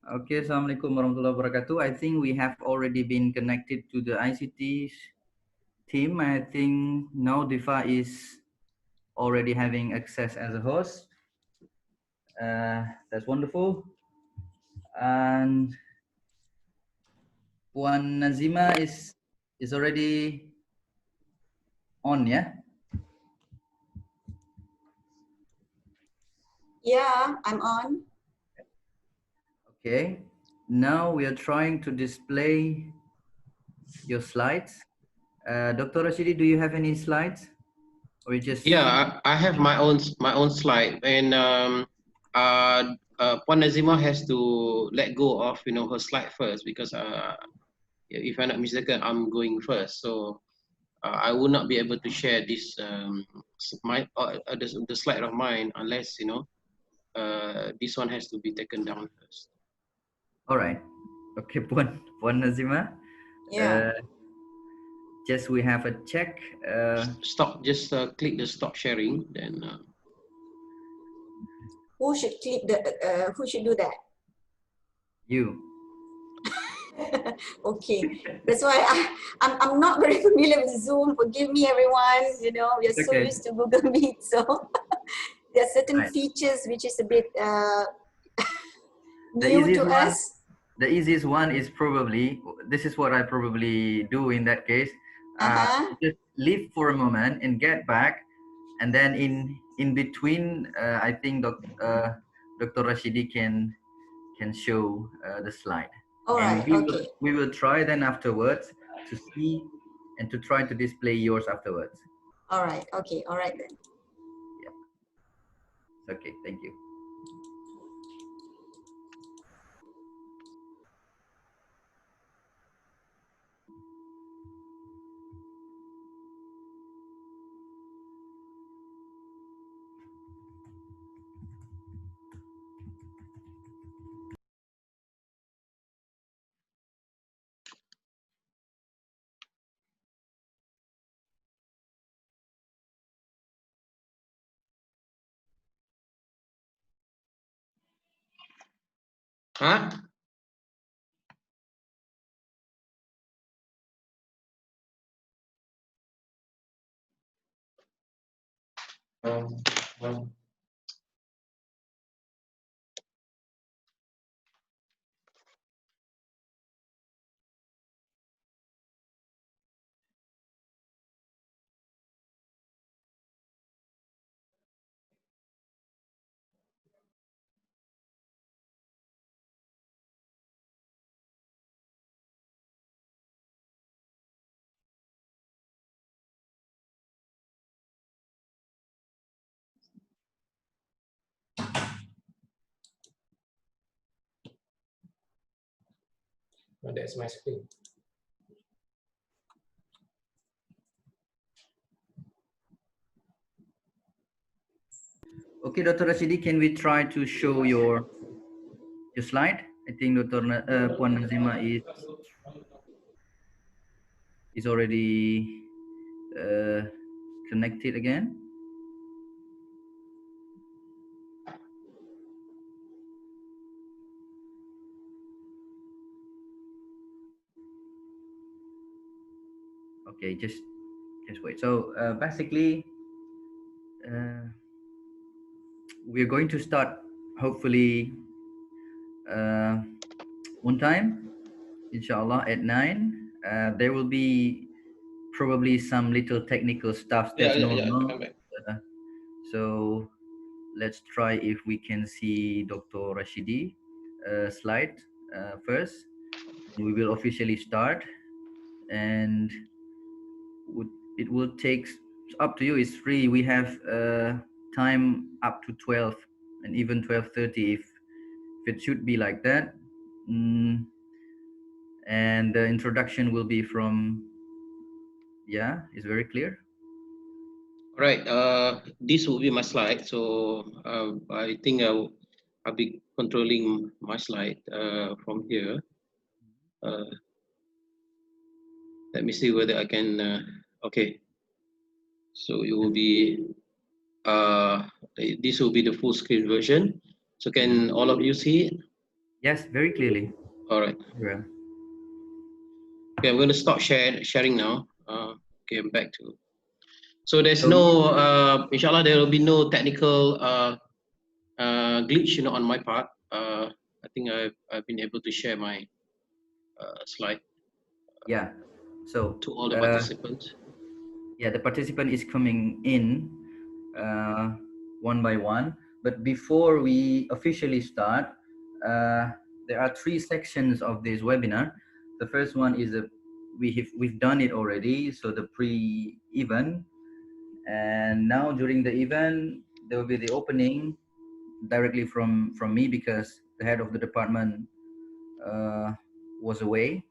Okay, Assalamualaikum warahmatullahi wabarakatuh. I think we have already been connected to the ICT team. I think now Diva is already having access as a host. That's wonderful. And Puan Nazima is already on, yeah? Yeah, I'm on. Okay. Now we are trying to display your slides. Dr. Rashidi, do you have any slides? Or you just... Yeah, I have my own slide, and Puan Nazima has to let go of her slide first because if I'm not mistaken, I'm going first, so I will not be able to share this the slide of mine unless this one has to be taken down first. All right. Okay, Puan Nazima. Yeah. Just we have a check. Stop. Just click the stop sharing. Then. Who should click the? Who should do that? You. Okay. That's why I'm not very familiar with Zoom. Forgive me, everyone. You know, we are so used to Google Meet, so there are certain features which is a bit new to us. The easiest one is probably, this is what I probably do in that case. Just leave for a moment and get back, and then in between, I think Dr. Rashidi can show the slide. All right. We will try then afterwards to see and to try to display yours afterwards. All right. Okay. All right then. Yeah. Okay. Thank you. Huh? Oh, that's my screen. Okay, Dr. Rashidi, can we try to show your slide? I think Dr. Puan Nazima is already connected again. Okay, just wait. So basically, we're going to start hopefully on time, inshallah, at 9. There will be probably some little technical stuff that's normal. So let's try if we can see Dr. Rashidi slide first. We will officially start, and it will take, up to you, it's free. We have time up to 12 and even 12:30 if it should be like that. And the introduction will be from, yeah, it's very clear. All right, this will be my slide. So I think I'll be controlling my slide from here. Let me see whether I can, okay. So it will be, this will be the full screen version. So can all of you see it? Yes, very clearly. All right. Yeah. Okay, I'm going to stop sharing now. Okay, I'm back to. So there's So no, inshallah, there will be no technical glitch, on my part. I think I've been able to share my slide yeah. So to all the participants. yeah, the participant is coming in one by one. But before we officially start, there are three sections of this webinar. The first one is we've done it already, so the pre-event, and now during the event there will be the opening directly from me because the head of the department was away,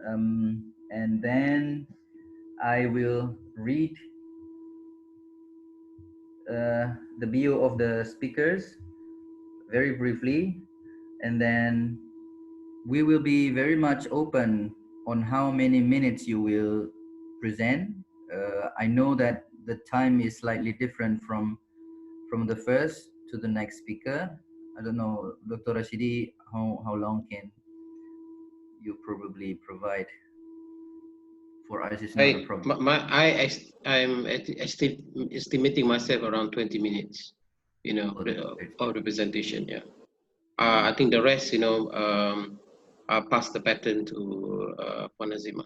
and then I will read the bio of the speakers very briefly, and then we will be very much open on how many minutes you will present. I know that the time is slightly different from the first to the next speaker. I don't know, Dr. Rashidi, how long can you probably provide? For us, it's not a problem. I'm estimating myself around 20 minutes, of the presentation. Yeah. I think the rest, I'll pass the baton to Nazima.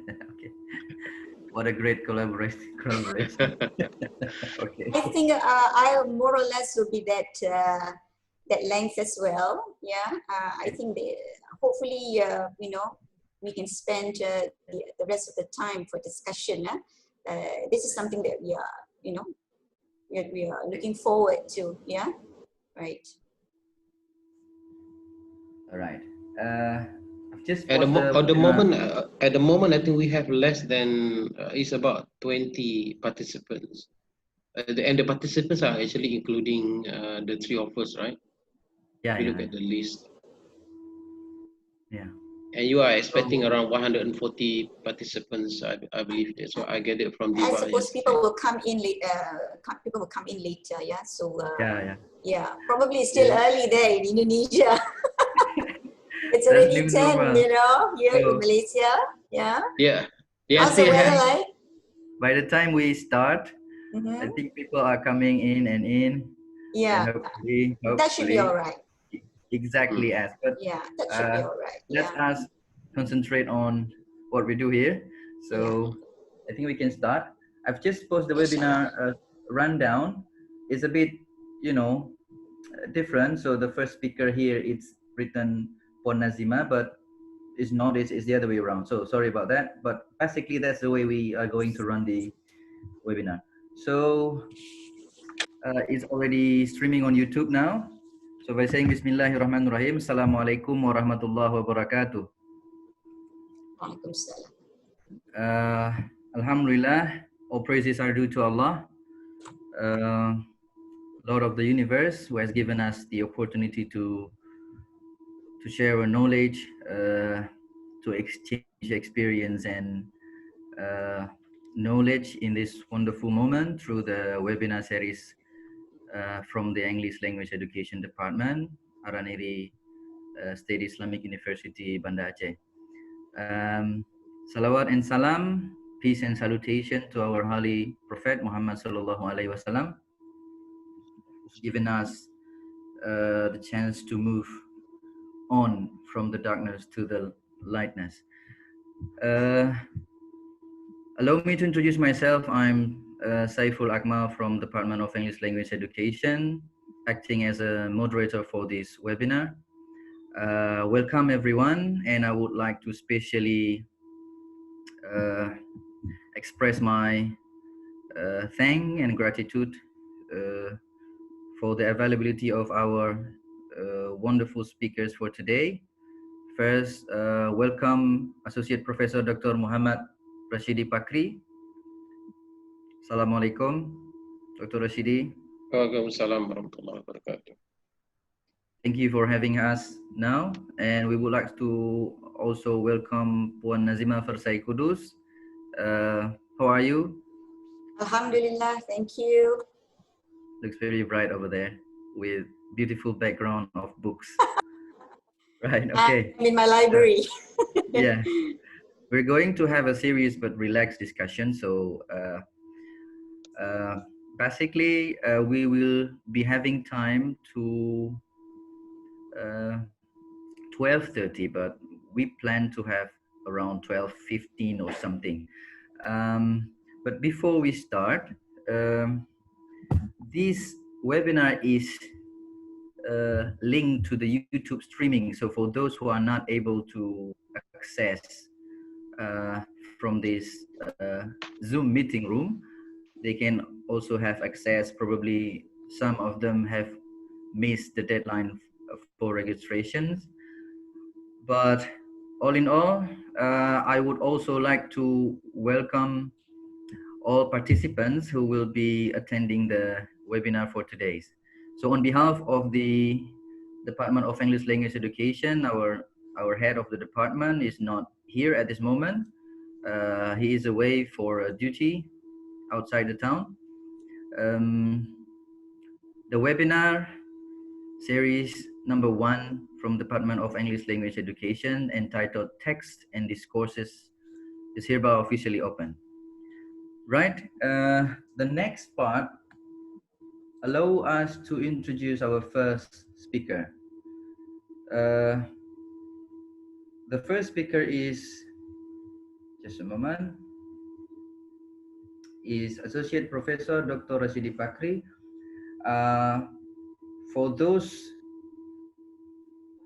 Okay. What a great collaboration. Okay. I think I more or less will be that length as well. Yeah, I think hopefully we can spend the rest of the time for discussion. This is something that we are we are looking forward to. Yeah, right. All right. Just At the the moment, I think we have less than it's about 20 participants, and the participants are actually including the three of us, right? Yeah, if you look at the list. Yeah. And you are expecting around 140 participants, I believe. So I get it from Diva. I suppose people will come in later. People will come in later. Yeah. So yeah, probably it's still early there in Indonesia. It's already 10, here in Malaysia. Yeah. Yeah. How's the weather like? By the time we start, I think people are coming in and in. Yeah. And hopefully, that should be all right. Exactly as. But yeah, that should be all right. Let us concentrate on what we do here. So I think we can start. I've just posted the webinar rundown. It's a bit, different. So the first speaker here, it's written for Nazima, but it's not. It's the other way around. So sorry about that. But basically, that's the way we are going to run the webinar. So it's already streaming on YouTube now. So by saying Bismillahirrahmanirrahim, Assalamualaikum warahmatullahi wabarakatuh. Alhamdulillah, all praises are due to Allah, Lord of the universe, who has given us the opportunity to share our knowledge, to exchange experience and knowledge in this wonderful moment through the webinar series from the English Language Education Department, Ar-Raniry State Islamic University, Banda Aceh. Salawat and salam, peace and salutation to our holy Prophet Muhammad sallallahu alaihi wasallam, who's given us the chance to move on from the darkness to the lightness. Allow me to introduce myself. I'm Saiful Akmal from Department of English Language Education, acting as a moderator for this webinar. Welcome everyone, and I would like to specially express my thanks and gratitude for the availability of our wonderful speakers for today. First, welcome Associate Professor Dr. Mohamad Rashidi Pakri. Assalamualaikum, Dr. Rashidi. Waalaikumsalam warahmatullahi wabarakatuh. Thank you for having us now, and we would like to also welcome Puan Nazima Versay Kudus. How are you? Alhamdulillah, thank you. Looks very bright over there with beautiful background of books. Right, I'm okay. in my library. Yeah, we're going to have a serious but relaxed discussion. So basically, we will be having time to 12:30, but we plan to have around 12:15 or something. But before we start, um, this webinar is linked to the YouTube streaming. So for those who are not able to access from this Zoom meeting room, they can also have access. Probably some of them have missed the deadline for registrations. But all in all, I would also like to welcome all participants who will be attending the webinar for today's. So on behalf of the Department of English Language Education, our head of the department is not here at this moment. He is away for a duty outside the town. Um, the webinar series number 1 from Department of English Language Education, entitled Text and Discourses, is hereby officially open. Right, the next part, allow us to introduce our first speaker. Uh, the first speaker is, just a moment, is Associate Professor Dr. Rashidi Pakri. For those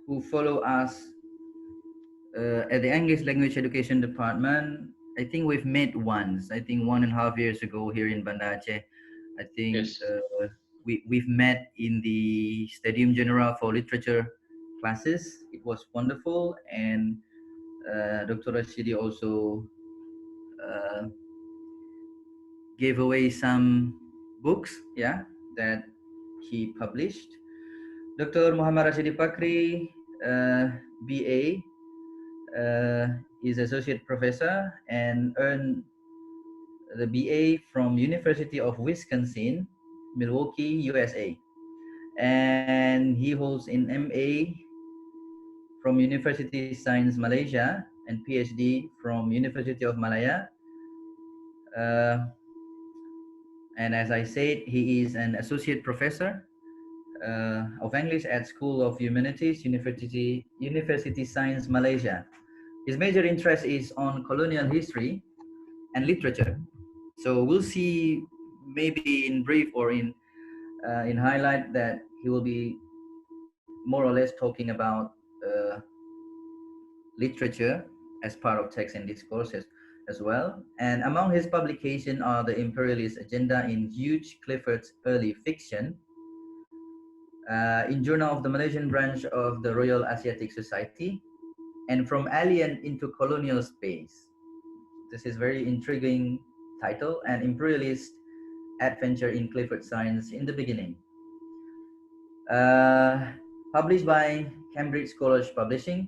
who follow us at the English Language Education Department, I think we've met once. I think 1.5 years ago here in Banda Aceh. I think Yes. we've met in the Stadium General for Literature classes. It was wonderful, and Dr. Rashidi also uh, gave away some books, yeah, that he published. Dr. Mohamad Rashidi Pakri, BA, is associate professor and earned the BA from University of Wisconsin, Milwaukee, USA. And he holds an MA from University Sains Malaysia and PhD from University of Malaya. Uh, and as I said, he is an associate professor of English at School of Humanities, University Sains Malaysia. His major interest is on colonial history and literature. So we'll see, maybe in brief or in highlight, that he will be more or less talking about literature as part of text and discourses as well. And among his publications are the Imperialist Agenda in Hugh Clifford's Early Fiction, in Journal of the Malaysian branch of the Royal Asiatic Society, and From Alien into Colonial Space. This is very intriguing title, and Imperialist Adventure in Clifford Science in the Beginning. Published by Cambridge Scholars Publishing,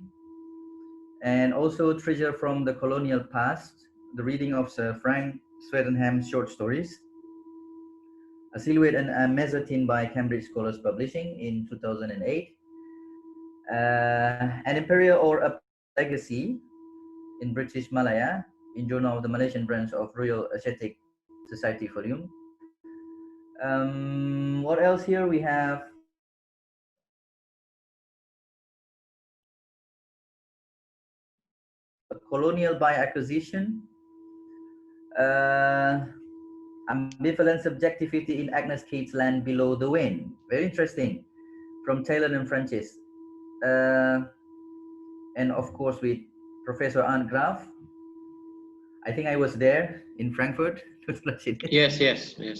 and also Treasure from the Colonial Past, the reading of Sir Frank Swettenham's short stories. A Silhouette and a Mezzotint by Cambridge Scholars Publishing in 2008. An Imperial or a Legacy in British Malaya in Journal of the Malaysian branch of Royal Asiatic Society volume. What else here? We have a Colonial by Acquisition, Ambivalent Subjectivity in Agnes Kate's Land Below the Wind. Very interesting, from Taylor and Francis. And of course with Professor Ant Graf. I think I was there in Frankfurt. Yes. We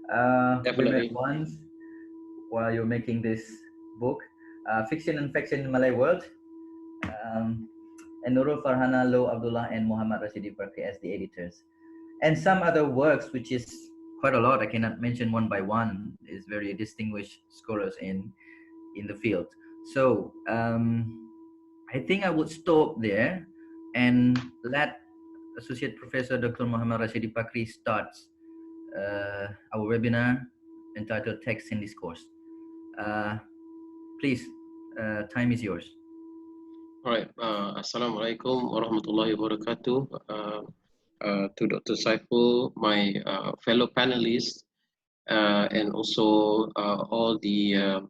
met Definitely. once while you're making this book, Fiction and Faction in Malay World, and Nurul Farhana, Lo Abdullah, and Mohamad Rashidi Pakri as the editors. And some other works, which is quite a lot. I cannot mention one by one. Is very distinguished scholars in the field. So I think I would stop there and let Associate Professor Dr. Mohamad Rashidi Pakri start our webinar entitled Text and Discourse. Please, time is yours. All right. Assalamualaikum warahmatullahi wabarakatuh. To Dr. Saiful, my fellow panelists, and also all the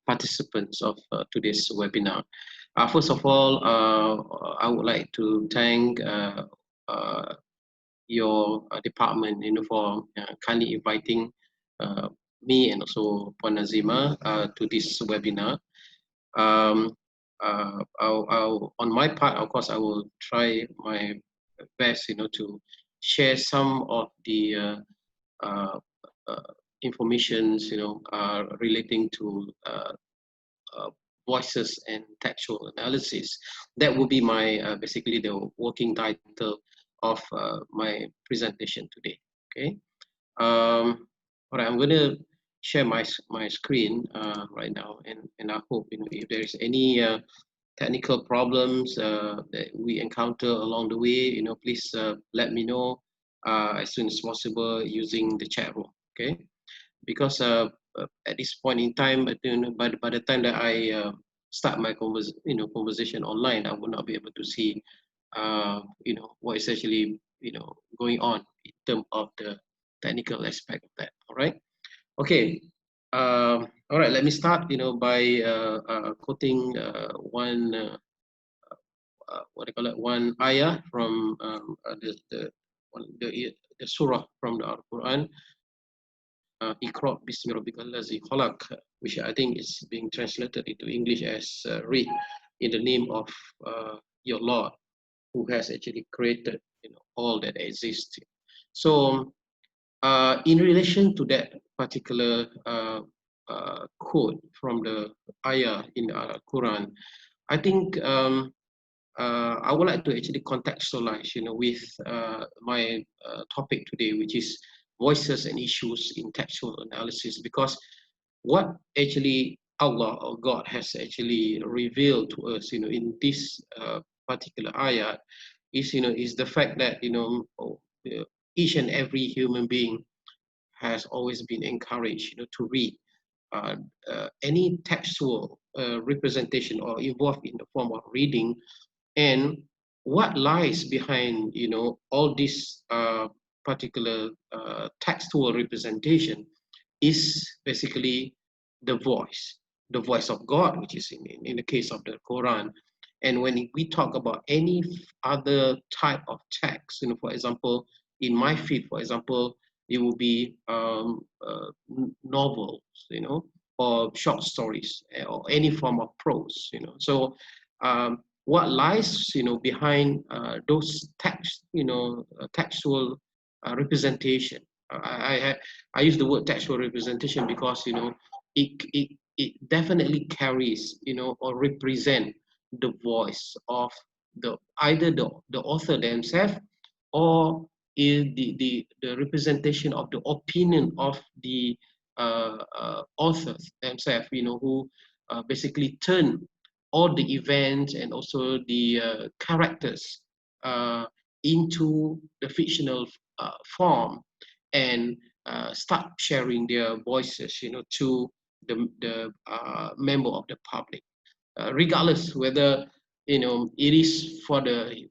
participants of today's webinar. First of all, I would like to thank your department, for kindly inviting me and also Puan Nazima to this webinar. On my part, of course, I will try my best, to share some of the informations, relating to voices and textual analysis. That will be my basically the working title of my presentation today. Okay. All right, I'm going to share my screen right now, and I hope if there is any technical problems that we encounter along the way, please let me know as soon as possible using the chat room. Okay, because at this point in time, by the time that I start my conversation online, I will not be able to see what is actually going on in terms of the technical aspect of that. All right. Okay. All right. Let me start. By quoting one what do you call it? One ayah from the surah from the Al-Quran. Iqra bismi rabbikal ladzi khalaq, which I think is being translated into English as read in the name of your Lord, who has actually created all that exists. So in relation to that particular quote from the ayah in the Quran, I think I would like to actually contextualize, with my topic today, which is voices and issues in textual analysis, because what actually Allah or God has actually revealed to us, in this particular ayah, is the fact that each and every human being has always been encouraged, to read any textual representation or involved in the form of reading, and what lies behind all this particular textual representation is basically the voice of God, which is in the case of the Quran. And when we talk about any other type of text, for example, in my field, for example, it will be novels, or short stories, or any form of prose, So what lies, behind those textual representation? I use the word textual representation because it definitely carries, or represent the voice of either the author themselves, or the representation of the opinion of the authors themselves, who basically turn all the events and also the characters into the fictional form, and start sharing their voices, to the member of the public, regardless whether it is for the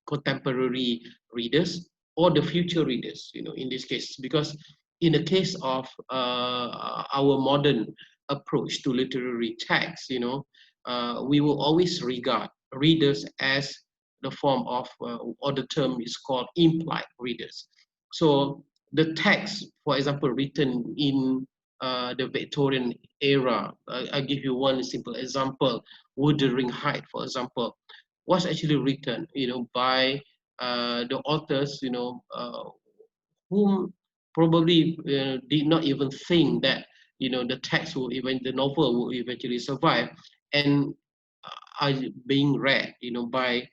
contemporary readers or the future readers, in this case, because in the case of our modern approach to literary text, we will always regard readers as the form of, or the term is called implied readers. So the text, for example, written in the Victorian era, I'll give you one simple example. Wuthering Heights, for example, was actually written, by the authors, whom probably did not even think that the text will the novel will eventually survive, and are being read, by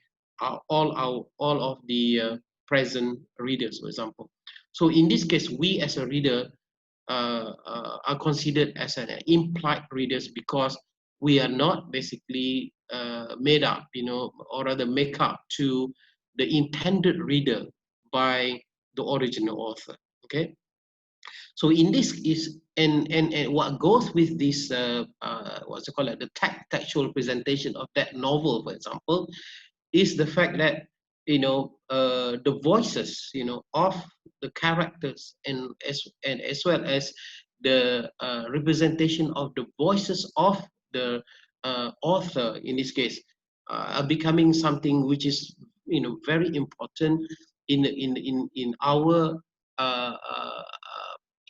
all of the present readers, for example. So in this case, we as a reader are considered as an implied readers, because we are not basically made up, or rather make up to the intended reader by the original author. Okay. So in this is and what goes with this what's it called, the textual presentation of that novel, for example, is the fact that the voices of the characters and as well as the representation of the voices of the author in this case are becoming something which is very important in our uh,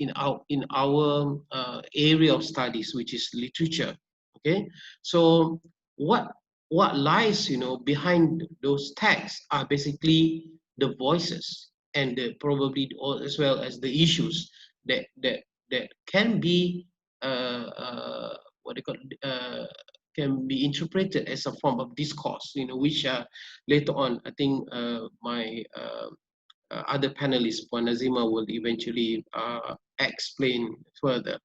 uh, area of studies, which is literature. Okay, so what lies behind those texts are basically the voices and probably as well as the issues that can be what they call can be interpreted as a form of discourse, which later on I think my other panelists, Puan Nazima, will eventually explain further.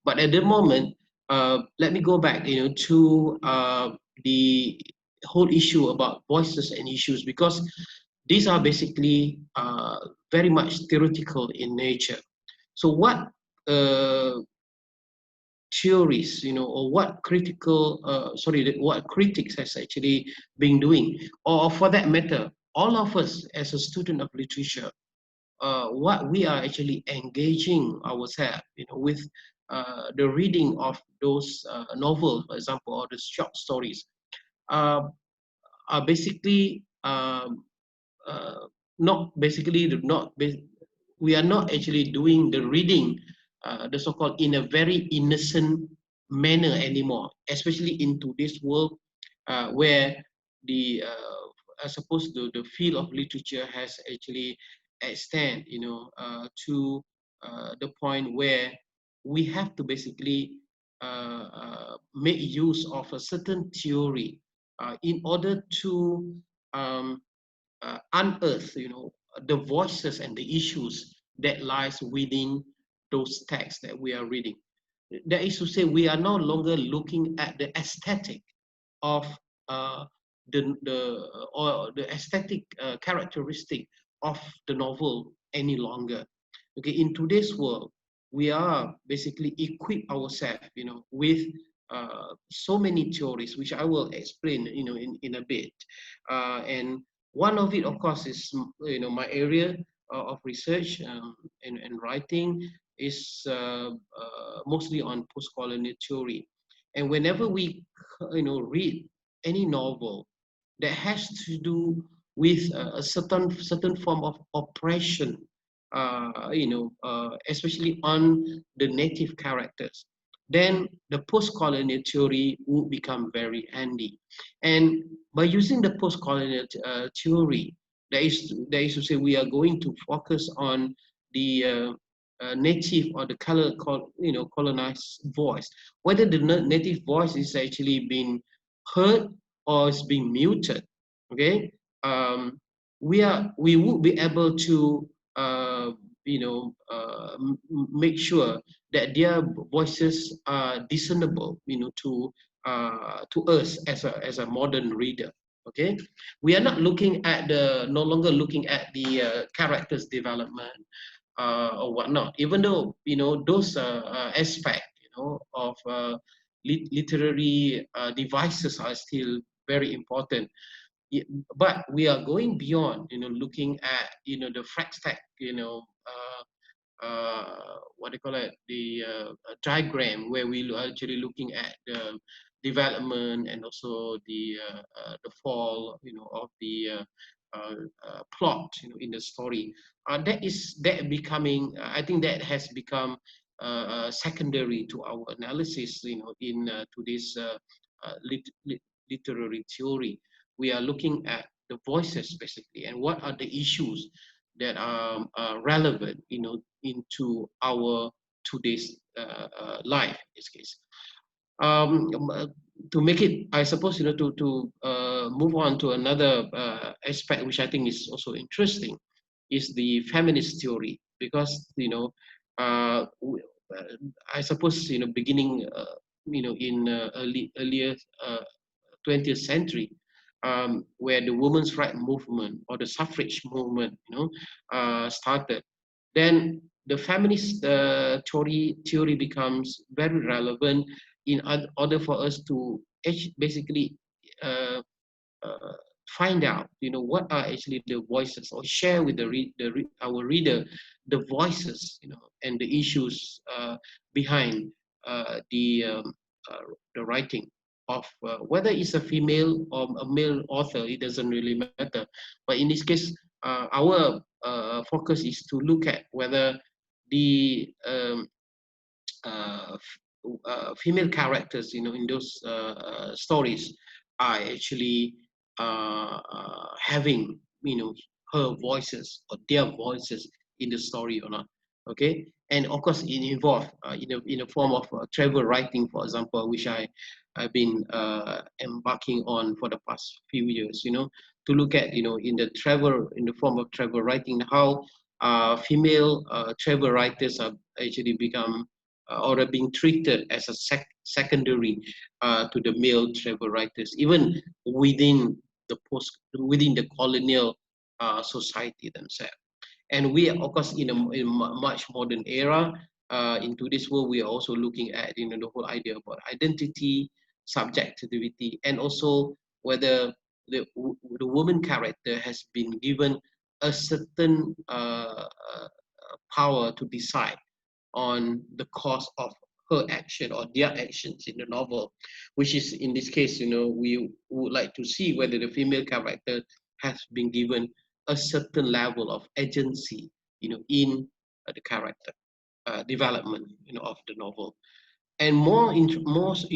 But at the moment, let me go back, to the whole issue about voices and issues, because these are basically very much theoretical in nature. So what theories, or what what critics has actually been doing, or for that matter, all of us as a student of literature, what we are actually engaging ourselves, with the reading of those novels, for example, or the short stories, uh, are basically not basically not we are not actually doing the reading, the so-called in a very innocent manner anymore, especially in today's world where the I suppose the field of literature has actually extend to the point where we have to basically make use of a certain theory in order to unearth, the voices and the issues that lies within those texts that we are reading. That is to say, we are no longer looking at the aesthetic of the aesthetic characteristic of the novel any longer. Okay, in today's world, we are basically equip ourselves, with so many theories, which I will explain, in a bit. And one of it, of course, is my area of research and writing is mostly on post-colonial theory. And whenever we, read any novel that has to do with a certain form of oppression, especially on the native characters, then the post-colonial theory would become very handy. And by using the post-colonial theory, that is to say, we are going to focus on the native or the colonized voice, whether the native voice is actually being heard or is being muted. Okay, we would be able to make sure that their voices are discernible, to us as a modern reader. Okay, we are not looking at no longer looking at the characters development or whatnot, even though those aspects of literary devices are still very important. But we are going beyond, looking at the fractal, what they call it, the diagram, where we are actually looking at the development and also the fall, of the plot, in the story. That becoming, I think that has become secondary to our analysis, in today's literary theory. We are looking at the voices basically, and what are the issues that are relevant, into our today's life in this case. To make it, I suppose, to move on to another aspect, which I think is also interesting, is the feminist theory, because I suppose, beginning in earlier 20th century, where the women's right movement or the suffrage movement started, then the feminist theory becomes very relevant in order for us to basically find out, what are actually the voices, or share with our reader the voices, and the issues behind the writing of whether it's a female or a male author. It doesn't really matter. But in this case, our focus is to look at whether the female characters, in those stories are actually having, her voices or their voices in the story or not. Okay, and of course it involves in a form of travel writing, for example, which I've been embarking on for the past few years. To look at, in the form of travel writing, how female travel writers have actually become or are being treated as a secondary to the male travel writers, even within the colonial society themselves. And we, of course, in a much modern era, into this world, we are also looking at, the whole idea about identity, subjectivity, and also whether the woman character has been given a certain power to decide on the course of her action or their actions in the novel, which is, in this case, we would like to see whether the female character has been given a certain level of agency, in the character development, of the novel. And most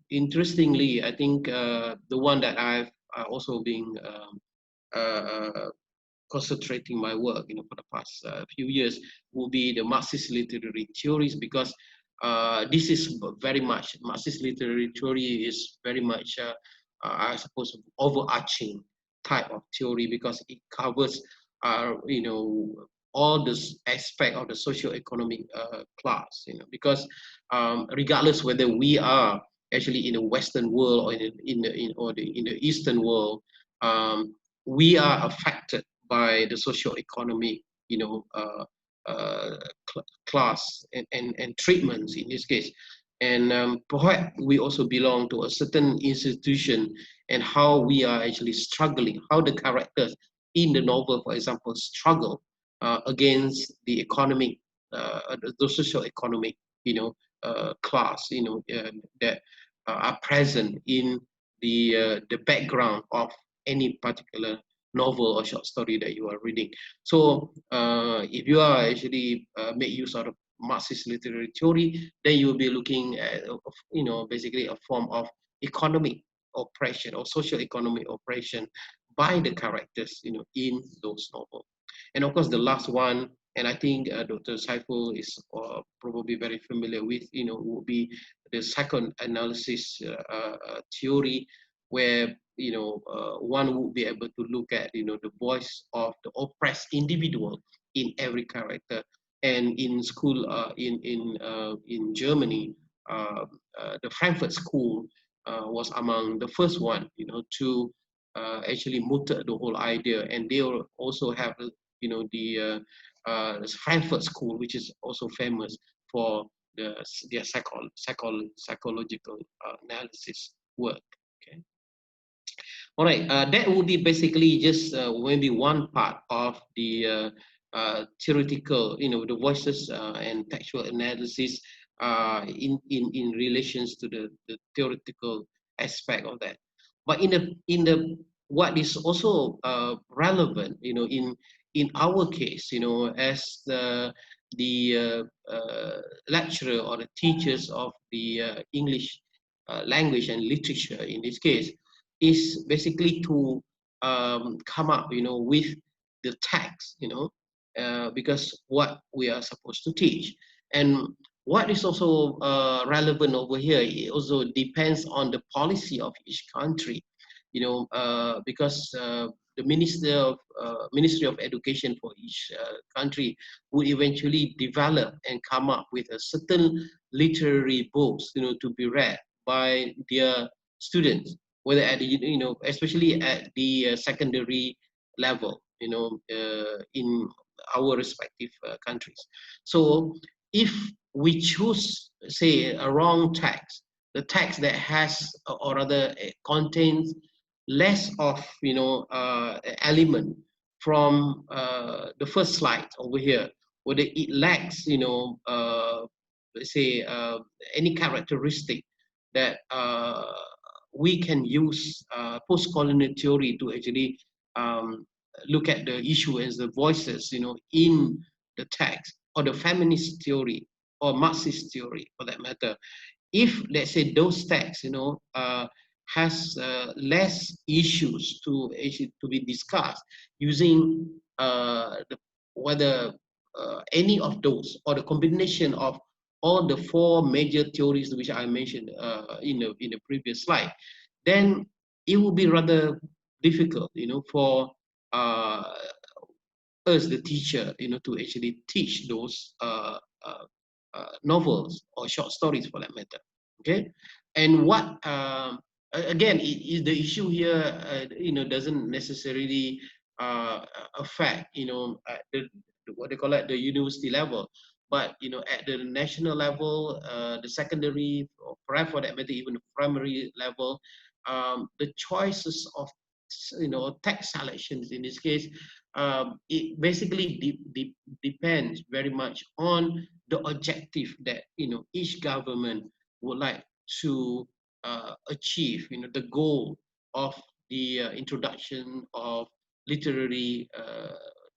interestingly, I think the one that I've also been concentrating my work, for the past few years, will be the Marxist literary theories, because this is very much, Marxist literary theory is very much, I suppose, overarching type of theory, because it covers, all this aspect of the socio-economic class, because regardless whether we are actually in the Western world or in the Eastern world, we are affected by the socio-economic, class and treatments in this case. And perhaps we also belong to a certain institution, and how we are actually struggling, how the characters in the novel, for example, struggle against the economic, the socio-economic, class, that are present in the background of any particular novel or short story that you are reading. So if you are actually make use of Marxist literary theory, then you will be looking at, basically a form of economic oppression or socio-economic oppression by the characters, in those novels. And of course, the last one, and I think Dr. Saiful is probably very familiar with, would be the psychoanalysis theory, where one would be able to look at the voice of the oppressed individual in every character. And in school in Germany, the Frankfurt School was among the first one to actually mutter the whole idea, and they also have the Frankfurt School, which is also famous for their psychological analysis work. Okay. All right, that would be basically just maybe one part of the theoretical, the voices and textual analysis in relations to the theoretical aspect of that. But in the what is also relevant, in our case, as the lecturer or the teachers of the English language and literature in this case, is basically to come up, with the text, because what we are supposed to teach. And what is also relevant over here, it also depends on the policy of each country, because the Ministry of Education for each country would eventually develop and come up with a certain literary books, to be read by their students, whether at the, especially at the secondary level, in our respective countries. So if we choose, say, a wrong text, the text that has, or rather contains less of, element from the first slide over here, whether it lacks, let's say, any characteristic that we can use post-colonial theory to actually look at the issue as the voices, in the text, or the feminist theory or Marxist theory for that matter. If, let's say, those texts, has less issues to be discussed using whether any of those, or the combination of all the four major theories which I mentioned in the previous slide, then it will be rather difficult, for us, the teacher, to actually teach those novels or short stories for that matter. Okay, and what again, the issue here, doesn't necessarily affect, the, what they call it, the university level, but at the national level, the secondary, or perhaps for that matter even the primary level, the choices of text selections in this case, it basically depends very much on the objective that each government would like to achieve, the goal of the introduction of literary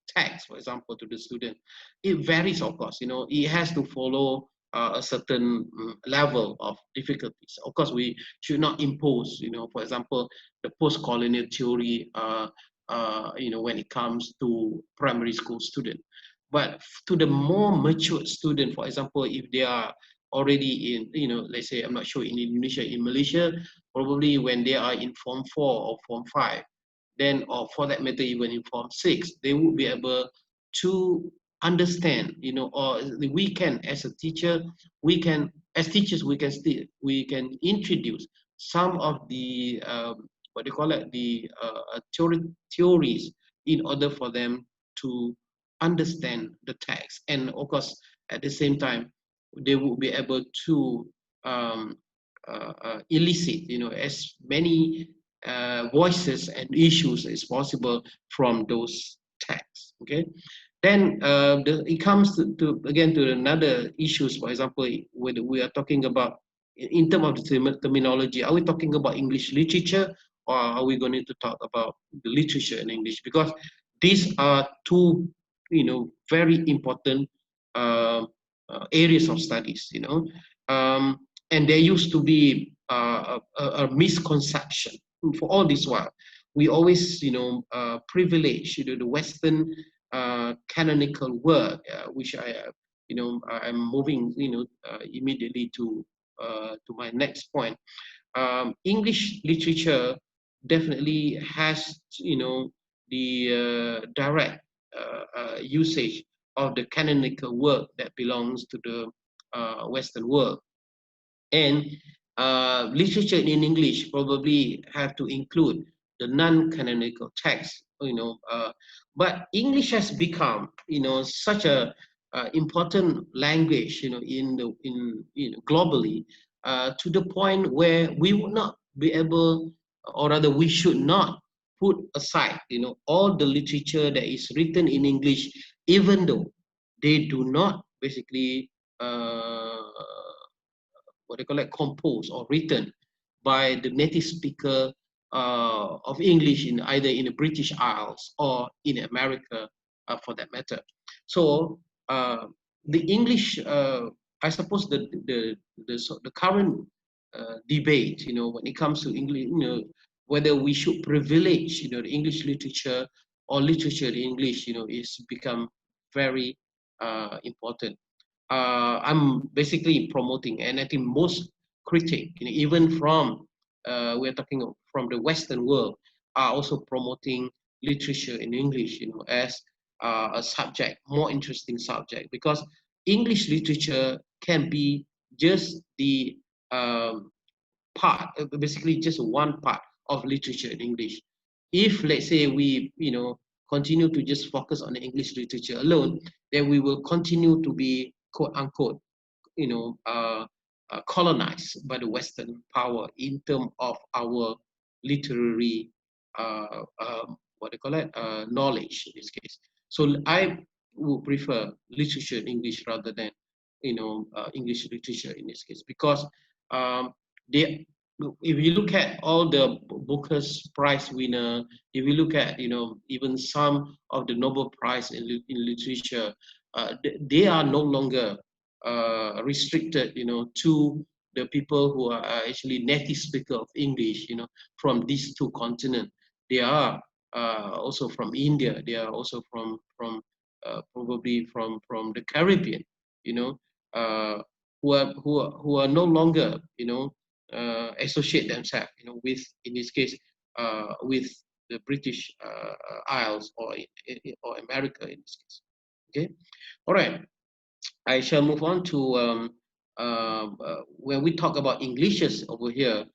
text, for example, to the student. It varies, of course. It has to follow a certain level of difficulties. Of course, we should not impose, for example, the post-colonial theory, when it comes to primary school student. But to the more mature student, for example, if they are already in, let's say, I'm not sure in Indonesia, in Malaysia, probably when they are in Form 4 or Form 5, then, or for that matter, even in Form 6, they will be able to understand, or we can, as a teacher, as teachers, we can introduce some of the, what do you call it, the theories, in order for them to understand the text. And of course, at the same time, they will be able to elicit, as many voices and issues as possible from those texts. Okay, then it comes to again to another issues. For example, whether we are talking about, in terms of the terminology, are we talking about English literature, or are we going to talk about the literature in English? Because these are two, very important areas of studies, and there used to be a misconception for all this while. We always, privilege, the Western canonical work, which I'm moving, immediately to my next point. English literature definitely has, the direct usage of the canonical work that belongs to the Western world. And literature in English probably have to include the non-canonical text, but English has become, such a important language, globally, to the point where we would not be able, or rather we should not put aside, all the literature that is written in English, even though they do not basically what they call it, composed or written by the native speaker of English in either in the British Isles or in America, for that matter. So the English, I suppose the current debate, when it comes to English, whether we should privilege, the English literature or literature in English, is become very important. I'm basically promoting, and I think most critics, even from we're talking from the Western world, are also promoting literature in English, as a subject, more interesting subject, because English literature can be just the part, basically just one part of literature in English. If, let's say, we, continue to just focus on the English literature alone, then we will continue to be, quote unquote, colonized by the Western power in terms of our literary, what they call it, knowledge in this case. So I would prefer literature in English rather than, English literature in this case, because if you look at all the Booker's Prize winner, if you look at, even some of the Nobel Prize in literature, they are no longer restricted, to the people who are actually native speaker of English, from these two continents. They are also from India. They are also from probably from the Caribbean, who are no longer, associate themselves, with, in this case, with the British Isles or America in this case. Okay, all right. I shall move on to when we talk about Englishes over here,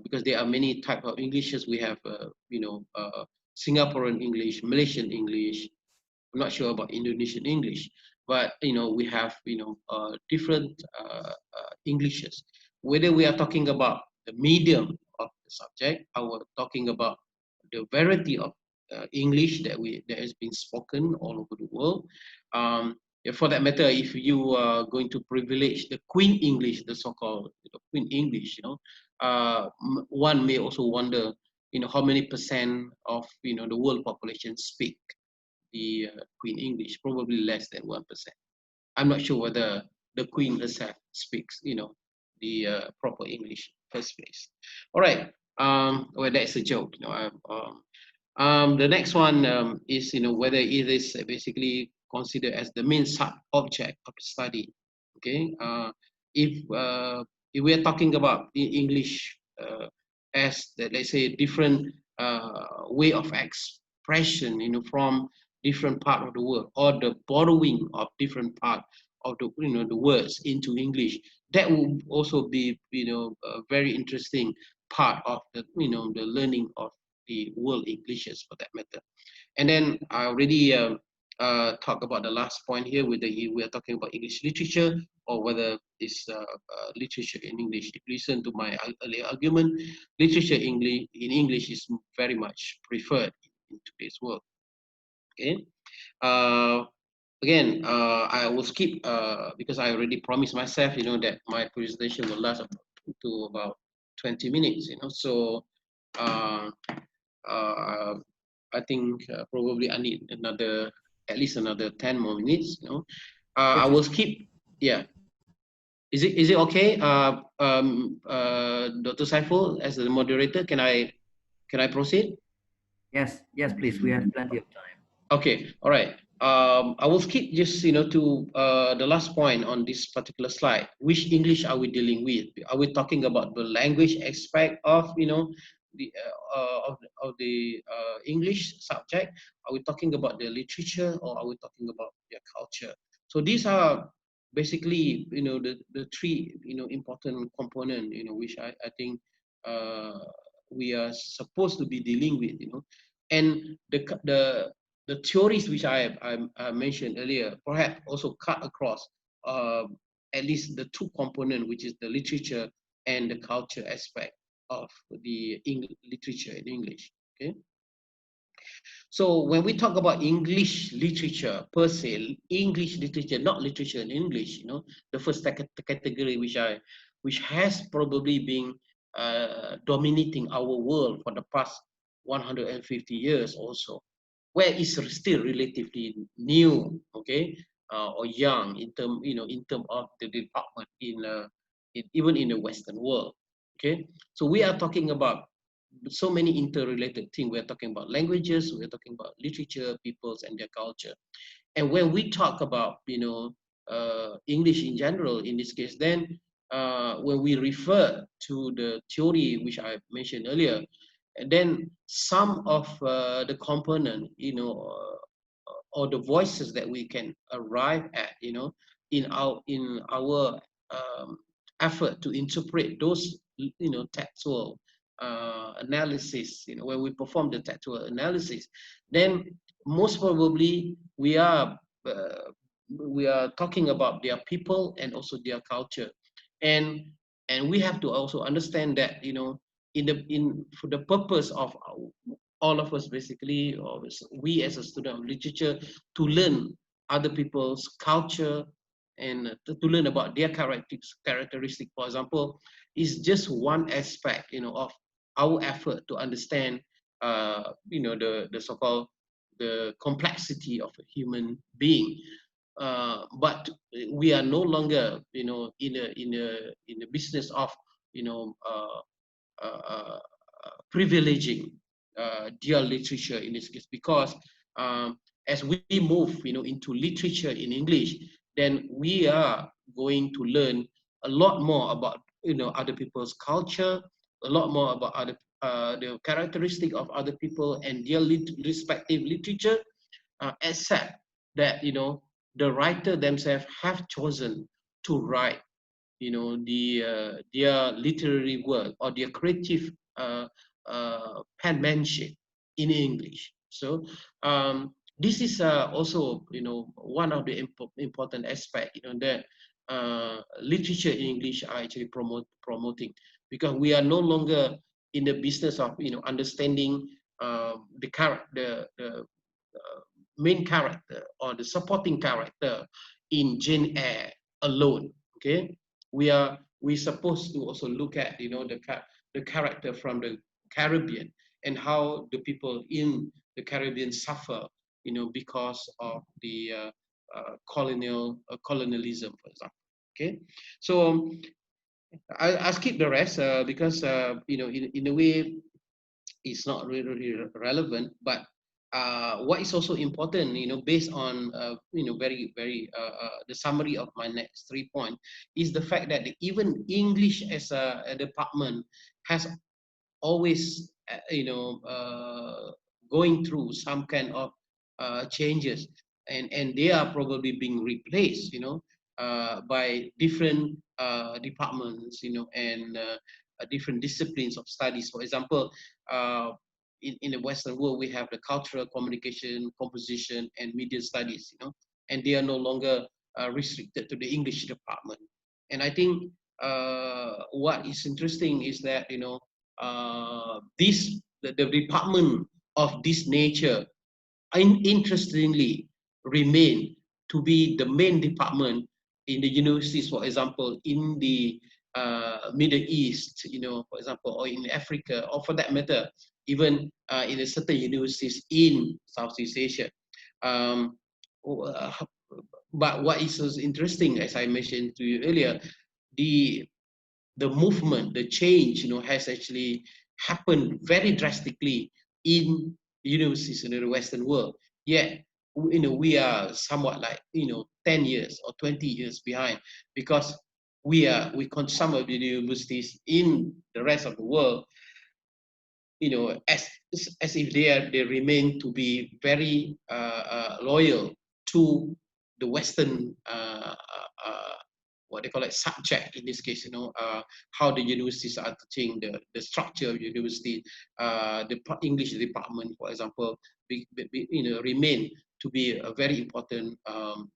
because there are many type of Englishes. We have, Singaporean English, Malaysian English. I'm not sure about Indonesian English, but we have different Englishes. Whether we are talking about the medium of the subject, or we're talking about the variety of English that has been spoken all over the world. For that matter, if you are going to privilege the Queen English, the so-called Queen English, one may also wonder, how many percent of the world population speak the Queen English. Probably less than 1%. I'm not sure whether the Queen herself speaks, the proper English first place. All right. Well, that's a joke. The next one is, whether it is basically considered as the main sub-object of study. Okay. If we are talking about English as the, let's say, different way of expression, from different part of the world, or the borrowing of different part of the the words into English, that will also be a very interesting part of the the learning of the world Englishes, for that matter. And then I already talk about the last point here, whether we are talking about English literature or whether it's literature in English. If you listen to my earlier argument, literature in English is very much preferred in today's world. Okay. Again, I will skip because I already promised myself, that my presentation will last to about 20 minutes. So I think probably I need at least another 10 more minutes. I will skip. Yeah. Is it okay, Dr. Saiful, as the moderator? Can I proceed? Yes, please. We have plenty of time. Okay, all right. I will skip just to the last point on this particular slide. Which English are we dealing with? Are we talking about the language aspect of the English subject? Are we talking about the literature, or are we talking about their culture? So these are basically the three important component which I think we are supposed to be dealing with. And the theories which I mentioned earlier perhaps also cut across at least the two components, which is the literature and the culture aspect of the literature in English. Okay. So when we talk about English literature per se, English literature, not literature in English, the first category which has probably been dominating our world for the past 150 years also, where it's still relatively new, okay, or young in term of the department even in the Western world. Okay, so we are talking about so many interrelated things. We're talking about languages, we're talking about literature, peoples, and their culture. And when we talk about English in general, in this case, then when we refer to the theory which I mentioned earlier, and then some of the component, or the voices that we can arrive at, in our effort to interpret those, textual analysis, when we perform the textual analysis, then most probably we are talking about their people and also their culture, and we have to also understand that, you know, for the purpose of all of us basically, or we as a student of literature, to learn other people's culture and to learn about their characteristic, for example, is just one aspect, you know, of our effort to understand, you know, the so-called the complexity of a human being. But we are no longer, you know, in the business of, you know, privileging their literature in this case, because as we move, you know, into literature in English, then we are going to learn a lot more about, you know, other people's culture, a lot more about other the characteristic of other people and their respective literature, except that, you know, the writer themselves have chosen to write, you know, their literary work or their creative penmanship in English. So this is also, you know, one of the important aspect, you know, that literature in English are actually promoting, because we are no longer in the business of, you know, understanding the main character or the supporting character in Jane Eyre alone. Okay, we supposed to also look at, you know, the character from the Caribbean and how the people in the Caribbean suffer, you know, because of the colonialism, for example. Okay, so I'll skip the rest because you know, in a way it's not really relevant, but what is also important, you know, based on you know, very the summary of my next 3 points, is the fact that even English as a department has always you know, going through some kind of changes, and they are probably being replaced, you know, by different departments, you know, and different disciplines of studies. For example, in the Western world, we have the cultural communication, composition, and media studies, you know, and they are no longer restricted to the English department. And I think what is interesting is that, you know, the department of this nature, interestingly, remain to be the main department in the universities, for example, in the Middle East, you know, for example, or in Africa, or for that matter, even in a certain universities in Southeast Asia. But what is so interesting, as I mentioned to you earlier, the movement, the change, you know, has actually happened very drastically in universities in the Western world. Yet, you know, we are somewhat like, you know, 10 years or 20 years behind, because some of the universities in the rest of the world, you know, as if they remain to be very loyal to the Western what they call it, subject in this case, you know, how the universities are teaching the structure of university, the English department, for example, you know, remain to be a very important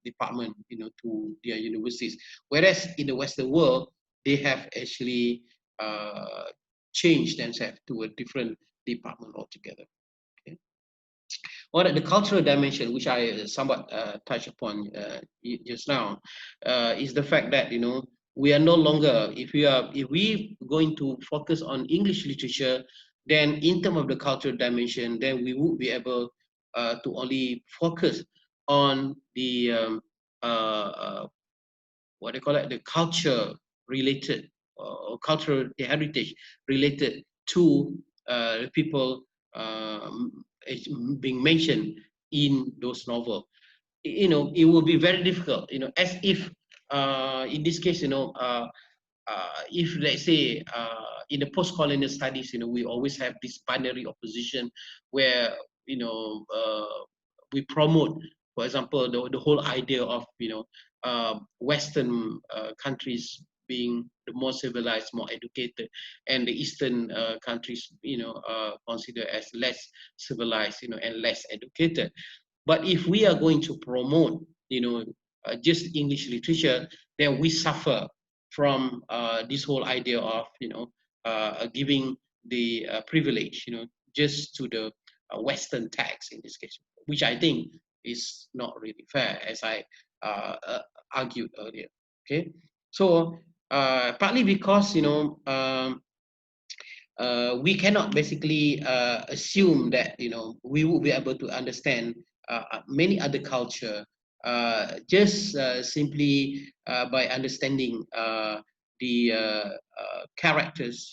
department, you know, to their universities. Whereas in the Western world, they have actually changed themselves to a different department altogether. Okay. Well, the cultural dimension, which I somewhat touched upon just now, is the fact that, you know, we are no longer, if we going to focus on English literature, then in terms of the cultural dimension, then we would be able to only focus on the what they call it, the culture related or cultural heritage related to the people being mentioned in those novels. You know, it will be very difficult, you know, as if in this case, you know, if let's say in the post-colonial studies, you know, we always have this binary opposition where, you know, we promote, for example, the whole idea of, you know, Western countries being the more civilized, more educated, and the Eastern countries, you know, considered as less civilized, you know, and less educated. But if we are going to promote, just English literature, then we suffer from this whole idea of, giving the privilege, just to the Western text in this case, which I think is not really fair, as I argued earlier. Okay, so partly because we cannot basically assume that we will be able to understand many other culture just simply by understanding the characters,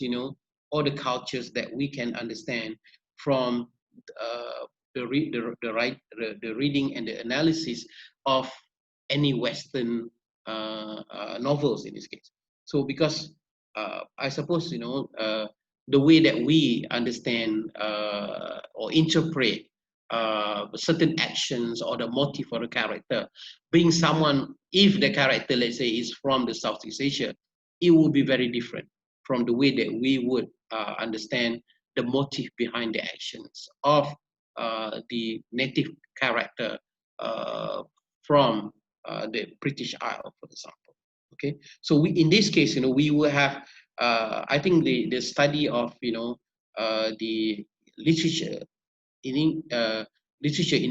or the cultures that we can understand from the reading and the analysis of any Western novels in this case. So because I suppose the way that we understand or interpret certain actions or the motive for the character, being someone, if the character, let's say, is from the Southeast Asia, it will be very different from the way that we would understand the motive behind the actions of the native character from the British Isle, for example. Okay, so in this case, we will have, I think the study of the literature in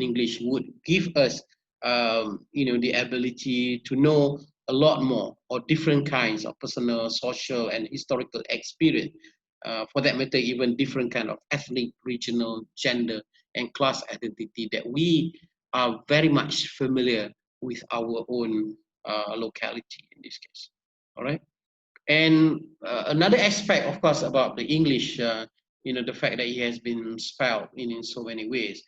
English would give us the ability to know a lot more, or different kinds of personal, social, and historical experience. For that matter, even different kind of ethnic, regional, gender, and class identity that we are very much familiar with our own locality in this case. All right. And another aspect, of course, about the English, the fact that it has been spelled in so many ways,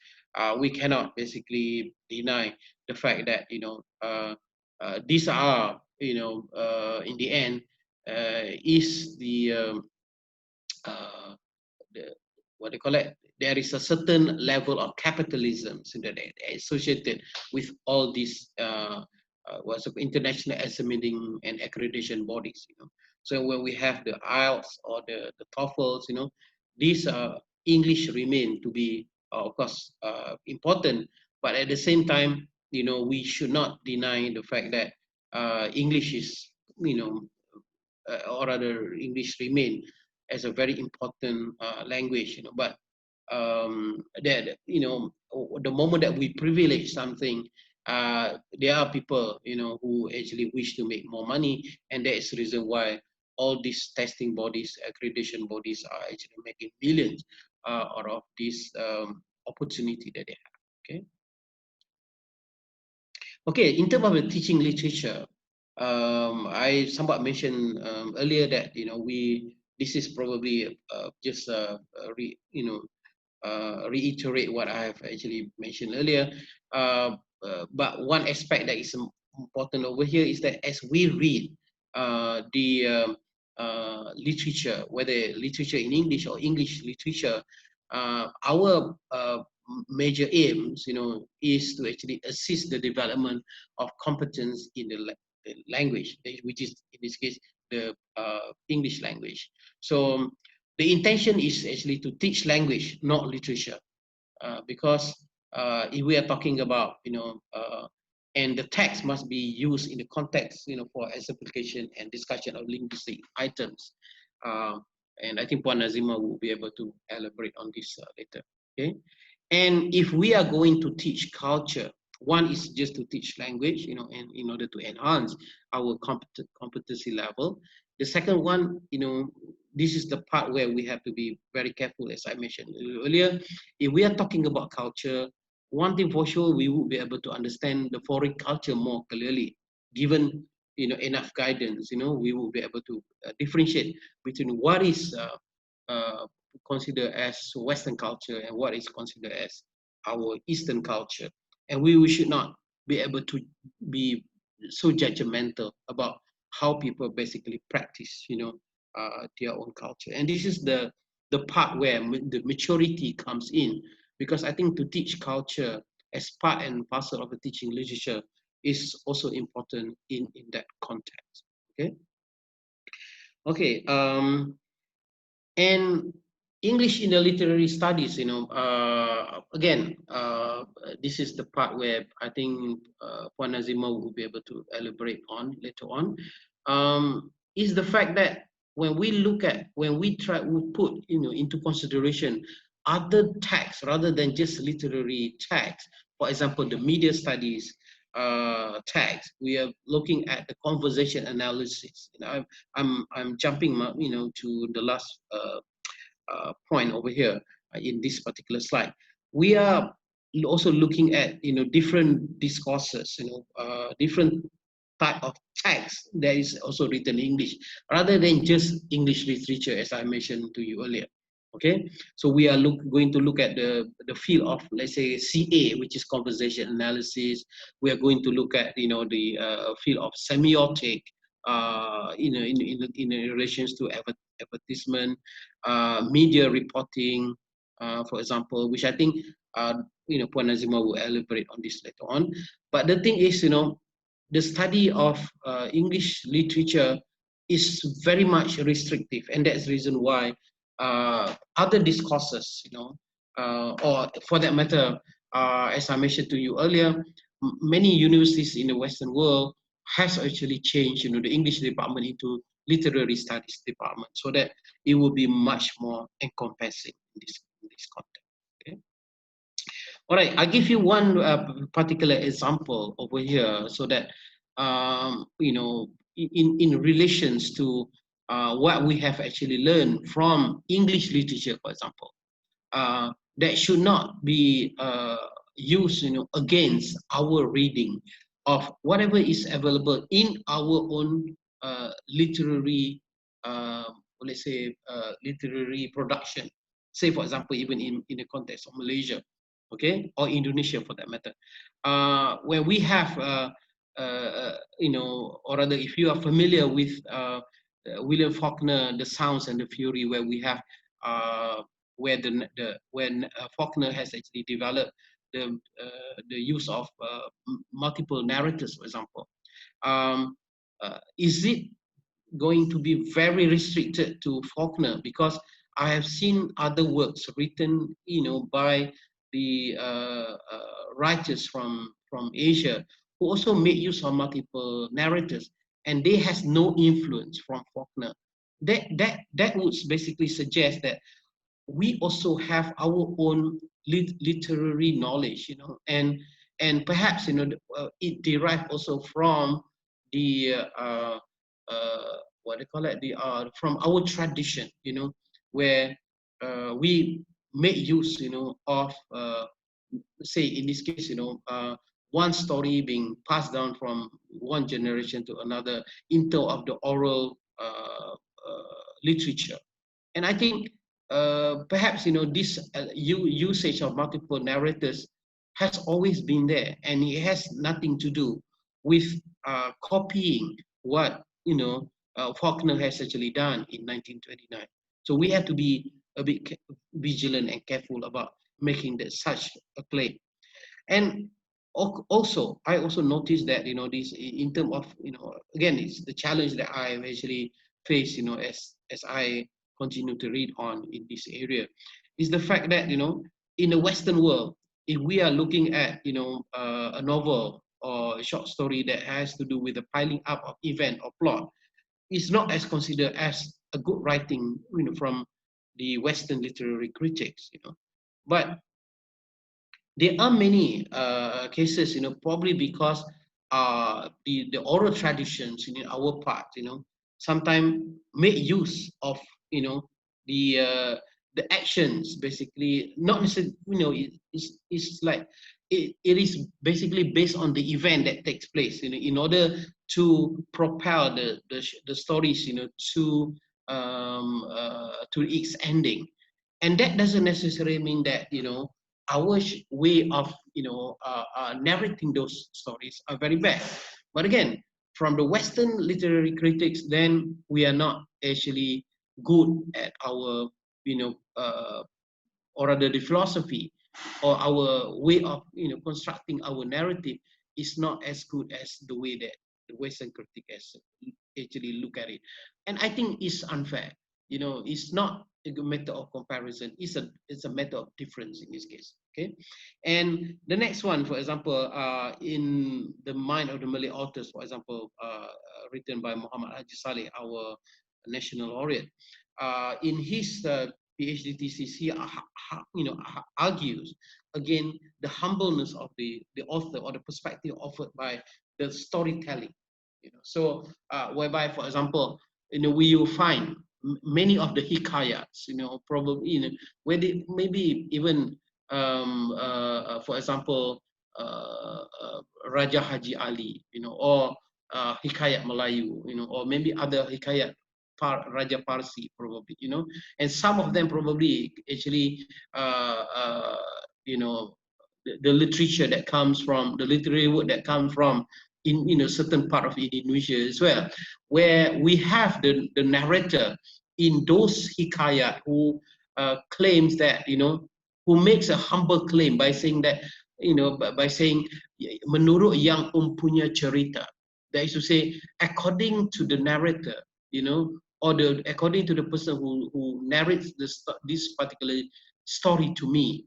we cannot basically deny the fact that these are, in the end, is the what they call it. There is a certain level of capitalism that associated with all these international examining and accreditation bodies. So when we have the IELTS or the TOEFLs, these English remain to be, of course, important. But at the same time, we should not deny the fact that English is, or rather English remain as a very important language. But that the moment that we privilege something, there are people who actually wish to make more money, and that is the reason why all these testing bodies, accreditation bodies, are actually making billions out of this opportunity that they have. Okay, in terms of the teaching literature, I somewhat mentioned earlier that this is probably just reiterate what I have actually mentioned earlier. But one aspect that is important over here is that as we read the literature, whether literature in English or English literature, our major aims, is to actually assist the development of competence in the language, which is in this case the English language. So the intention is actually to teach language, not literature, because if we are talking about, and the text must be used in the context, for exemplification and discussion of linguistic items. And I think Puan Nazima will be able to elaborate on this later. Okay, and if we are going to teach culture, one is just to teach language, and in order to enhance our competency level. The second one, this is the part where we have to be very careful, as I mentioned earlier. If we are talking about culture, one thing for sure, we will be able to understand the foreign culture more clearly, given enough guidance. We will be able to differentiate between what is considered as Western culture and what is considered as our Eastern culture, and we should not be able to be so judgmental about how people basically practice, their own culture. And this is the part where the maturity comes in, because I think to teach culture as part and parcel of the teaching literature is also important in that context. Okay. And English in the literary studies, again, this is the part where I think Puan Nazima will be able to elaborate on later on, is the fact that when we put into consideration other texts rather than just literary texts. For example, the media studies text. We are looking at the conversation analysis. I'm jumping, to the last point over here in this particular slide. We are also looking at different discourses, different type of text that is also written in English, rather than just English literature, as I mentioned to you earlier. Okay, so we are going to look at the field of, let's say, CA, which is conversation analysis. We are going to look at the field of semiotic, in relations to advertisement, media reporting, for example, which I think Puan Nazima will elaborate on this later on. But the thing is, the study of English literature is very much restrictive, and that's the reason why other discourses, or for that matter, as I mentioned to you earlier, many universities in the Western world has actually changed, the English department into literary studies department, so that it will be much more encompassing in this context. Okay. All right, I give you one particular example over here, so that in relations to what we have actually learned from English literature, for example, that should not be used, against our reading of whatever is available in our own literary, let's say, literary production. Say, for example, even in the context of Malaysia, okay, or Indonesia for that matter, where we have, or rather, if you are familiar with William Faulkner, The Sounds and the Fury, where we have when Faulkner has actually developed the use of multiple narrators, for example, is it going to be very restricted to Faulkner? Because I have seen other works written, by the writers from Asia who also made use of multiple narrators, and they has no influence from Faulkner. That would basically suggest that we also have our own literary knowledge, and perhaps it derived also from the what they call it, from our tradition, where we make use, of say in this case, one story being passed down from one generation to another in terms of the oral literature. And I think perhaps this usage of multiple narrators has always been there, and it has nothing to do with copying what Faulkner has actually done in 1929. So we have to be a bit vigilant and careful about making such a claim. And also, I also noticed that this, in terms of again, it's the challenge that I actually face as I continue to read on in this area, is the fact that in the Western world, if we are looking at a novel or a short story that has to do with the piling up of event or plot, it's not as considered as a good writing from the Western literary critics, but there are many cases, probably because the oral traditions in our part, sometimes make use of the actions, basically not necessarily, it's like it is basically based on the event that takes place, in order to propel the stories, to its ending. And that doesn't necessarily mean that our way of narrating those stories are very bad. But again, from the Western literary critics, then we are not actually good at our or rather the philosophy or our way of constructing our narrative is not as good as the way that the Western critic has actually look at it. And I think it's unfair. It's not method of comparison. It's a matter of difference in this case. Okay, and the next one, for example, in the mind of the Malay authors, for example, written by Muhammad Haji Saleh, our national laureate, in his PhD thesis, he argues again the humbleness of the author, or the perspective offered by the storytelling. So whereby, for example, we will find many of the hikayats, probably, where they maybe even, for example, Raja Haji Ali, or hikayat Melayu, or maybe other hikayat Raja Parsi, probably, and some of them probably actually, the literature that comes from, the literary work that comes from in a certain part of Indonesia as well, where we have the narrator in those hikayat who claims that, who makes a humble claim by saying that, by saying, menurut yang punya cerita, that is to say, according to the narrator, or according to the person who narrates this particular story to me,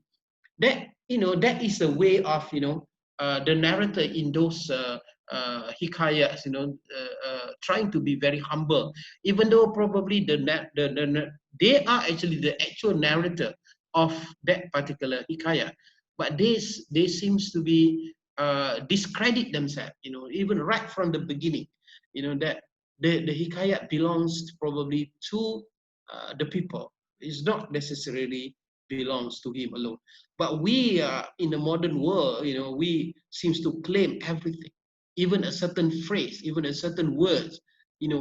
that that is a way of the narrator in those hikayats, trying to be very humble, even though probably they are actually the actual narrator of that particular hikayat, but they seems to be discredit themselves, even right from the beginning, that the hikayat belongs probably to the people. It's not necessarily belongs to him alone. But we in the modern world, we seems to claim everything, even a certain phrase, even a certain words,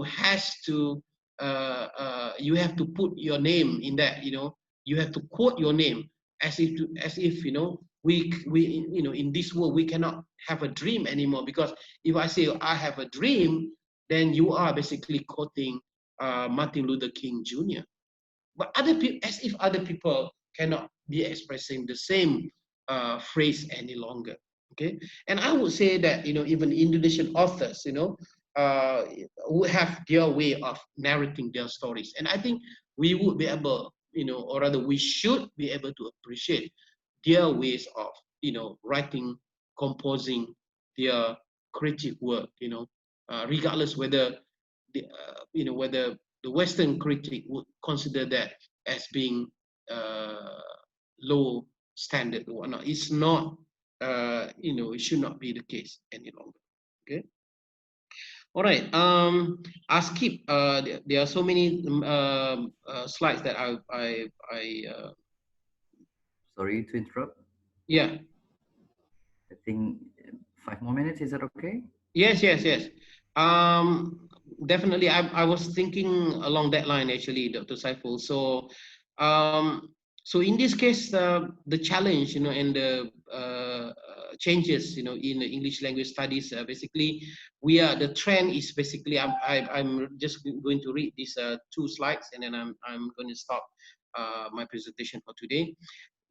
has to, you have to put your name in that, you have to quote your name as if we in this world we cannot have a dream anymore, because if I say I have a dream, then you are basically quoting Martin Luther King Jr. But other people, as if other people cannot be expressing the same phrase any longer. Okay, and I would say that even Indonesian authors, would have their way of narrating their stories, and I think we would be able, or rather we should be able to appreciate their ways of writing, composing their creative work. Regardless whether whether the Western critic would consider that as being low standard or whatnot. It's not, it should not be the case any longer. Okay. All right. I'll skip. There are so many slides that I Sorry to interrupt. Yeah. I think 5 more minutes. Is that okay? Yes. Definitely. I was thinking along that line actually, Dr. Saiful. So, so in this case, the challenge, and the changes, in the English language studies, basically, the trend is basically, I'm just going to read these 2 slides, and then I'm going to stop my presentation for today.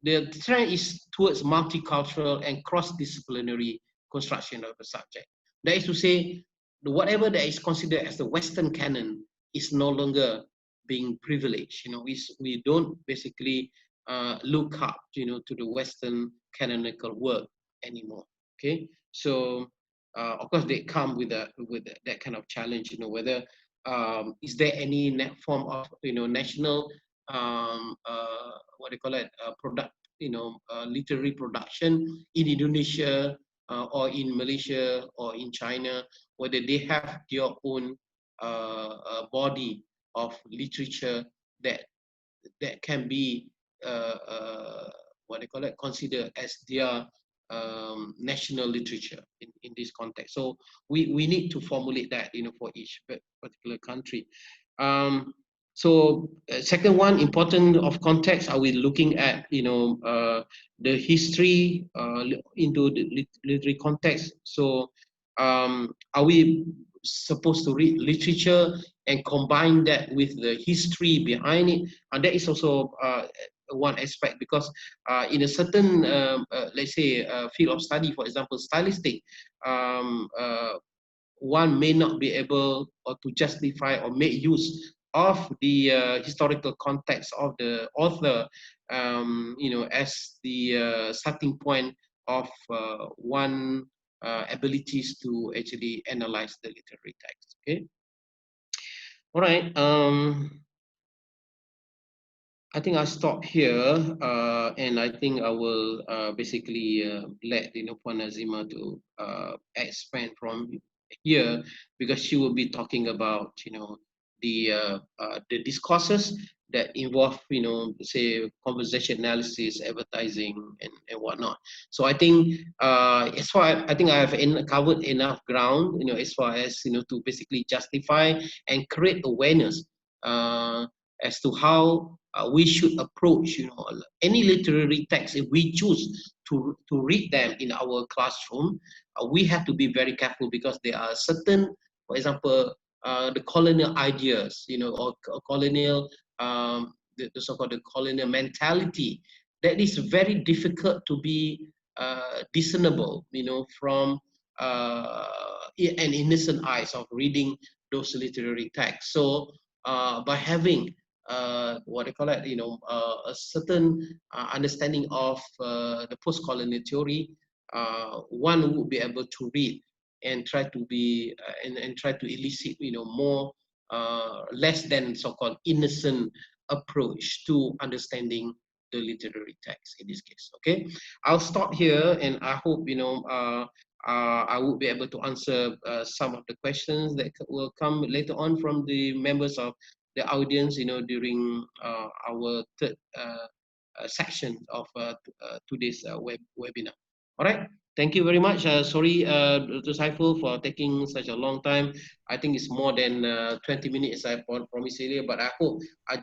The trend is towards multicultural and cross-disciplinary construction of a subject. That is to say, whatever that is considered as the Western canon is no longer being privileged. We don't basically look up, to the Western canonical work anymore. Okay, so of course they come with that kind of challenge. Whether is there any form of national what do you call it, product, literary production in Indonesia or in Malaysia or in China, whether they have their own body of literature that can be what they call it, considered as their national literature in this context. So we need to formulate that, for each particular country. So second one, important of context, are we looking at the history into the literary context? So are we supposed to read literature and combine that with the history behind it? And that is also one aspect, because in a certain let's say field of study, for example stylistic, one may not be able or to justify or make use of the historical context of the author, you know, as the starting point of one abilities to actually analyze the literary text. Okay. All right. I think I'll stop here, and I think I will basically let Puan Nazima to expand from here, because she will be talking about the discourses that involve say conversation analysis, advertising, and whatnot. So I think as far I think I have covered enough ground as far as to basically justify and create awareness as to how we should approach any literary text. If we choose to read them in our classroom, we have to be very careful, because there are certain, for example, the colonial ideas, or colonial, the so-called the colonial mentality, that is very difficult to be discernible, from an innocent eyes of reading those literary texts. So by having what they call it, a certain understanding of the post-colonial theory, one would be able to read and try to be and try to elicit more less than so-called innocent approach to understanding the literary text in this case. Okay, I'll stop here, and I hope I will be able to answer some of the questions that will come later on from the members of the audience, during our third section of today's webinar. All right. Thank you very much. Sorry, Dr. Saiful, for taking such a long time. I think it's more than 20 minutes, I promised earlier, but I hope I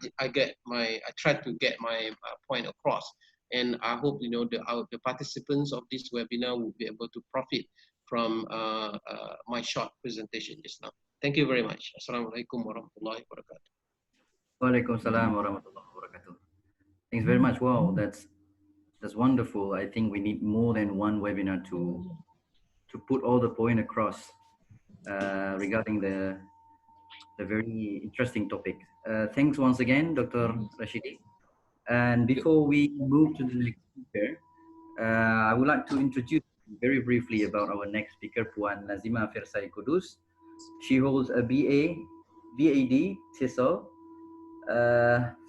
tried to get my point across. And I hope the participants of this webinar will be able to profit from my short presentation just now. Thank you very much. Assalamualaikum warahmatullahi wabarakatuh. Waalaikumsalam warahmatullahi wabarakatuh. Thanks very much. Wow, that's wonderful. I think we need more than one webinar to put all the point across regarding the very interesting topic. Thanks once again, Dr. Rashidi. And before we move to the next speaker, I would like to introduce very briefly about our next speaker, Puan Nazima Versay Kudus. She holds a BA, BAD, TESOL,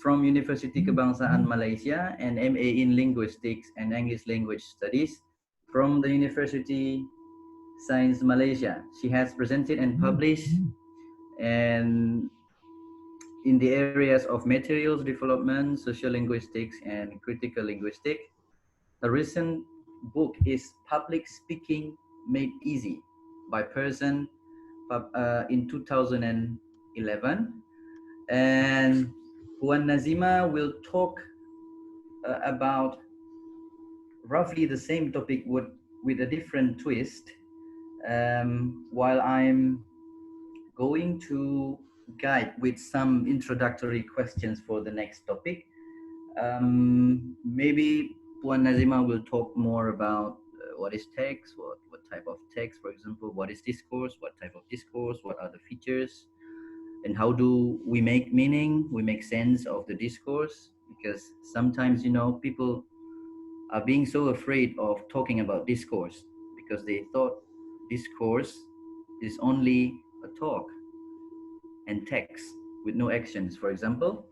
from Universiti Kebangsaan Malaysia, and MA in Linguistics and English Language Studies from the Universiti Sains Malaysia. She has presented and published and in the areas of materials development, social linguistics, and critical linguistics. A recent book is Public Speaking Made Easy by Person in 2011. And Puan Nazima will talk about roughly the same topic with a different twist, while I'm going to guide with some introductory questions for the next topic. Maybe Puan Nazima will talk more about what is text, what type of text, for example, what is discourse, what type of discourse, what are the features, and how do we make meaning, we make sense of the discourse, because sometimes, people are being so afraid of talking about discourse because they thought discourse is only a talk and text with no actions, for example,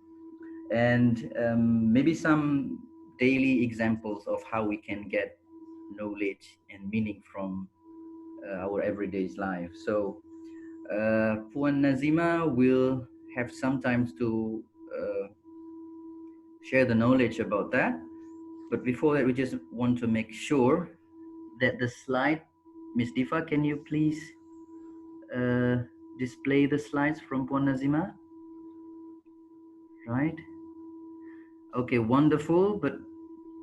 and maybe some daily examples of how we can get knowledge and meaning from our everyday life. So Puan Nazima will have some time to share the knowledge about that. But before that, we just want to make sure that the slide, Ms. Diva, can you please display the slides from Puan Nazima? Right. Okay, wonderful.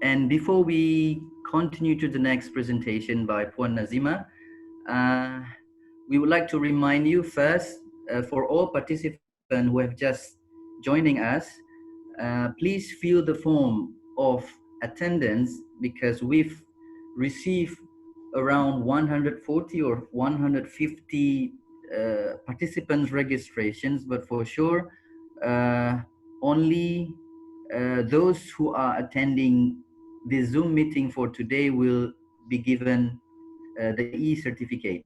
And before we continue to the next presentation by Puan Nazima, we would like to remind you first, for all participants who have just joining us, please fill the form of attendance, because we've received around 140 or 150 participants registrations, but for sure only those who are attending the Zoom meeting for today will be given the e-certificate.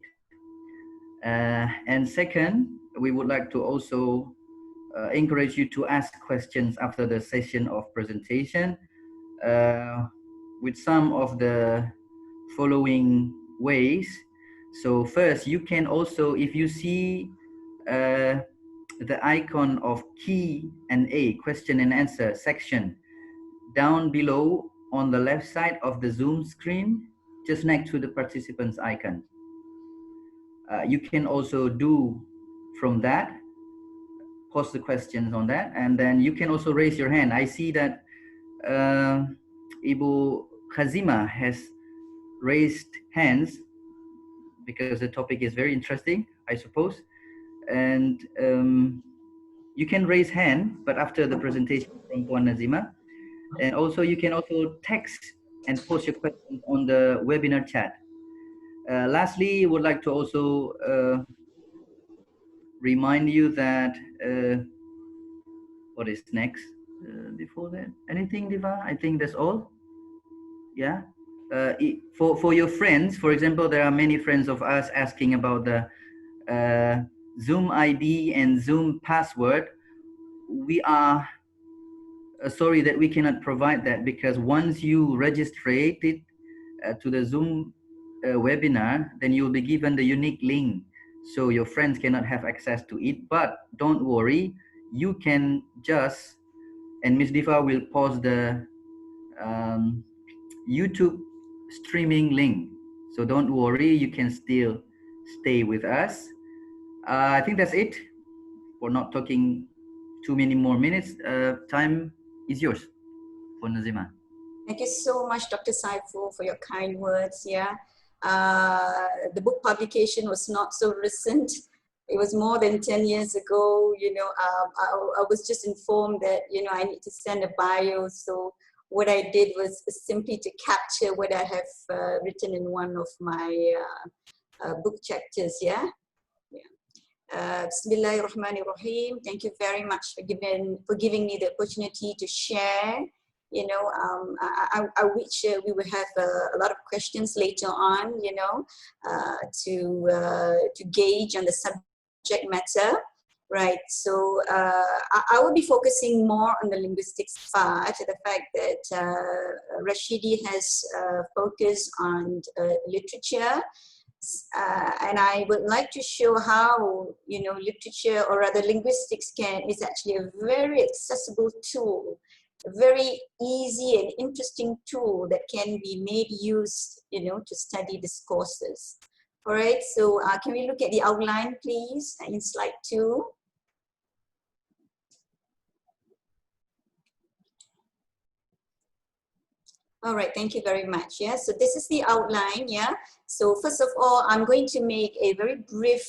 And second, we would like to also encourage you to ask questions after the session of presentation with some of the following ways. So first, you can also, if you see the icon of Q&A, question and answer section, down below on the left side of the Zoom screen, just next to the participants icon. You can also do from that, post the questions on that, and then you can also raise your hand. I see that Ibu Nazima has raised hands because the topic is very interesting, I suppose. And you can raise hand, but after the presentation from Puan Nazima. And also you can also text and post your questions on the webinar chat. Lastly, I would like to also remind you that what is next before that? Anything, Diva? I think that's all. Yeah. For your friends, for example, there are many friends of us asking about the Zoom ID and Zoom password. We are sorry that we cannot provide that, because once you register it to the Zoom webinar, then you'll be given the unique link, so your friends cannot have access to it. But don't worry, you can just, and Ms. Diva will post the YouTube streaming link, so don't worry, you can still stay with us. I think that's it. For not talking too many more minutes, time is yours for Nazima. Thank you so much, Dr. Saiful, for your kind words. Yeah, the book publication was not so recent. It was more than 10 years ago. You know, I was just informed that, you know, I need to send a bio. So what I did was simply to capture what I have written in one of my book chapters. Yeah. Bismillahirrahmanirrahim. Thank you very much for giving me the opportunity to share. You know, I wish we will have a lot of questions later on, you know, to gauge on the subject matter, right? So I will be focusing more on the linguistics part, the fact that Rashidi has focused on literature. And I would like to show how, you know, literature, or rather linguistics, is actually a very accessible tool, a very easy and interesting tool that can be made use, you know, to study discourses. All right, so can we look at the outline, please, in slide 2? All right, thank you very much. Yeah, so this is the outline. Yeah, so first of all, I'm going to make a very brief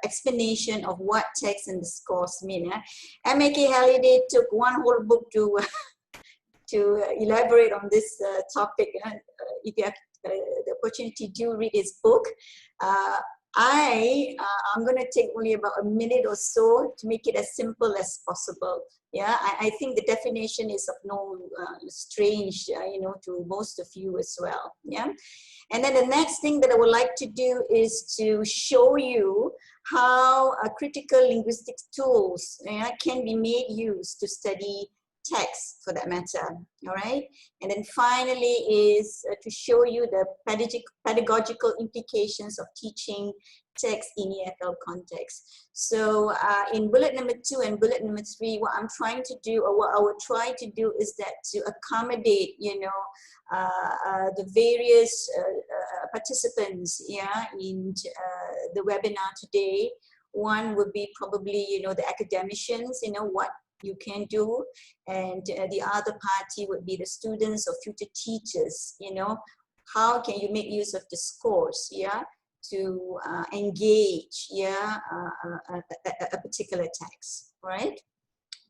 explanation of what text and discourse mean. M.A.K. Halliday took one whole book to elaborate on this topic. If you have the opportunity, do read his book. I'm going to take only about a minute or so to make it as simple as possible. Yeah, I think the definition is of no strange, you know, to most of you as well. Yeah, and then the next thing that I would like to do is to show you how critical linguistics tools can be made use to study text, for that matter. All right, and then finally is to show you the pedagogical implications of teaching text in EFL context. So in bullet number 2 and bullet number 3, what I'm trying to do, or what I will try to do, is that to accommodate, you know, the various participants, yeah, in the webinar today. One would be probably, you know, the academicians, you know, what you can do, and the other party would be the students or future teachers. You know, how can you make use of discourse, yeah, to engage, yeah, a particular text, right?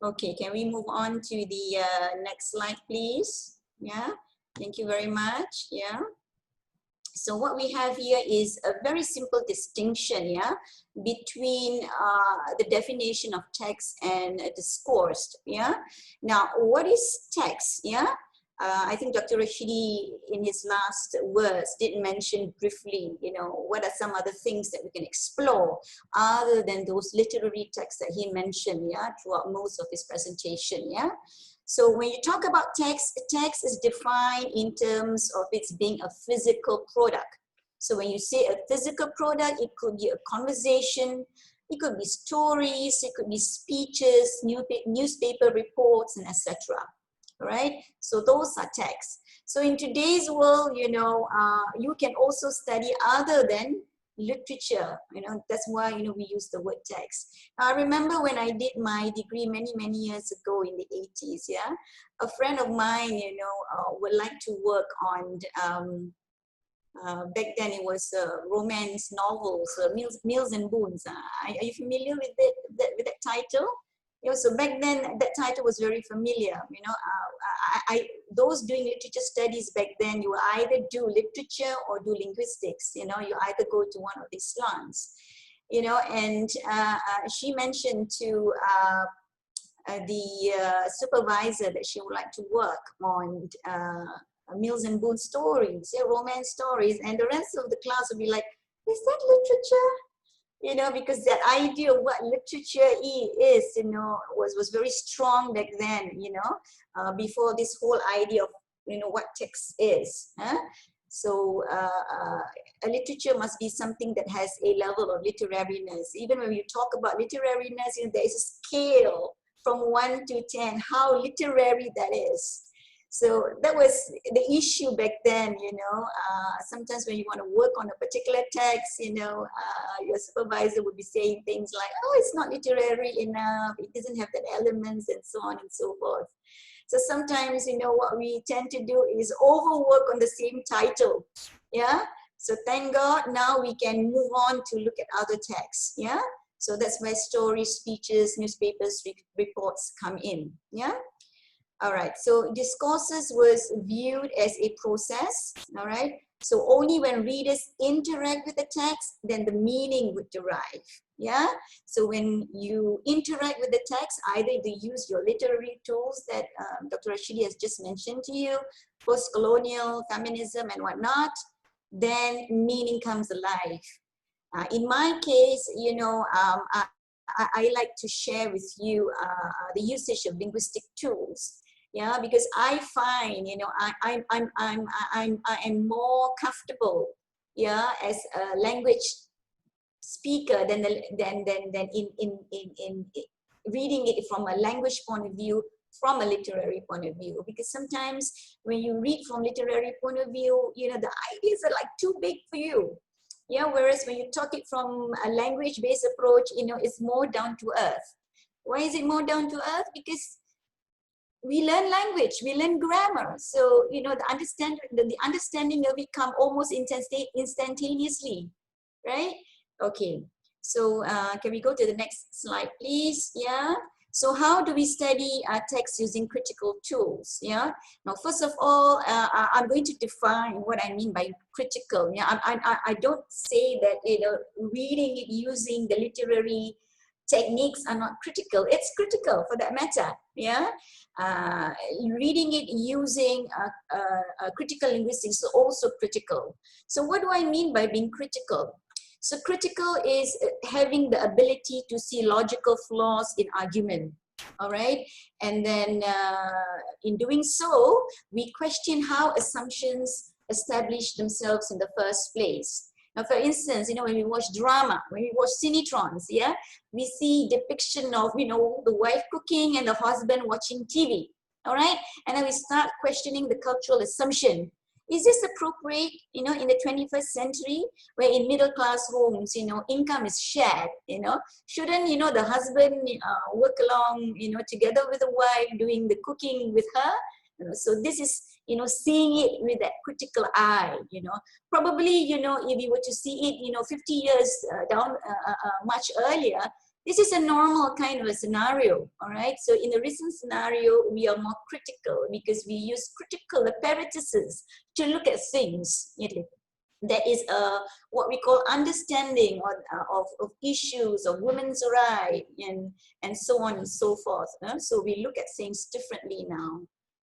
Okay, can we move on to the next slide, please? Yeah, thank you very much. Yeah. So what we have here is a very simple distinction, yeah, between the definition of text and discourse, yeah. Now, what is text, yeah? I think Dr. Rashidi, in his last words, did mention briefly, you know, what are some other things that we can explore other than those literary texts that he mentioned, yeah, throughout most of his presentation, yeah. So when you talk about text, text is defined in terms of its being a physical product. So when you say a physical product, it could be a conversation, it could be stories, it could be speeches, newspaper reports, and etc. Right? So those are texts. So in today's world, you know, you can also study other than literature, you know, that's why, you know, we use the word text. I remember when I did my degree many years ago in the 80s, yeah, a friend of mine, you know, would like to work on, back then it was romance novels, Mills and Boons. Are you familiar with that title? You know, so back then that title was very familiar. You know, those doing literature studies back then, you either do literature or do linguistics. You know, you either go to one of these slants. You know, and she mentioned to the supervisor that she would like to work on Mills and Boon stories, yeah, romance stories, and the rest of the class would be like, is that literature? You know, because that idea of what literature is, you know, was very strong back then, you know, before this whole idea of, you know, what text is. Huh? So a literature must be something that has a level of literariness. Even when you talk about literariness, you know, there is a scale from 1 to 10, how literary that is. So that was the issue back then, you know. Sometimes when you want to work on a particular text, you know, your supervisor would be saying things like, oh, it's not literary enough, it doesn't have that elements, and so on and so forth. So sometimes, you know, what we tend to do is overwork on the same title, yeah. So thank God now we can move on to look at other texts, yeah. So that's where stories, speeches, newspapers, reports come in, yeah. All right, so discourses was viewed as a process, all right? So only when readers interact with the text, then the meaning would derive, yeah? So when you interact with the text, either you use your literary tools that Dr. Rashidi has just mentioned to you, post-colonial, feminism and whatnot, then meaning comes alive. In my case, you know, I like to share with you the usage of linguistic tools. Yeah, because I find, you know, I am more comfortable, yeah, as a language speaker than in reading it from a language point of view, from a literary point of view. Because sometimes when you read from literary point of view, you know, the ideas are like too big for you. Yeah, whereas when you talk it from a language-based approach, you know, it's more down to earth. Why is it more down to earth? Because we learn language, we learn grammar. So, you know, the understanding of it come almost instantaneously, right? Okay, so can we go to the next slide, please? Yeah. So how do we study text using critical tools? Yeah. Now, first of all, I'm going to define what I mean by critical. Yeah. I don't say that, you know, reading it using the literary techniques are not critical. It's critical for that matter. Yeah. Reading it using critical linguistics is also critical. So what do I mean by being critical? So critical is having the ability to see logical flaws in argument, all right? And then in doing so, we question how assumptions establish themselves in the first place. Now, for instance, you know, when we watch drama, when we watch cinetrons, yeah, we see depiction of, you know, the wife cooking and the husband watching TV, all right? And then we start questioning the cultural assumption. Is this appropriate, you know, in the 21st century, where in middle class homes, you know, income is shared, you know? Shouldn't, you know, the husband work along, you know, together with the wife, doing the cooking with her? You know, so this is, you know, seeing it with that critical eye, you know. Probably, you know, if you were to see it, you know, 50 years down much earlier, this is a normal kind of a scenario, all right? So in the recent scenario, we are more critical because we use critical apparatuses to look at things. there is a what we call understanding of issues of women's rights and so on and so forth. So we look at things differently now.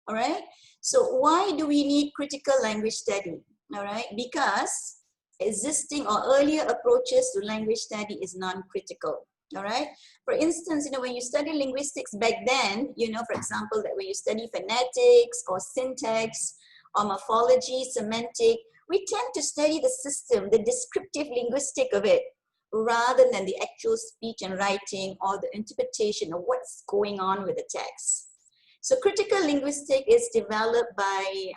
All right. So why do we need critical language study? All right, because existing or earlier approaches to language study is non-critical. All right. For instance, when you study linguistics back then, for example, that when you study phonetics or syntax or morphology, semantic, we tend to study the system, the descriptive linguistic of it, rather than the actual speech and writing or the interpretation of what's going on with the text. So critical linguistics is developed by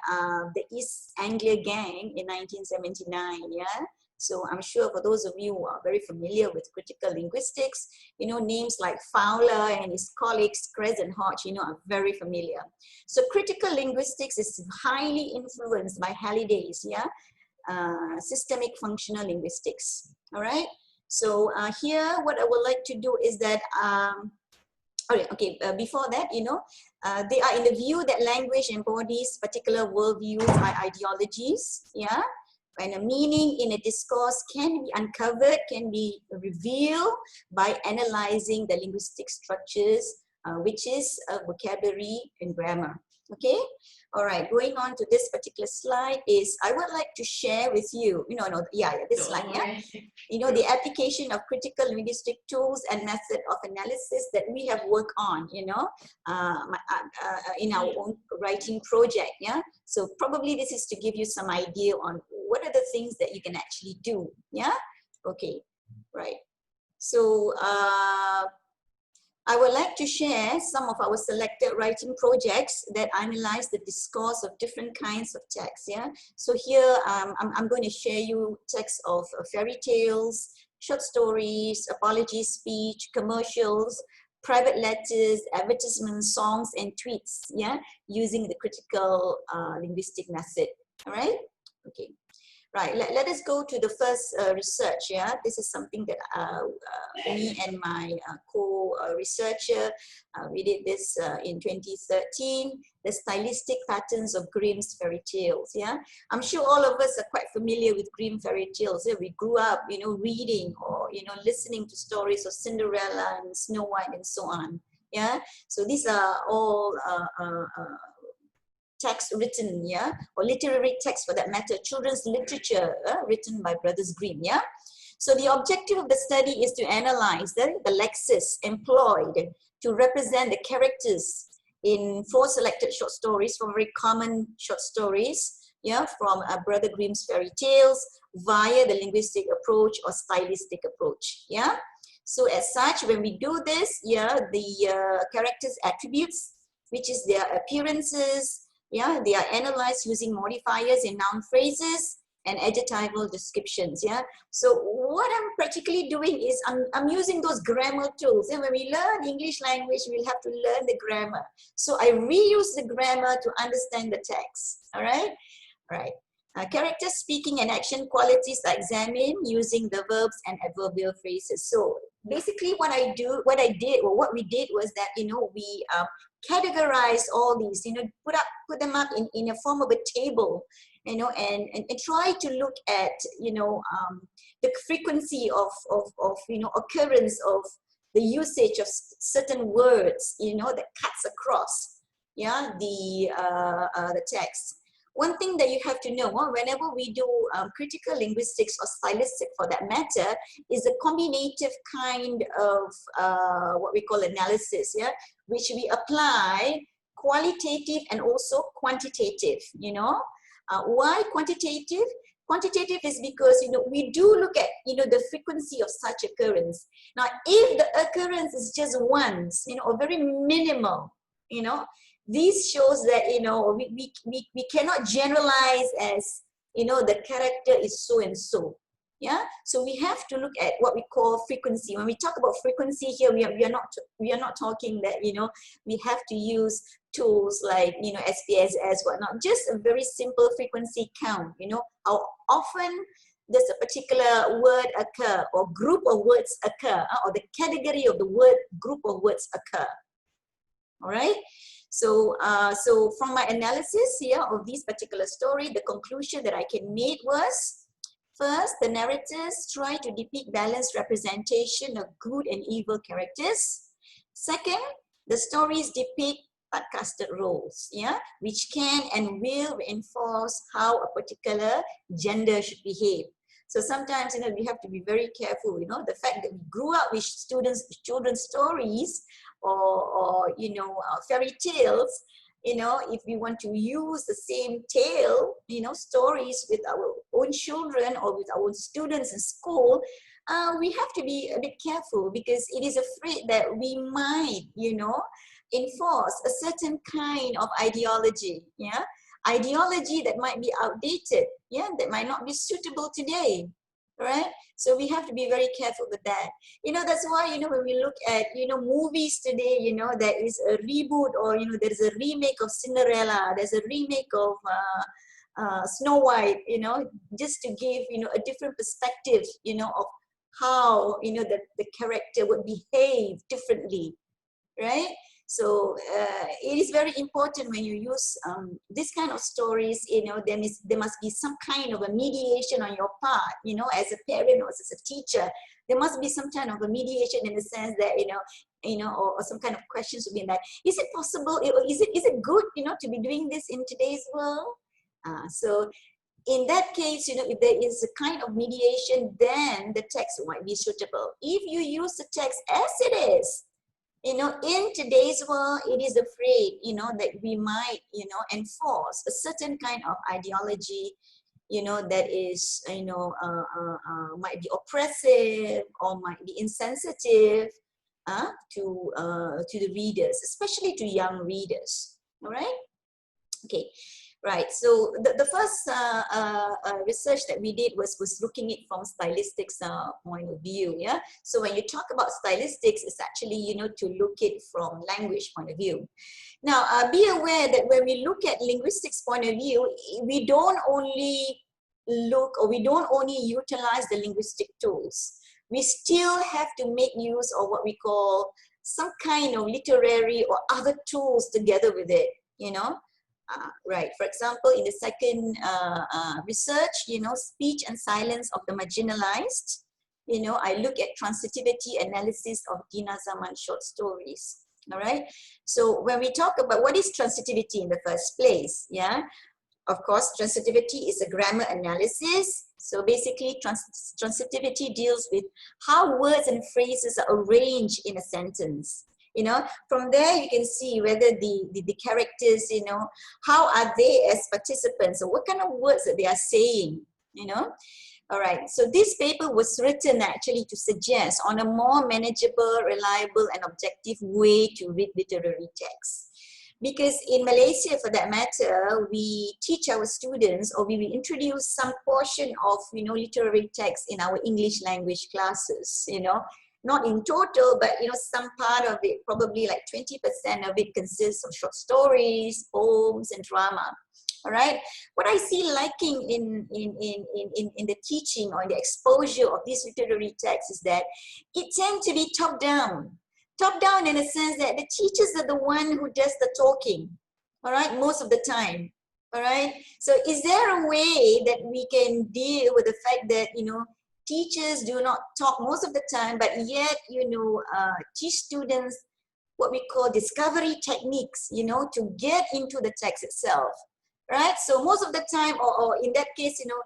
the East Anglia gang in 1979, yeah? So I'm sure for those of you who are very familiar with critical linguistics, names like Fowler and his colleagues, Kress and Hodge, are very familiar. So critical linguistics is highly influenced by Halliday's, yeah? Systemic functional linguistics, all right? So here, what I would like to do is that, before that, they are in the view that language embodies particular worldviews or ideologies, yeah? And a meaning in a discourse can be uncovered, can be revealed by analyzing the linguistic structures, which is a vocabulary and grammar. Okay, all right, going on to this particular slide is, I would like to share with you, this slide, yeah? The application of critical linguistic tools and method of analysis that we have worked on, in our own writing project, yeah? So probably this is to give you some idea on what are the things that you can actually do, yeah? Okay, right. So, I would like to share some of our selected writing projects that analyze the discourse of different kinds of texts. Yeah. So here I'm going to share you texts of fairy tales, short stories, apology speech, commercials, private letters, advertisements, songs, and tweets. Yeah, using the critical linguistic method. All right. Okay. Right, let us go to the first research, yeah? This is something that me and my co-researcher, we did this in 2013, the stylistic patterns of Grimm's fairy tales, yeah? I'm sure all of us are quite familiar with Grimm fairy tales. Yeah? We grew up, reading or, listening to stories of Cinderella and Snow White and so on, yeah? So these are all text written, yeah, or literary text for that matter, children's literature written by Brothers Grimm, yeah. So the objective of the study is to analyze the lexis employed to represent the characters in 4 selected short stories from very common short stories, yeah, from Brother Grimm's fairy tales via the linguistic approach or stylistic approach, yeah. So as such, when we do this, yeah, the characters' attributes, which is their appearances, yeah, they are analyzed using modifiers in noun phrases and adjectival descriptions, yeah. So what I'm practically doing is I'm using those grammar tools. And when we learn English language, we'll have to learn the grammar. So I reuse the grammar to understand the text, all right? All right. Character speaking and action qualities are examined using the verbs and adverbial phrases. So basically what we did was that, we categorize all these, put them up in a form of a table, and try to look at, the frequency of occurrence of the usage of certain words, that cuts across, yeah, the text. One thing that you have to know, whenever we do critical linguistics or stylistic for that matter, is a combinative kind of what we call analysis, yeah, which we apply qualitative and also quantitative, Why quantitative? Quantitative is because, we do look at, the frequency of such occurrence. Now, if the occurrence is just once, or very minimal, this shows that, we cannot generalize as, the character is so and so. Yeah, so we have to look at what we call frequency. When we talk about frequency here, we are not talking that, we have to use tools like, SPSS, whatnot. Just a very simple frequency count, how often does a particular word occur or group of words occur, or the category of the word group of words occur. All right. So, so from my analysis here of this particular story, the conclusion that I can make was First, the narrators try to depict balanced representation of good and evil characters. Second, the stories depict typecasted roles, yeah, which can and will reinforce how a particular gender should behave. So sometimes, you know, we have to be very careful, you know, the fact that we grew up with children's stories or you know, fairy tales, you know, if we want to use the same tale, you know, stories with our own children or with our own students in school, we have to be a bit careful, because it is afraid that we might, you know, enforce a certain kind of ideology, yeah, ideology that might be outdated, yeah, that might not be suitable today, right? So we have to be very careful with that. You know, that's why, you know, when we look at, you know, movies today, you know, there is a reboot, or, you know, there is a remake of Cinderella, there's a remake of Snow White, you know, just to give, you know, a different perspective, you know, of how, you know, the character would behave differently, right? So it is very important when you use this kind of stories, you know, there must be some kind of a mediation on your part, you know, as a parent or as a teacher. There must be some kind of a mediation in the sense that, you know, or some kind of questions would be like, is it possible, is it good, you know, to be doing this in today's world? So in that case, you know, if there is a kind of mediation, then the text might be suitable. If you use the text as it is, you know, in today's world, it is afraid, you know, that we might, you know, enforce a certain kind of ideology, you know, that is, you know, might be oppressive or might be insensitive to the readers, especially to young readers. All right. Okay. Right, so the first research that we did was looking at it from stylistics point of view, yeah. So when you talk about stylistics, it's actually, you know, to look at it from language point of view. Now, be aware that when we look at linguistics point of view, we don't only look, or we don't only utilize the linguistic tools. We still have to make use of what we call some kind of literary or other tools together with it, you know. Right, for example, in the second research, you know, speech and silence of the marginalized, you know, I look at transitivity analysis of Dina Zaman short stories. All right, so when we talk about what is transitivity in the first place, yeah, of course, transitivity is a grammar analysis. So basically, transitivity deals with how words and phrases are arranged in a sentence. You know, from there you can see whether the characters, you know, how are they as participants, or what kind of words that they are saying, you know. All right, so this paper was written actually to suggest on a more manageable, reliable and objective way to read literary texts. Because in Malaysia, for that matter, we teach our students, or we will introduce some portion of, you know, literary text in our English language classes, you know. Not in total, but, you know, some part of it, probably like 20% of it consists of short stories, poems, and drama. All right. What I see lacking in the teaching or the exposure of these literary texts is that it tends to be top down. Top down in a sense that the teachers are the one who does the talking. All right, most of the time. All right. So is there a way that we can deal with the fact that, you know, teachers do not talk most of the time, but yet, you know, teach students what we call discovery techniques, you know, to get into the text itself, right? So most of the time, or in that case, you know,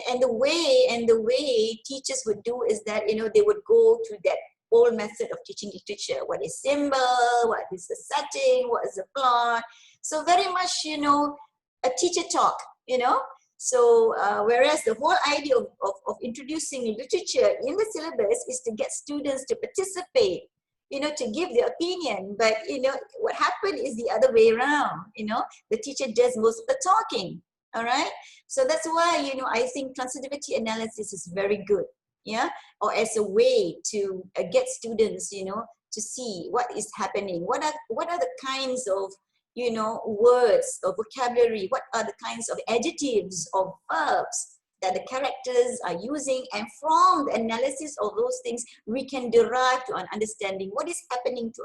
and the way teachers would do is that, you know, they would go to that old method of teaching literature. What is symbol? What is the setting? What is the plot? So very much, you know, a teacher talk, you know. So whereas the whole idea of introducing literature in the syllabus is to get students to participate, you know, to give their opinion. But, you know, what happened is the other way around, you know, the teacher does most of the talking, all right? So that's why, you know, I think transitivity analysis is very good, yeah? Or as a way to get students, you know, to see what is happening. What are the kinds of, you know, words or vocabulary, what are the kinds of adjectives or verbs that the characters are using, and from the analysis of those things, we can derive to an understanding what is happening to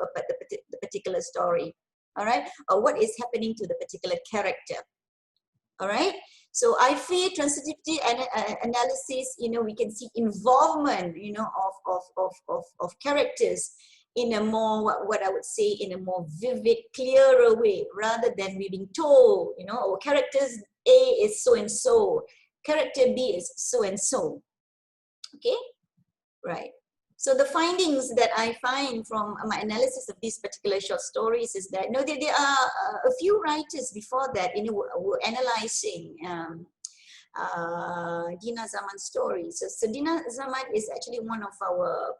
the particular story, all right, or what is happening to the particular character, all right. So I feel transitivity analysis, we can see involvement, of characters in a more, what I would say, in a more vivid, clearer way, rather than we being told, characters A is so and so, character B is so and so. Okay, right. So the findings that I find from my analysis of these particular short stories is that, there are a few writers before that, were analyzing Dina Zaman's stories. So Dina Zaman is actually one of our,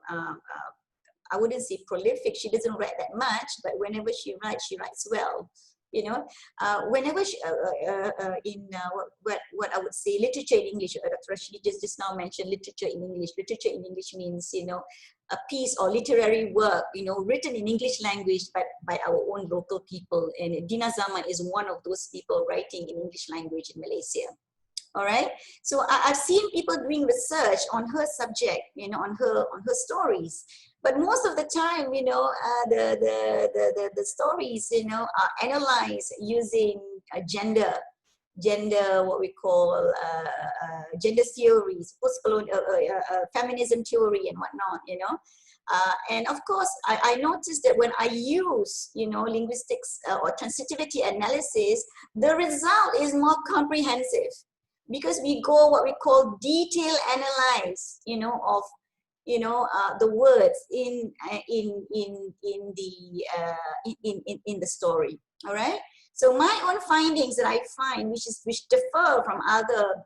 I wouldn't say prolific, she doesn't write that much, but whenever she writes well. Whenever she, in what I would say literature in English, Dr. Rashidi just now mentioned literature in English. Literature in English means, a piece or literary work, written in English language, but by our own local people. And Dina Zaman is one of those people writing in English language in Malaysia. All right. So I've seen people doing research on her subject, on her stories. But most of the time, the stories, are analyzed using gender, what we call gender theories, post-colonial feminism theory and whatnot, and of course, I noticed that when I use, linguistics or transitivity analysis, the result is more comprehensive, because we go what we call detail analyze, of the words in the story. All right. So my own findings that I find, which differ from other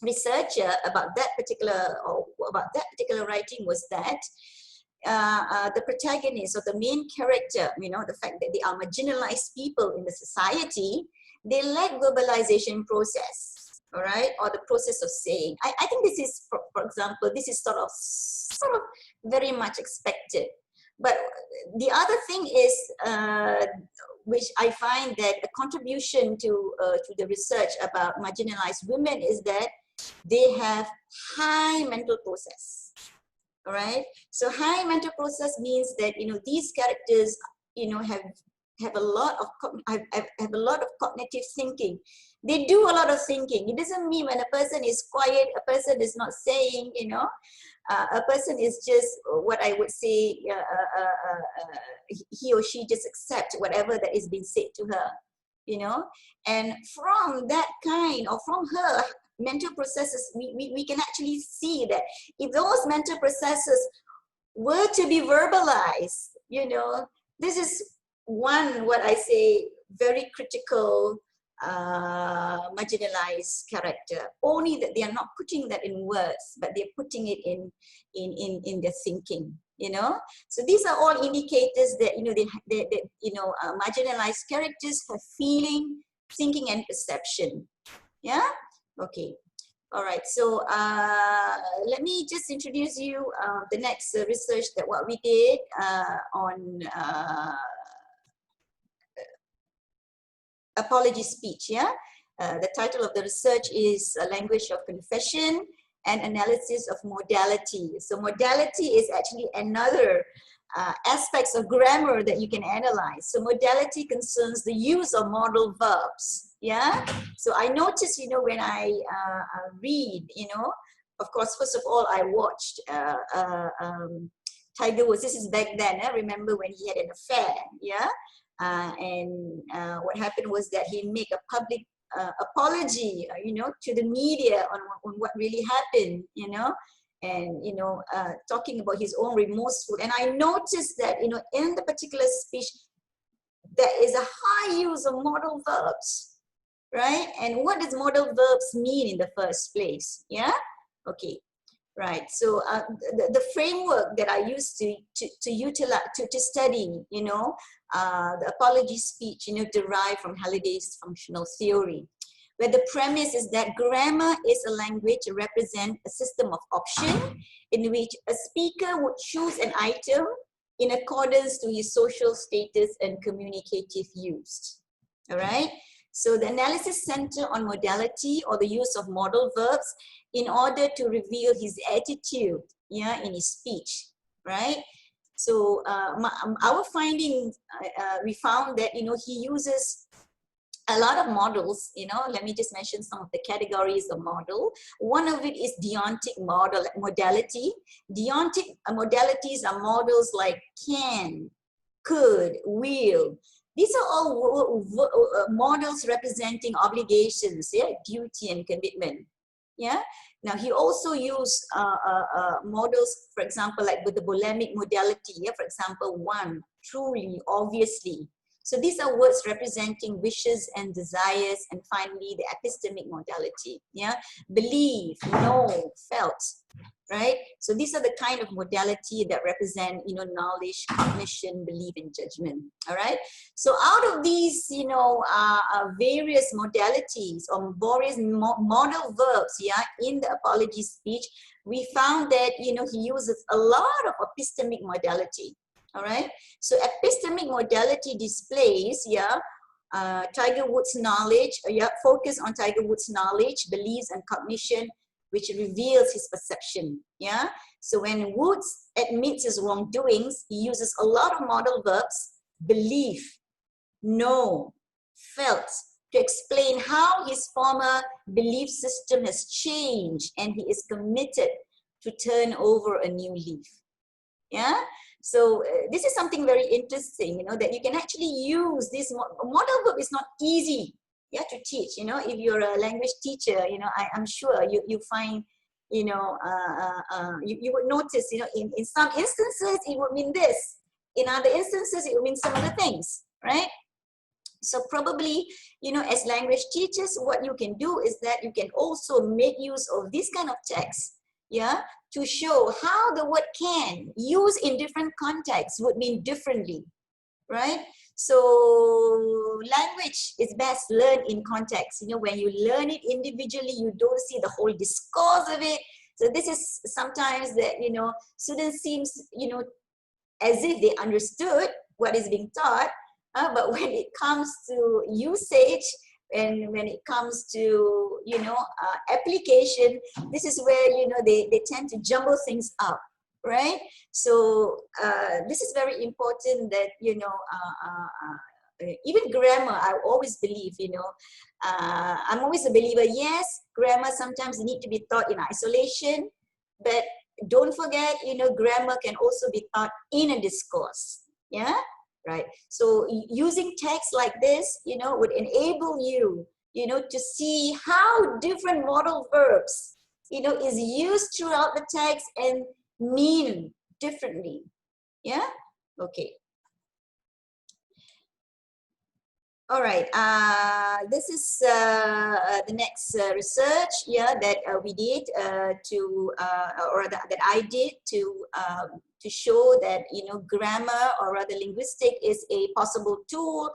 researcher about that particular writing, was that the protagonist or the main character, the fact that they are marginalized people in the society, they lack verbalization process. All right, or the process of saying. I think this is, for example, this is sort of very much expected. But the other thing is, which I find that a contribution to the research about marginalized women is that they have high mental process. All right, so high mental process means that these characters have a lot of cognitive thinking. They do a lot of thinking. It doesn't mean when a person is quiet, a person is not saying, a person is just what I would say, he or she just accept whatever that is being said to her, and from that kind, or from her mental processes, we can actually see that if those mental processes were to be verbalized, this is one, what I say, very critical marginalized character. Only that they are not putting that in words, but they're putting it in their thinking. So these are all indicators that marginalized characters have feeling, thinking, and perception. Yeah. Okay. All right. So let me just introduce you the next research that what we did on apology speech. Yeah. The title of the research is Language of Confession and Analysis of Modality. So modality is actually another aspects of grammar that you can analyze. So modality concerns the use of modal verbs. Yeah. So I noticed, when I read, of course, first of all, I watched Tiger Woods. This is back then. Remember when he had an affair? Yeah. And what happened was that he made a public apology, to the media on what really happened, and talking about his own remorseful. And I noticed that in the particular speech, there is a high use of modal verbs, right? And what does modal verbs mean in the first place? Yeah. Okay. Right. So the framework that I used to utilize to study, the apology speech, derived from Halliday's functional theory, where the premise is that grammar is a language to represent a system of option in which a speaker would choose an item in accordance to his social status and communicative use. All right. So the analysis center on modality, or the use of modal verbs, in order to reveal his attitude, in his speech, right? So our findings, we found that he uses a lot of models, you know, let me just mention some of the categories of model. One of it is deontic modality. Deontic modalities are models like can, could, will. These are all models representing obligations, yeah, duty and commitment. Yeah. Now he also used models, for example, like with the polemic modality. Yeah, for example, one, truly, obviously. So these are words representing wishes and desires, and finally the epistemic modality. Yeah, believe, know, felt. Right. So these are the kind of modality that represent, you know, knowledge, cognition, belief, and judgment. All right. So out of these, you know, various modalities or various modal verbs, yeah, in the apology speech, we found that, you know, he uses a lot of epistemic modality. All right. So epistemic modality displays, yeah, Tiger Woods' knowledge, yeah, focus on Tiger Woods' knowledge, beliefs, and cognition, which reveals his perception. Yeah. So when Woods admits his wrongdoings, he uses a lot of modal verbs: believe, know, felt, to explain how his former belief system has changed and he is committed to turn over a new leaf. Yeah. So this is something very interesting, you know, that you can actually use this modal verb. Is not easy, yeah, to teach. You know, if you're a language teacher, you know, I'm sure you find, you know, you would notice, you know, in some instances it would mean this, in other instances it would mean some other things, right? So probably, you know, as language teachers, what you can do is that you can also make use of this kind of text, yeah, to show how the word can, used in different contexts, would mean differently, right? So language is best learned in context. You know, when you learn it individually, you don't see the whole discourse of it. So this is sometimes that, you know, students seems, you know, as if they understood what is being taught, but when it comes to usage and when it comes to, you know, application, this is where, you know, they tend to jumble things up, right? So this is very important that, you know, even grammar, I always believe, you know, I'm always a believer, yes, grammar sometimes need to be taught in isolation, but don't forget, you know, grammar can also be taught in a discourse, yeah? Right. So using text like this, you know, would enable you, you know, to see how different modal verbs, you know, is used throughout the text and mean differently. Yeah. Okay. All right. This is the next research, yeah, that we did that I did to show that, you know, grammar, or rather linguistic, is a possible tool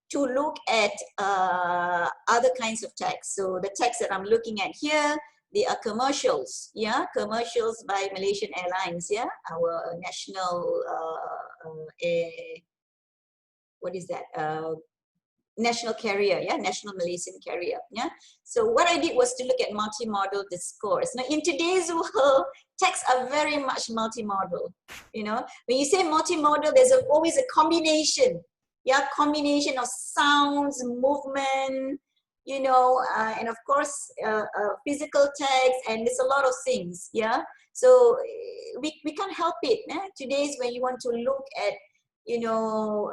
to look at other kinds of text. So the text that I'm looking at here, they are commercials, yeah, commercials by Malaysian Airlines, yeah, our national, what is that? National carrier, yeah, national Malaysian carrier, yeah. So what I did was to look at multimodal discourse. Now in today's world, texts are very much multimodal. You know, when you say multimodal, there's always a combination, yeah, combination of sounds, movement, you know, and of course physical text, and there's a lot of things, yeah. So we can't help it. Today's when you want to look at, you know,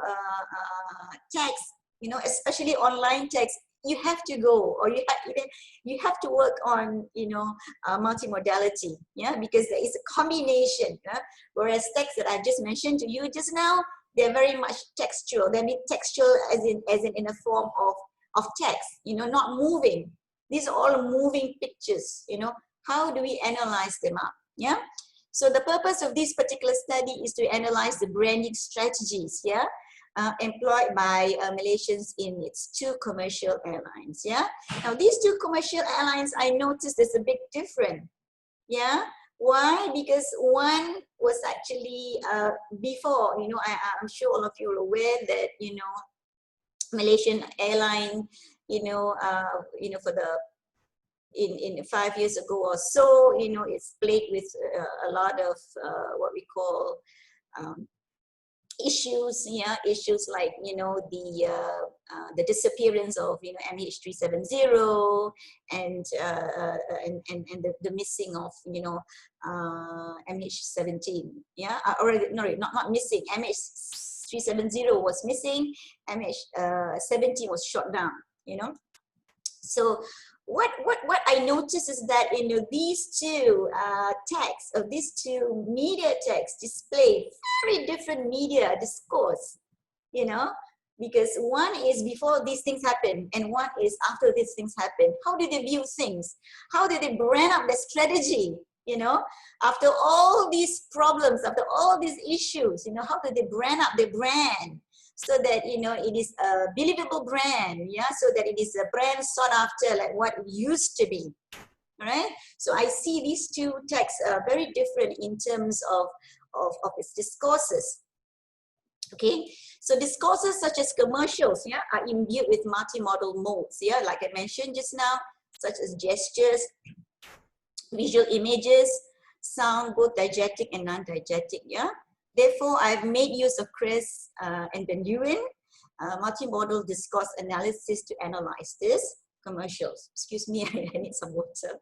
text, you know, especially online text, you have to go, or you have to work on, you know, multimodality, yeah, because there is a combination. Yeah? Whereas text that I just mentioned to you just now, they're very much textual. They mean textual as in a form of text, you know, not moving. These are all moving pictures. You know, how do we analyze them up? Yeah. So the purpose of this particular study is to analyze the branding strategies, yeah, employed by Malaysians in its two commercial airlines, yeah. Now these two commercial airlines, I noticed there's a big difference, yeah. Why? Because one was actually before, you know, I'm sure all of you are aware that, you know, Malaysian airline, you know, for the in 5 years ago or so, you know, it's plagued with a lot of what we call issues, yeah, issues like, you know, the disappearance of, you know, MH370 and the missing of, you know, MH17, yeah, or no, not missing. MH370 was missing, MH17 was shot down, you know. So what I notice is that, you know, these two texts, or these two media texts display very different media discourse, you know, because one is before these things happen and one is after these things happen. How do they view things? How do they brand up their strategy? You know, after all these problems, after all these issues, you know, how do they brand up their brand? So that, you know, it is a believable brand, yeah, so that it is a brand sought after like what it used to be, all right? So I see these two texts are very different in terms of its discourses, okay? So discourses such as commercials, yeah, are imbued with multimodal modes, yeah, like I mentioned just now, such as gestures, visual images, sound, both diegetic and non-diegetic, yeah? Therefore, I've made use of Chris and Ben Lewin, multimodal discourse analysis to analyze this commercials. Excuse me, I need some water.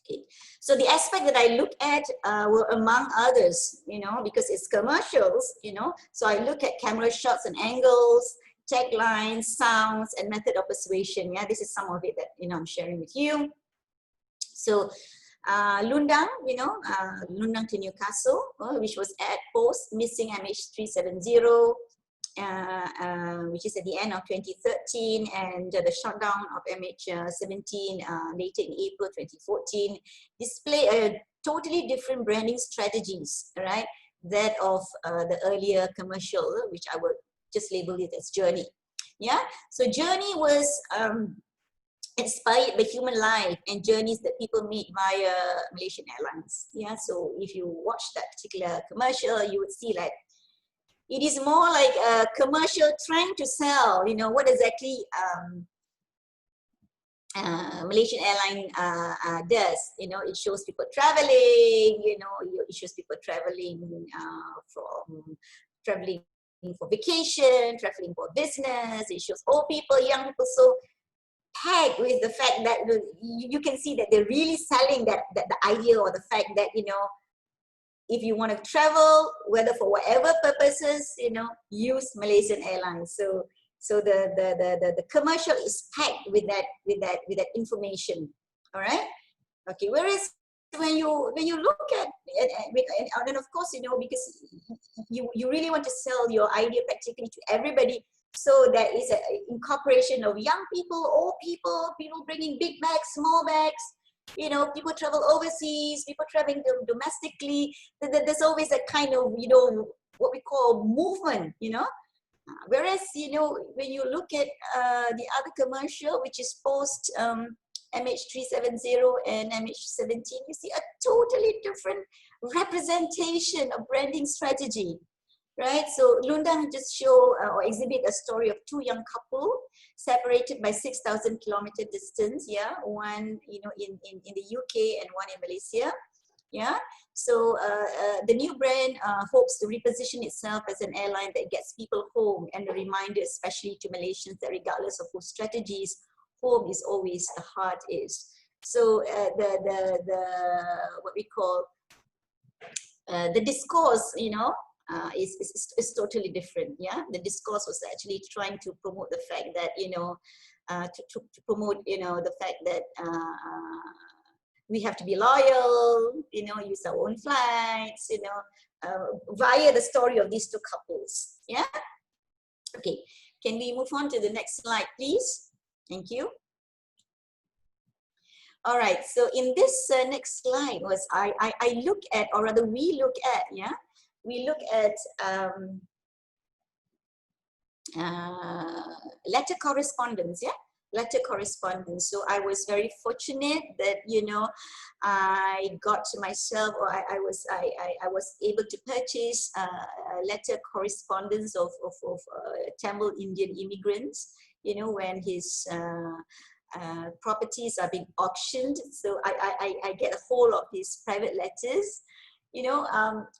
Okay. So the aspect that I look at were among others, you know, because it's commercials, you know. So I look at camera shots and angles, taglines, sounds, and method of persuasion. Yeah, this is some of it that, you know, I'm sharing with you. So Lundang, you know, Lundang to Newcastle, which was at post missing MH370, which is at the end of 2013, and the shutdown of MH17 later in April 2014, display a totally different branding strategies, right? That of the earlier commercial, which I would just label it as Journey. Yeah, so Journey was inspired by human life and journeys that people made via Malaysian Airlines. Yeah, so if you watch that particular commercial, you would see like it is more like a commercial trying to sell, you know, what exactly Malaysian Airline does. You know, it shows people traveling, you know, it shows people traveling traveling for vacation, traveling for business. It shows old people, young people. So packed with the fact that you can see that they're really selling that the idea or the fact that, you know, if you want to travel, whether for whatever purposes, you know, use Malaysian Airlines. So the commercial is packed with that information. All right. Okay. Whereas when you look at and of course, you know, because you really want to sell your idea practically to everybody. So there is an incorporation of young people, old people, people bringing big bags, small bags, you know, people travel overseas, people traveling domestically. There's always a kind of, you know, what we call movement, you know. Whereas, you know, when you look at the other commercial, which is post MH370 and MH17, you see a totally different representation of branding strategy. Right, so Lundang just show or exhibit a story of two young couple separated by 6,000 kilometer distance. Yeah, one, you know, in the UK and one in Malaysia. Yeah, so the new brand hopes to reposition itself as an airline that gets people home, and a reminder, especially to Malaysians, that regardless of whose strategies, home is always the heart is. So the what we call the discourse, you know. Is totally different. Yeah, the discourse was actually trying to promote the fact that, you know, to promote, you know, the fact that we have to be loyal, you know, use our own flights, you know, via the story of these two couples. Yeah. Okay, can we move on to the next slide, please? Thank you. All right, so in this next slide was I look at, or rather we look at, yeah, we look at letter correspondence, yeah, letter correspondence. So I was very fortunate that, you know, I got to myself, or I was able to purchase letter correspondence of Tamil Indian immigrants, you know, when his properties are being auctioned. So I get a hold of these private letters. You know,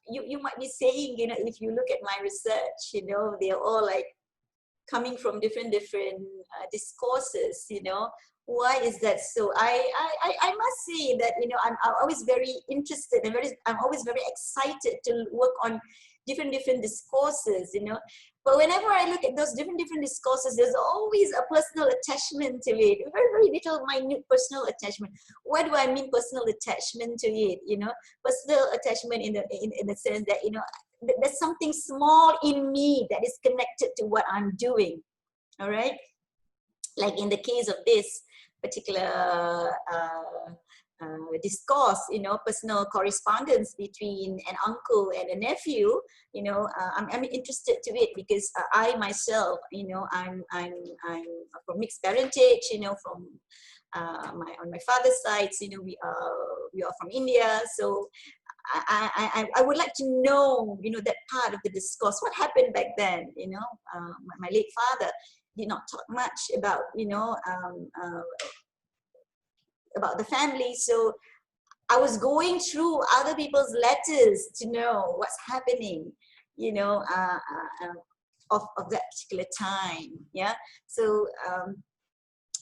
you might be saying, you know, if you look at my research, you know, they're all like coming from different discourses, you know. Why is that so? I must say that, you know, I'm always very interested and I'm always very excited to work on different discourses, you know. But whenever I look at those different discourses, there's always a personal attachment to it, a very little minute personal attachment. What do I mean personal attachment to it? You know, personal attachment in the sense that, you know, there's something small in me that is connected to what I'm doing. All right, like in the case of this particular discourse, you know, personal correspondence between an uncle and a nephew, you know, I'm interested to it because I myself, you know, I'm from mixed parentage, you know, from on my father's side, you know, we are from India, so I would like to know, you know, that part of the discourse, what happened back then, you know. My late father did not talk much about, you know, about the family. So I was going through other people's letters to know what's happening, you know, of that particular time. Yeah. So,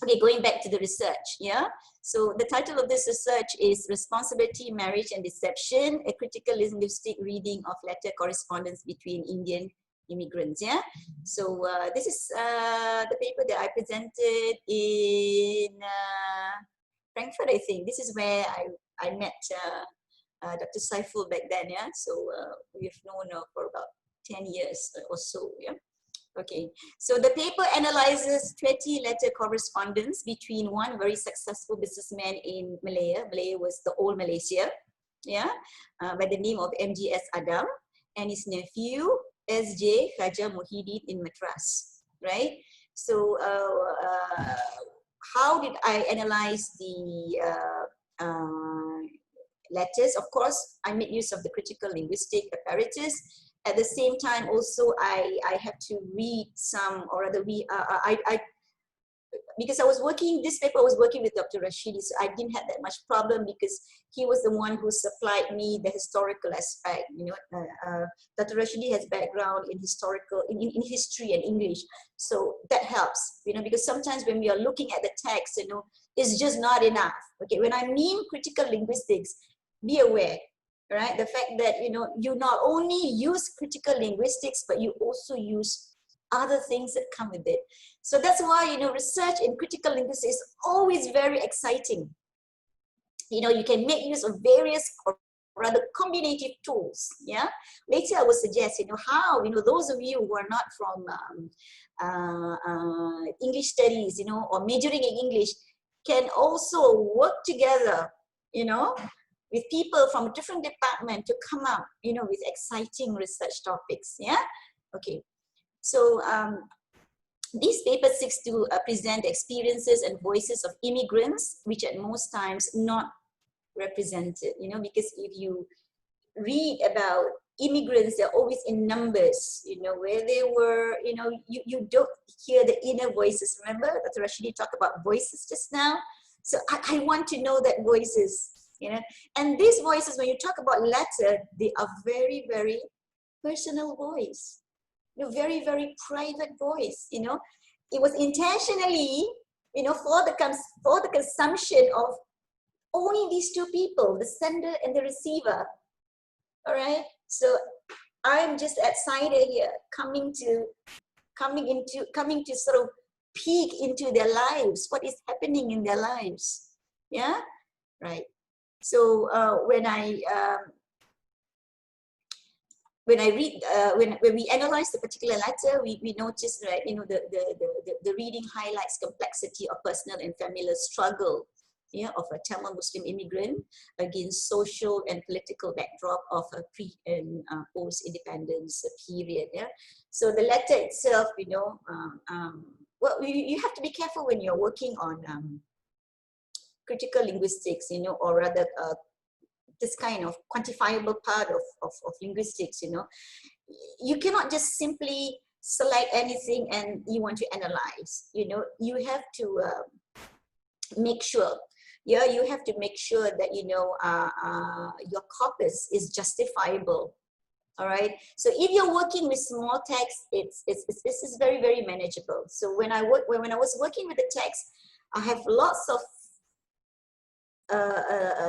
okay, going back to the research. Yeah. So the title of this research is Responsibility, Marriage and Deception, a critical linguistic reading of letter correspondence between Indian immigrants. Yeah. So this is the paper that I presented in Frankfurt, I think. This is where I met Dr. Saiful back then. Yeah. So we've known for about 10 years or so. Yeah. Okay, so the paper analyzes 20 letter correspondence between one very successful businessman in Malaya. Malaya was the old Malaysia, yeah, by the name of MGS Adam, and his nephew SJ Khaja Muhyiddin in Madras, right? So how did I analyze the letters? Of course, I made use of the critical linguistic apparatus. At the same time, also, I have to read some, or rather, because I was working, this paper I was working with Dr. Rashidi, so I didn't have that much problem because he was the one who supplied me the historical aspect. You know, Dr. Rashidi has background in historical, in history and English, so that helps. You know, because sometimes when we are looking at the text, you know, it's just not enough. Okay, when I mean critical linguistics, be aware. Right, the fact that, you know, you not only use critical linguistics, but you also use other things that come with it. So that's why, you know, research in critical linguistics is always very exciting. You know, you can make use of various, or rather combinative tools. Yeah. Later I will suggest, you know, how, you know, those of you who are not from English studies, you know, or majoring in English, can also work together, you know, with people from a different department to come up, you know, with exciting research topics. Yeah. Okay. So this paper seeks to present experiences and voices of immigrants, which at most times not represented. You know, because if you read about immigrants, they're always in numbers. You know, where they were. You know, you don't hear the inner voices. Remember, Dr. Rashidi talked about voices just now. So I want to know that voices. You know, and these voices, when you talk about letter, they are very, very personal voice. You know, very, very private voice. You know, it was intentionally, you know, for the consumption of only these two people, the sender and the receiver. All right. So I'm just excited here, coming to sort of peek into their lives. What is happening in their lives? Yeah. Right. So when we analyze the particular letter, we notice that, you know, the reading highlights complexity of personal and familial struggle, yeah, of a Tamil Muslim immigrant against social and political backdrop of a pre and post independence period. Yeah, so the letter itself, you know, well, you have to be careful when you're working on critical linguistics, you know, or rather this kind of quantifiable part of linguistics. You know, you cannot just simply select anything and you want to analyze. You know, you have to make sure, yeah, you have to make sure that, you know, your corpus is justifiable. All right. So if you're working with small text, this is very, very manageable. So when I was working with the text, I have lots of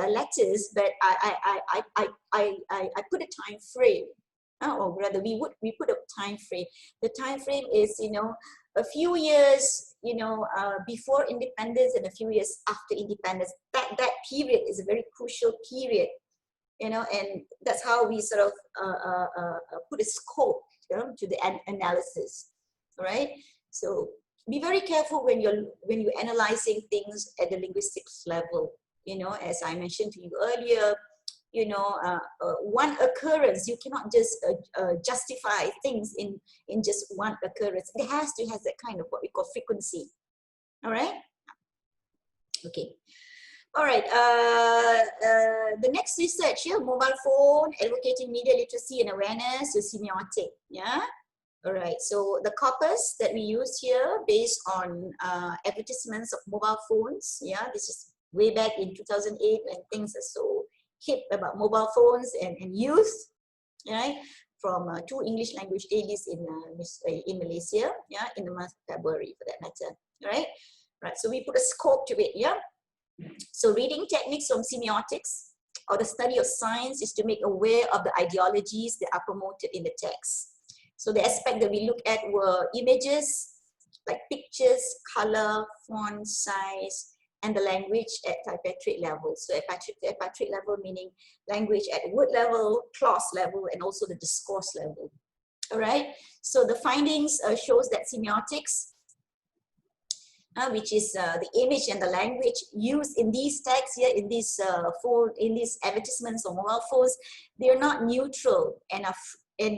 letters, but I put a time frame, or rather we put a time frame. The time frame is, you know, a few years, you know, before independence and a few years after independence. That period is a very crucial period, you know, and that's how we sort of put a scope, you know, to the analysis. All right. So be very careful when you're analyzing things at the linguistics level. You know, as I mentioned to you earlier, you know, one occurrence, you cannot just justify things in just one occurrence. It has to have that kind of what we call frequency. All right. Okay. All right. The next research here, mobile phone, advocating media literacy and awareness, so semiotic. Yeah. All right. So the corpus that we use here based on advertisements of mobile phones. Yeah. This is way back in 2008 when things are so hip about mobile phones and youth, right? From two English language dailies in Malaysia, yeah, in the month of February for that matter, right? Right. So we put a scope to it, yeah. So reading techniques from semiotics or the study of science is to make aware of the ideologies that are promoted in the text. So the aspect that we look at were images, like pictures, color, font size, and the language at typetrate level. So at typetrate level meaning language at word level, clause level, and also the discourse level. All right. So the findings shows that semiotics, which is the image and the language used in these texts here, in these advertisements on mobile phones, they are not neutral and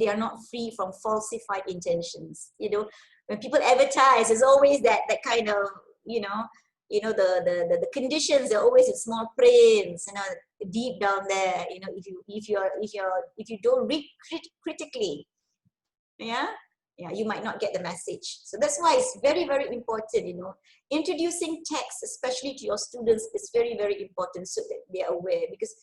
they are not free from falsified intentions. You know, when people advertise, there's always that kind of, you know, the conditions are always in small prints, you know, deep down there. You know, if you don't read critically, yeah, you might not get the message. So that's why it's very, very important. You know, introducing text, especially to your students, is very, very important so that they are aware. Because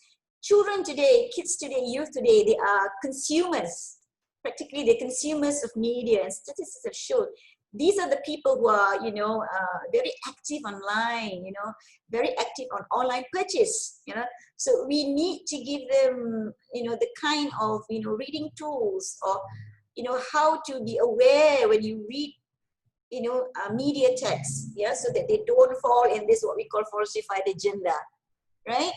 children today, kids today, youth today, they are consumers. Practically, they're consumers of media, and statistics have shown these are the people who are, you know, very active online, you know, very active on online purchase, you know. So we need to give them, you know, the kind of, you know, reading tools, or, you know, how to be aware when you read, you know, media text, yeah, so that they don't fall in this what we call falsified agenda, right?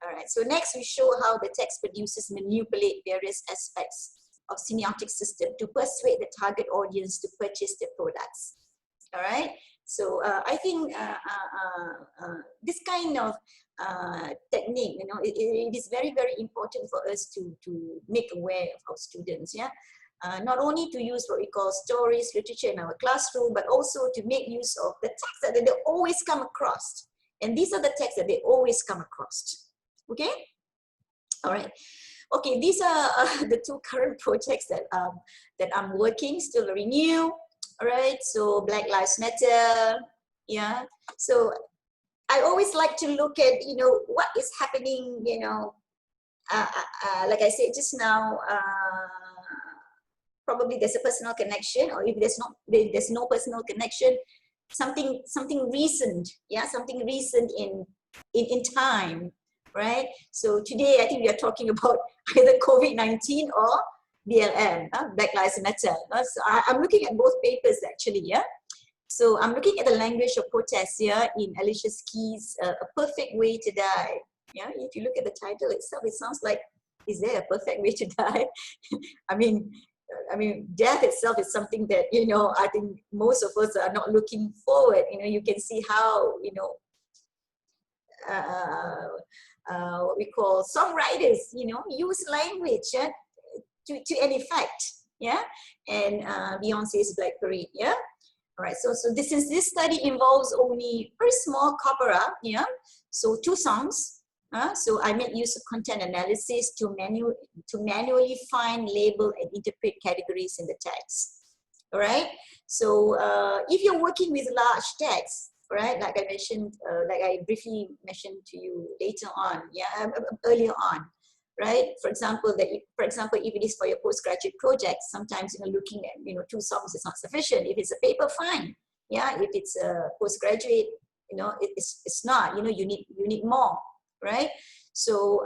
All right. So next we show how the text producers manipulate various aspects of semiotic system to persuade the target audience to purchase their products. All right. So I think this kind of technique, you know, it is very, very important for us to make aware of our students. Yeah. Not only to use what we call stories, literature in our classroom, but also to make use of the texts that they always come across. And these are the texts that they always come across. Okay. All right. Okay, these are the two current projects that I'm working, still very new. All right, so Black Lives Matter, yeah. So I always like to look at, you know, what is happening, you know, like I said just now, probably there's a personal connection, or if there's no personal connection, something recent, yeah, something recent in time. Right. So today, I think we are talking about either COVID-19 or BLM, Black Lives Matter. So I'm looking at both papers actually. Yeah. So I'm looking at the language of protest here in Alicia Keys' A Perfect Way to Die. Yeah. If you look at the title itself, it sounds like, is there a perfect way to die? I mean, death itself is something that, you know, I think most of us are not looking forward. You know, you can see how, you know, what we call songwriters, you know, use language to an effect, yeah. And Beyonce's Black Parade, yeah. All right. So this study involves only very small corpora, yeah. So 2 songs. So I made use of content analysis to manually find, label, and interpret categories in the text. All right. So if you're working with large text, right? Like I mentioned, like I briefly mentioned to you later on, yeah, earlier on, right? For example, if it is for your postgraduate project, sometimes looking at 2 songs is not sufficient. If it's a paper, fine. Yeah, if it's a postgraduate, it's not. You need more, right? So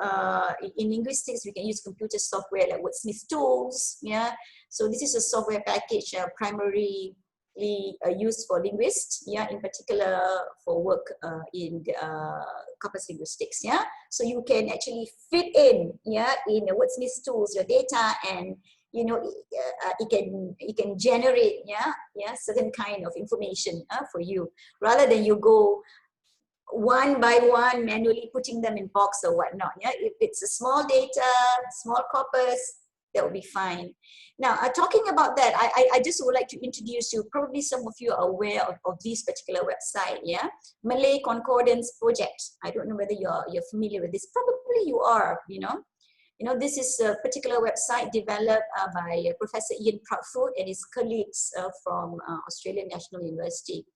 in linguistics, we can use computer software like Wordsmith tools. Yeah, so this is a software package primarily used for linguists, yeah, in particular for work in corpus linguistics, yeah. So you can actually fit in, yeah, in the Wordsmith tools your data, and it can generate, yeah, certain kind of information for you, rather than you go one by one manually putting them in box or whatnot. Yeah, if it's a small data, small corpus, that will be fine. Now, talking about that, I just would like to introduce you. Probably some of you are aware of this particular website. Yeah, Malay Concordance Project. I don't know whether you're familiar with this. Probably you are. This is a particular website developed by Professor Ian Proudfoot and his colleagues from Australian National University.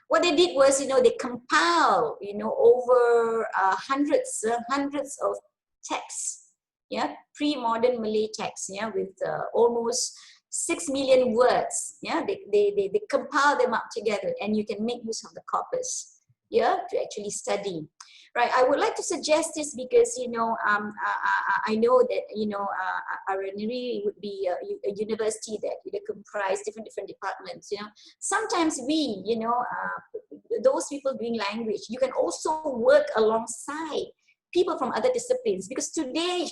What they did was, they compiled, over hundreds of texts, yeah, pre-modern Malay texts, yeah, with almost 6 million words, yeah. They compile them up together, and you can make use of the corpus, yeah, to actually study. Right, I would like to suggest this because, I know that, Ar-Raniry would be a university that comprise different departments, Sometimes we, those people doing language, you can also work alongside people from other disciplines, because today,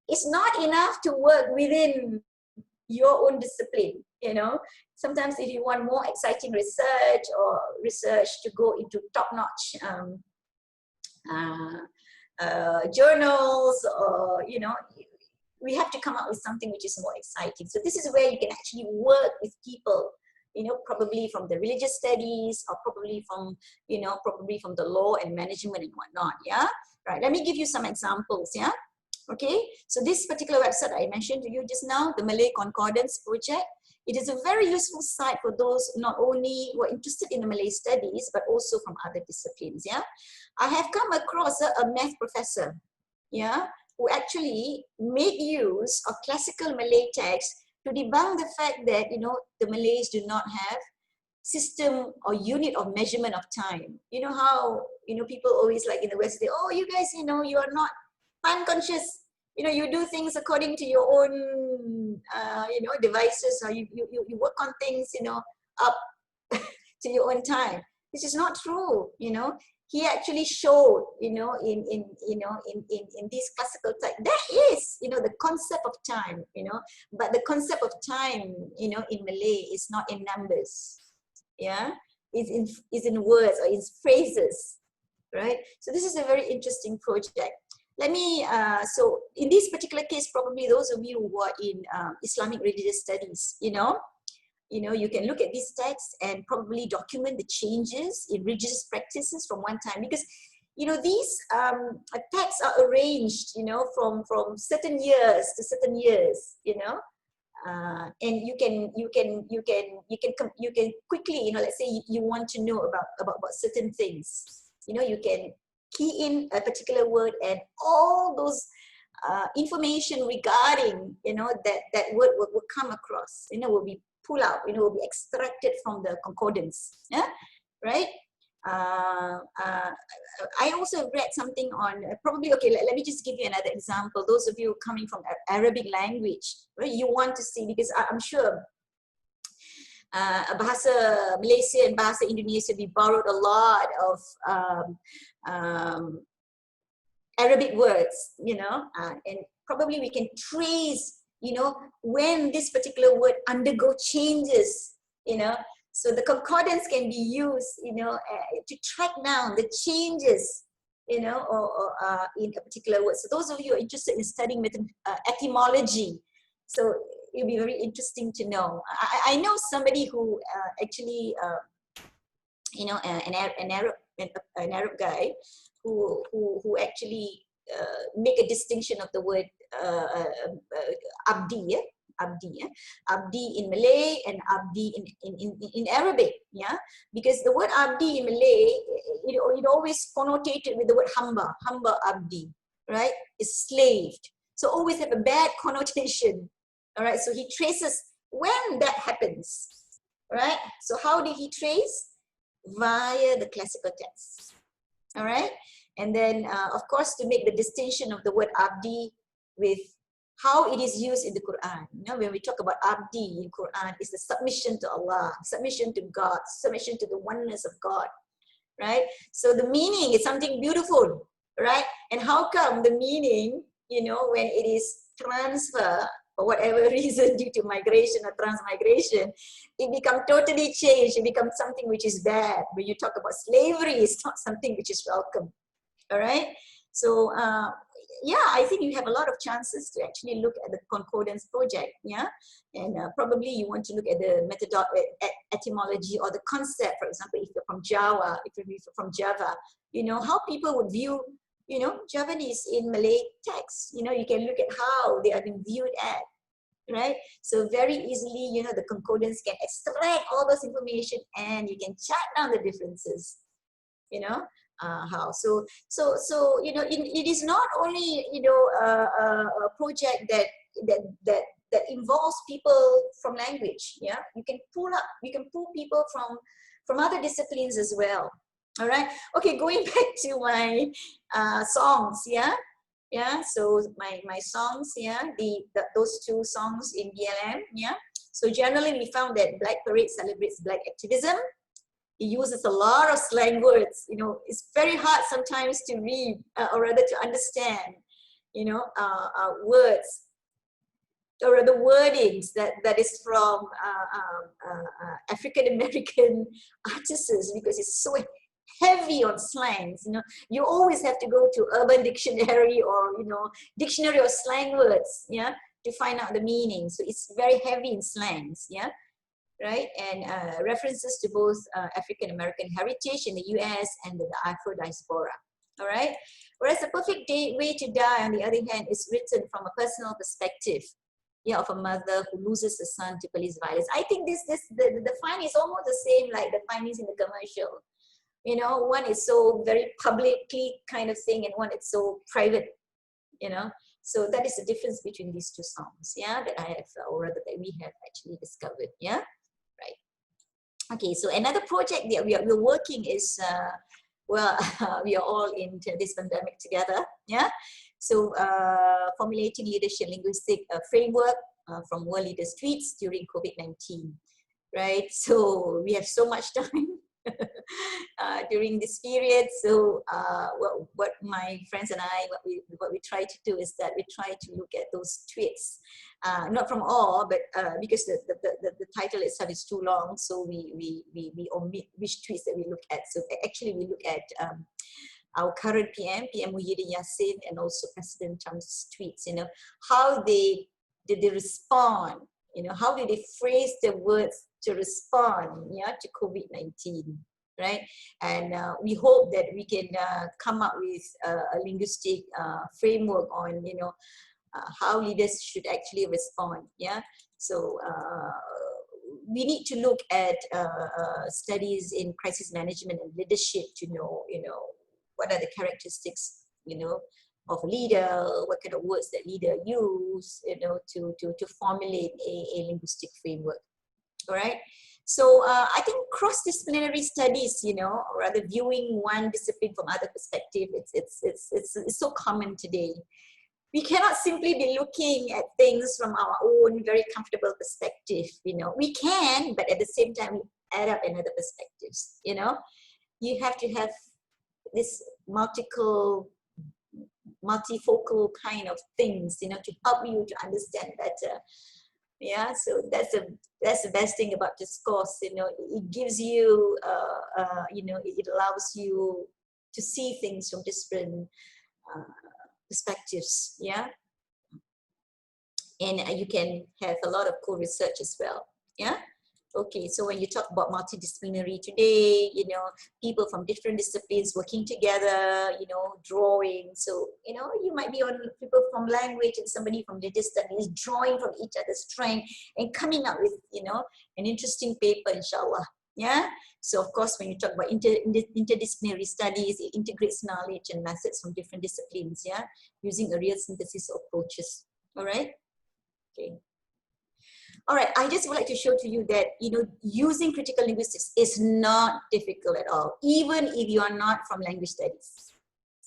it's not enough to work within your own discipline, Sometimes if you want more exciting research to go into top-notch journals, or we have to come up with something which is more exciting. So this is where you can actually work with people, probably from the religious studies, or probably from the law and management and whatnot. Yeah, right. Let me give you some examples. Yeah, okay. So this particular website I mentioned to you just now, the Malay Concordance Project. It is a very useful site for those not only who are interested in the Malay studies, but also from other disciplines. Yeah, I have come across a math professor, yeah, who actually made use of classical Malay text to debunk the fact that the Malays do not have system or unit of measurement of time. You know how people always like in the West say, oh, you guys, you are not time conscious. You do things according to your own, devices, or you work on things, up to your own time. This is not true. He actually showed, in this classical time, that is, the concept of time, but the concept of time, in Malay is not in numbers. Yeah, is in words or in phrases, right? So this is a very interesting project. Let me, so in this particular case, probably those of you who are in Islamic religious studies, you can look at these texts and probably document the changes in religious practices from one time, because, these texts are arranged, from certain years to certain years, and you can quickly, let's say you want to know about certain things, you can key in a particular word, and all those information regarding that word will come across, will be pulled out, will be extracted from the concordance. Yeah, right. I also read something on probably, okay, let me just give you another example. Those of you coming from Arabic language, right, you want to see, because I'm sure bahasa Malaysia and bahasa Indonesia, we borrowed a lot of Arabic words, and probably we can trace, when this particular word undergo changes, so the concordance can be used, to track down the changes, or in a particular word. So those of you who are interested in studying etymology, so it'll be very interesting to know. I know somebody who actually, an Arab guy who actually make a distinction of the word abdi, abdi, yeah? Abdi in Malay and abdi in Arabic, yeah? Because the word abdi in Malay, it always connotated with the word hamba abdi, right? Is slaved. So always have a bad connotation, all right? So he traces when that happens, right? So how did he trace? Via the classical texts, all right? And then, of course, to make the distinction of the word abdi with how it is used in the Quran. You know, when we talk about abdi in Quran, it's the submission to Allah, submission to God, submission to the oneness of God, right? So the meaning is something beautiful, right? And how come the meaning, you know, when it is transferred for whatever reason due to migration or transmigration, it becomes totally changed. It becomes something which is bad. When you talk about slavery, it's not something which is welcome. All right. So yeah, I think you have a lot of chances to actually look at the concordance project. Yeah, and probably you want to look at the etymology or the concept. For example, if you're from Java, if you're from Java, you know how people would view, you know, Javanese in Malay texts. You know, you can look at how they are being viewed at. Right, so very easily, you know, the concordance can extract all those information and you can chart down the differences. You know. How so you know, it is not only, you know, a project that involves people from language. Yeah, you can pull people from other disciplines as well. All right, okay, going back to my songs. Yeah, so my songs, yeah, those two songs in BLM. Yeah, so generally we found that Black Parade celebrates Black activism. It uses a lot of slang words. You know, it's very hard sometimes to read or rather to understand, you know, words or the wordings that is from African American artists, because it's so heavy on slangs. You know, you always have to go to Urban Dictionary or, you know, Dictionary of Slang Words, yeah, to find out the meaning. So it's very heavy in slangs, yeah. Right, and references to both African American heritage in the US and the Afro diaspora. All right, whereas The Perfect Way to Die, on the other hand, is written from a personal perspective, yeah, of a mother who loses a son to police violence. I think the finding is almost the same like the findings in the commercial. You know, one is so very publicly kind of thing, and one is so private. You know. So that is the difference between these two songs, yeah, that I have, or rather that we have actually discovered, yeah. Right. Okay, so another project that we're working is, well, we are all in this pandemic together, yeah. So formulating leadership linguistic framework from world leaders' tweets during COVID-19, right? So we have so much time during this period. So what my friends and I, what we try to do is that we try to look at those tweets, not from all, but because the title itself is too long, so we omit which tweets that we look at. So actually we look at our current PM Muhyiddin Yassin, and also President Trump's tweets. You know, how did they respond? You know, how did they phrase the words to respond, yeah, to COVID-19, right? And we hope that we can come up with a linguistic framework on, you know, how leaders should actually respond, yeah? So we need to look at studies in crisis management and leadership to know, you know, what are the characteristics, you know, of a leader, what kind of words that leader use, you know, to formulate a linguistic framework. All right. So I think cross-disciplinary studies, you know, or rather viewing one discipline from other perspective, it's so common today. We cannot simply be looking at things from our own very comfortable perspective, you know. We can, but at the same time, we add up another perspectives, you know. You have to have this multifocal kind of things, you know, to help you to understand better. Yeah, so that's the best thing about Discourse. You know, it gives you, you know, it allows you to see things from different perspectives. Yeah, and you can have a lot of cool research as well. Yeah. Okay, so when you talk about multidisciplinary today, you know, people from different disciplines working together, you know, drawing. So, you know, you might be on people from language and somebody from the distance is drawing from each other's strength and coming up with, you know, an interesting paper, inshallah. Yeah. So, of course, when you talk about interdisciplinary studies, it integrates knowledge and methods from different disciplines, yeah, using a real synthesis approaches. All right. Okay. All right, I just would like to show to you that, you know, using critical linguistics is not difficult at all, even if you are not from language studies,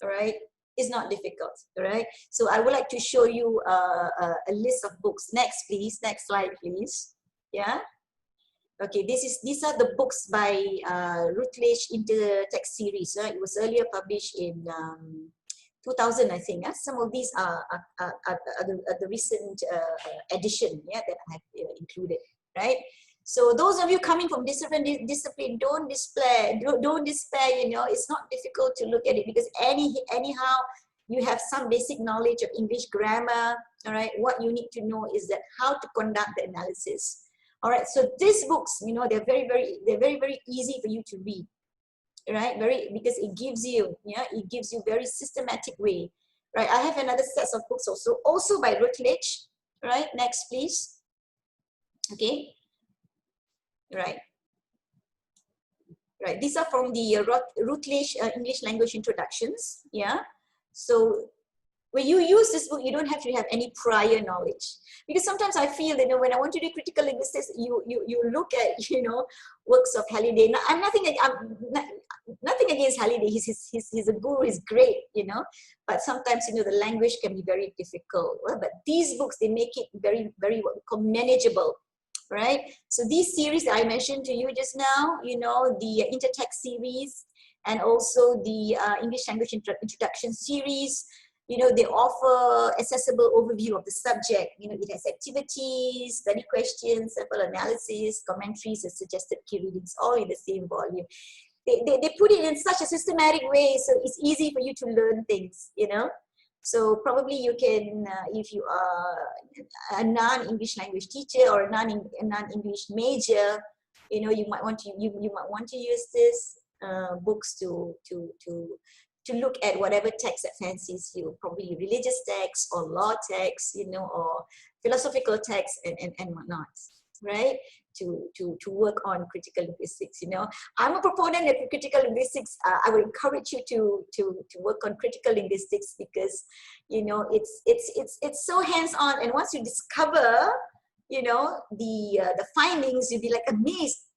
all right? It's not difficult, all right? So I would like to show you a list of books. Next, please. Next slide, please. Yeah. Okay, these are the books by Routledge Intertext series. It was earlier published in 2000, I think. Some of these are the recent edition, yeah, that I have included, right? So those of you coming from different discipline, don't despair. You know, it's not difficult to look at it because anyhow you have some basic knowledge of English grammar. All right, what you need to know is that how to conduct the analysis. All right, so these books, you know, they're very easy for you to read. Right, because it gives you, yeah, it gives you very systematic way, right? I have another set of books also by Routledge, right? Next, please. Okay, right. These are from the Routledge English Language Introductions, yeah. So when you use this book, you don't have to have any prior knowledge, because sometimes I feel, you know, when I want to do critical linguistics, you look at, you know, works of Halliday. Now, I'm nothing against Halliday. He's a guru. He's great, you know. But sometimes, you know, the language can be very difficult. Well, but these books, they make it very what we call manageable, right? So these series that I mentioned to you just now, you know, the Intertext series and also the English Language Introduction series. You know, they offer accessible overview of the subject. You know, it has activities, study questions, sample analysis, commentaries, and suggested key readings, all in the same volume. They put it in such a systematic way, so it's easy for you to learn things, you know. So probably you can, if you are a non-English language teacher or a non-English major, you know, you might want to use this books to look at whatever text that fancies you, probably religious text or law text, you know, or philosophical text and whatnot, right? To work on critical linguistics. You know, I'm a proponent of critical linguistics. I would encourage you to work on critical linguistics because, you know, it's so hands-on, and once you discover, you know, the findings, you'll be like amazed.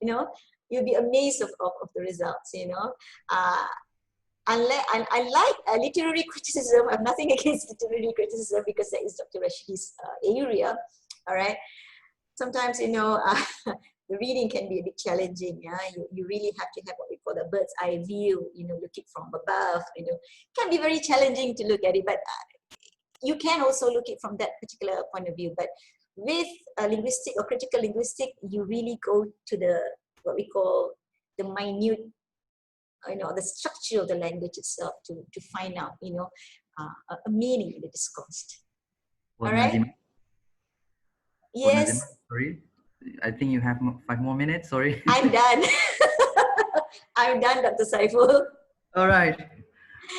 You know, you'll be amazed of the results. You know. I like literary criticism. I have nothing against literary criticism because that is Dr. Rashidi's area. All right. Sometimes, you know, the reading can be a bit challenging. Yeah, you really have to have what we call the bird's eye view. You know, look it from above. You know, it can be very challenging to look at it, but you can also look it from that particular point of view. But with linguistic or critical linguistic, you really go to the what we call the minute, you know, the structure of the language itself to find out, you know, a meaning in the discourse. All right. Nazima? Yes. Nazima, sorry, I think you have 5 more minutes. Sorry. I'm done. I'm done, Dr. Saiful. All right.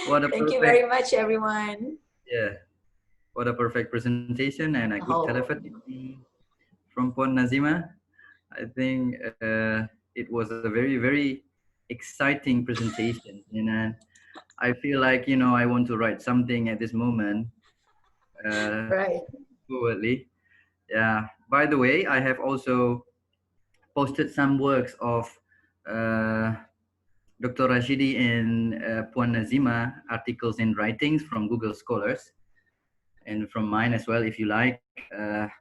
Thank you very much, everyone. Yeah. What a perfect presentation and a good telepathy from Puan Nazima. I think it was a very exciting presentation, and I feel like, you know, I want to write something at this moment. Right. Forwardly. Yeah. By the way, I have also posted some works of Dr. Rashidi and Puan Nazima, articles and writings from Google Scholars, and from mine as well, if you like,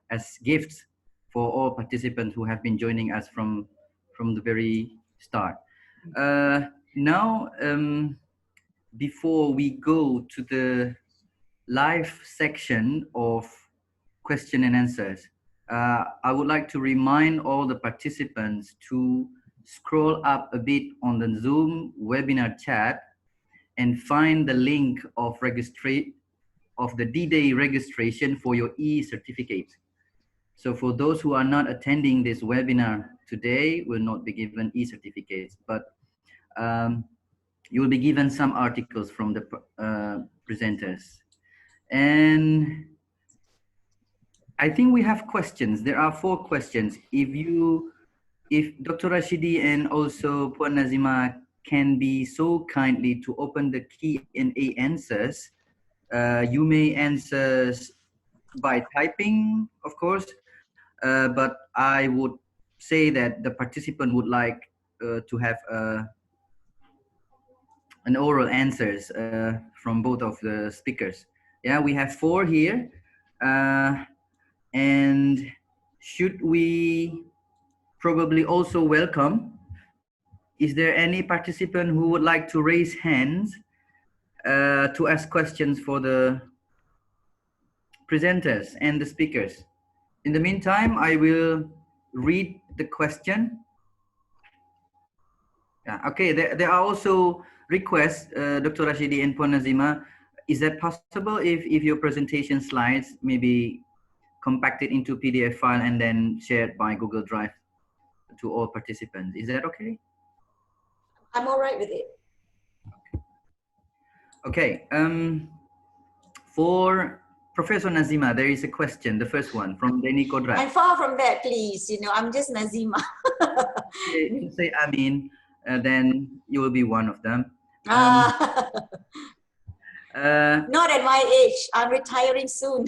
as gifts for all participants who have been joining us from the very start. Now, before we go to the live section of question and answers, I would like to remind all the participants to scroll up a bit on the Zoom webinar chat and find the link of the D-Day registration for your e-certificate. So for those who are not attending this webinar today, will not be given e-certificates, but you will be given some articles from the presenters. And I think we have questions. There are 4 questions. If Dr. Rashidi and also Puan Nazima can be so kindly to open the Q&A answers, you may answer by typing, of course, but I would say that the participant would like to have an oral answers from both of the speakers. Yeah, we have 4 here. And should we probably also welcome, is there any participant who would like to raise hands to ask questions for the presenters and the speakers? In the meantime, I will read the question. Yeah, okay, there are also requests, Dr. Rashidi and Puan Nazima. Is that possible if your presentation slides maybe compacted into PDF file and then shared by Google Drive to all participants? Is that okay? I'm all right with it. Okay, for Professor Nazima, there is a question, the first one from Denny Kodrat. I'm far from that, please. You know, I'm just Nazima. You say Amin, then you will be one of them. Not at my age. I'm retiring soon.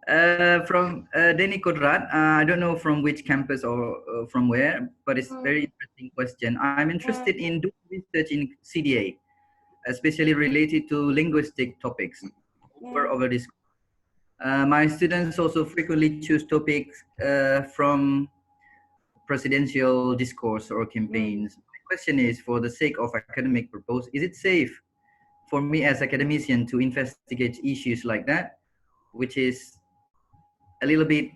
From Denny Kodrat, I don't know from which campus or from where, but it's a very interesting question. I'm interested in doing research in CDA, especially related to linguistic topics over this. My students also frequently choose topics from presidential discourse or campaigns. My question is, for the sake of academic purpose, is it safe for me as academician to investigate issues like that, which is a little bit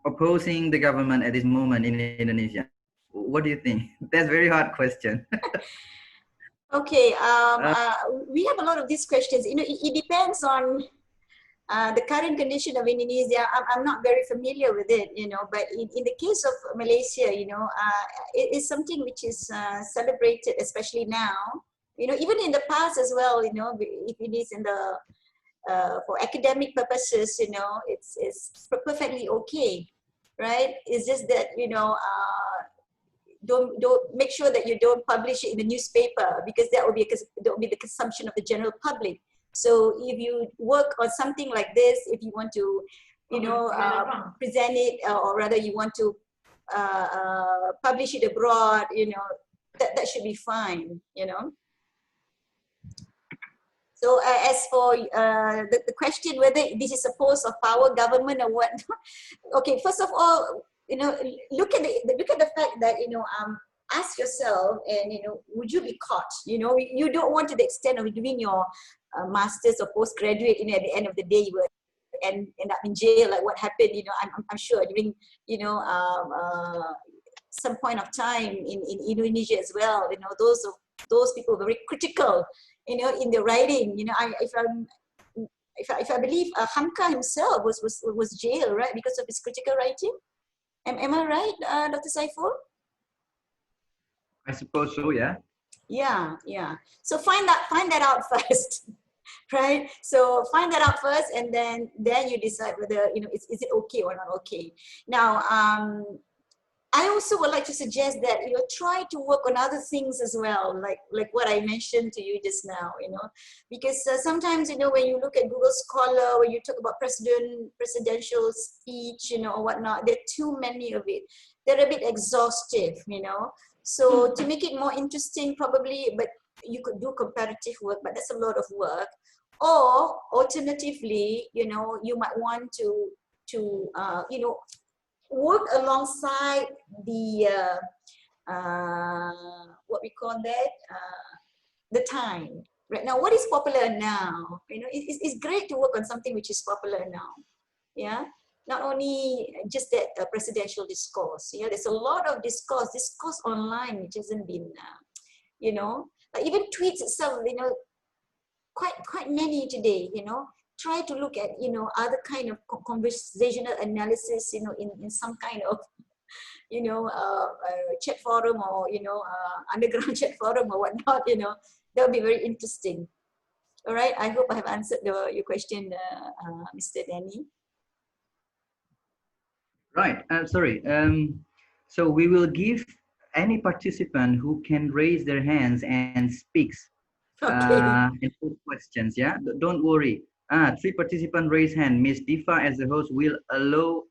opposing the government at this moment in Indonesia? What do you think? That's a very hard question. Okay, we have a lot of these questions. You know, it depends on the current condition of Indonesia. I'm not very familiar with it, you know, but in the case of Malaysia, you know, it is something which is celebrated, especially now. You know, even in the past as well, you know, if it is in the for academic purposes, you know, it's perfectly okay, right? It's just that, you know, don't make sure that you don't publish it in the newspaper, because that will be the consumption of the general public. So if you work on something like this, if you want to, you know, present it, or rather you want to publish it abroad, you know, that should be fine, you know. So as for the question whether this is a post of power, government or what, okay, first of all, you know, look at the fact that, you know, ask yourself, and, you know, would you be caught? You know, you don't want to the extent of doing your master's or postgraduate, you know, at the end of the day you will end up in jail, like what happened, you know, I'm sure during, you know, some point of time in Indonesia as well, you know, those people were very critical, you know, in the writing. You know, if I believe Hamka himself was jailed, right, because of his critical writing. Am I right, Dr. Saiful? I suppose so, yeah. Yeah, yeah. So find that out first, right? So find that out first, and then you decide whether, you know, is it okay or not okay. Now, I also would like to suggest that, you know, try to work on other things as well, like what I mentioned to you just now, you know, because sometimes, you know, when you look at Google Scholar, when you talk about presidential speech, you know, or whatnot, there are too many of it. They're a bit exhaustive, you know. So to make it more interesting, probably, but you could do comparative work, but that's a lot of work. Or alternatively, you know, you might want to you know, work alongside the what we call that, the time. Right now, what is popular now? You know, it's great to work on something which is popular now. Yeah, not only just that presidential discourse. You know, there's a lot of discourse online which hasn't been, you know, like even tweets itself. You know, quite many today. You know, try to look at, other kind of conversational analysis, in some kind of, chat forum or, underground chat forum or whatnot, that would be very interesting. All right, I hope I have answered your question, Mr. Danny. Right, sorry. So we will give any participant who can raise their hands and speaks and put questions, yeah? Don't worry. 3 participants raise hand. Miss Diva as the host will allow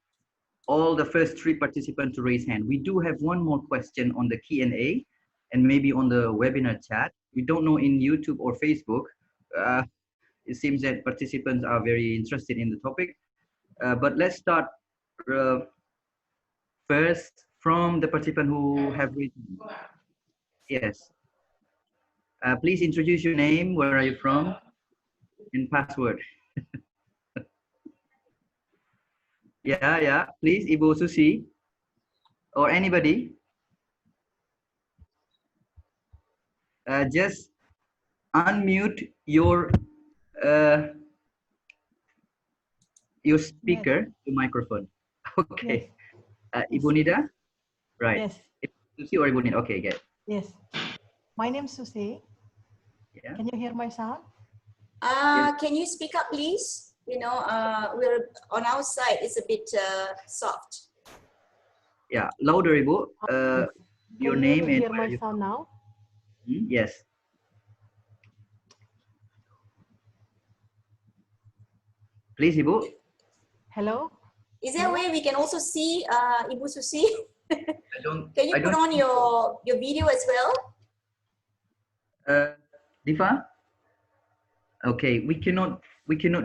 all the first 3 participants to raise hand. We do have one more question on the Q&A and maybe on the webinar chat. We don't know in YouTube or Facebook. It seems that participants are very interested in the topic. But let's start first from the participant who have raised hand. Yes. Please introduce your name, where are you from, and password. Yeah. Please, Ibu Susi, or anybody. Just unmute your speaker, your microphone. Okay. Yes. Ibu Nida? Right. Yes. Susi or Ibu Nida? Okay, good. Yes. My name is Susi. Yeah. Can you hear my sound? Yes. Can you speak up, please? We're on our side, it's a bit soft. Yeah, louder, Ibu. Your name and hear my sound now? Yes. Please, Ibu. Hello? Is there a way we can also see Ibu Susi? Can you put on your video as well? Diva? Okay, we cannot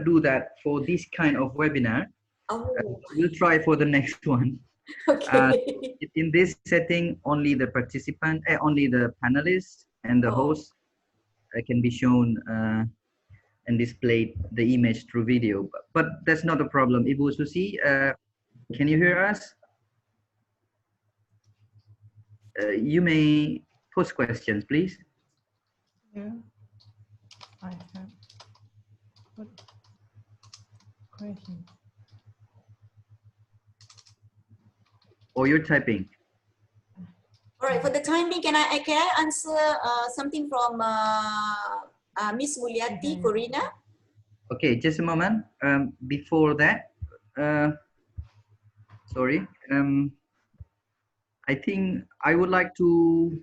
do that for this kind of webinar. Oh. We'll try for the next one. Okay. In this setting, only the participant, only the panelists and the host can be shown and displayed the image through video. But that's not a problem. Ibu Susi, can you hear us? You may post questions, please. Yeah. I have put question. Or you're typing. All right. For the time being, can I answer something from Miss Mulyati, Corina? Okay, just a moment. Before that, sorry. I think I would like to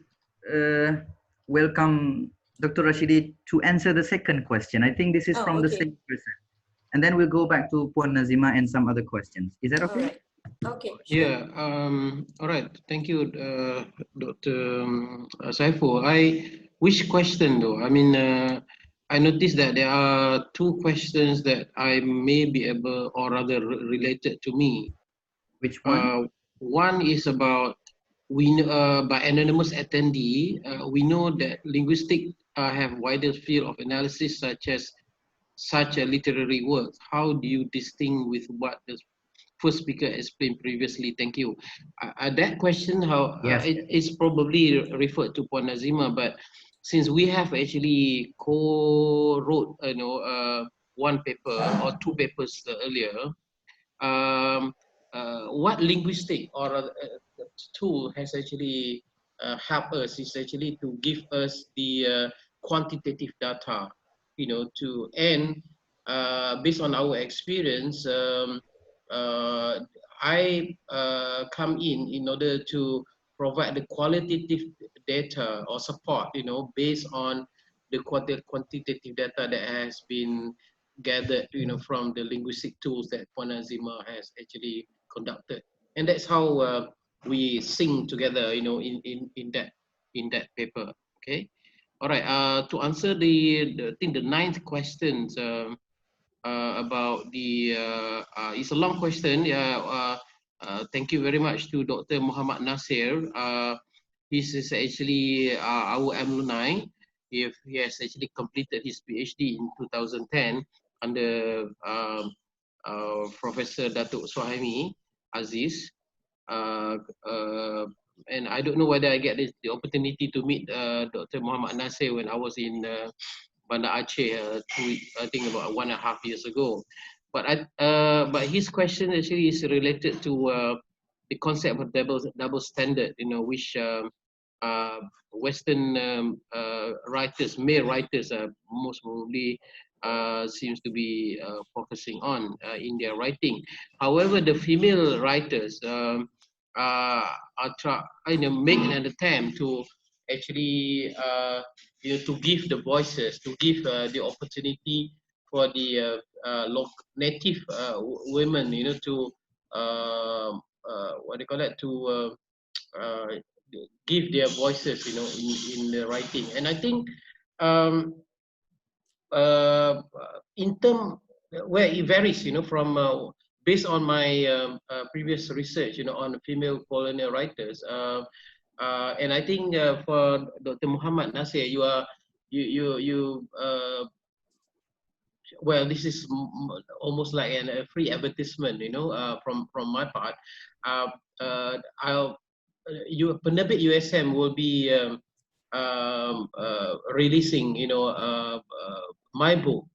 welcome Dr. Rashidi to answer the second question. I think this is from the same person. And then we'll go back to Puan Nazima and some other questions. Is that okay? All right. Okay. Sure. Yeah. All right. Thank you, Dr. Saiful. Which question though? I mean, I noticed that there are 2 questions that I may be able, or rather related to me. Which one? One is about by anonymous attendee. We know that linguistics have wider field of analysis, such a literary work. How do you distinguish with what the first speaker explained previously? Thank you. That question, it's probably referred to Puan Nazima, but since we have actually co-wrote, one paper or 2 papers earlier, what linguistic or tool has actually helped us is actually to give us the quantitative data, to end based on our experience. I come in order to provide the qualitative data or support, based on the quantitative data that has been gathered, from the linguistic tools that Puan Nazima has actually conducted, and that's how we sing together, in that paper. Okay, all right. To answer the 9th questions about the it's a long question. Yeah. Thank you very much to Dr. Mohamad Nasir. This is actually our alumni. He has actually completed his PhD in 2010 under Professor Datuk Suhaimi Aziz. And I don't know whether I get the opportunity to meet Dr. Mohamad Nasir when I was in Banda Aceh, I think about 1.5 years ago. But his question actually is related to the concept of double standard, which Western writers, male writers, most probably seems to be focusing on in their writing. However, the female writers make an attempt to actually to give the voices, to give the opportunity for the native women, to what do you call that, to give their voices, in the writing. And I think in term where it varies, from based on my previous research, on female colonial writers, and I think for Dr. Mohamad Nasir, well, this is almost like a free advertisement, from my part. Penerbit USM will be releasing, my book,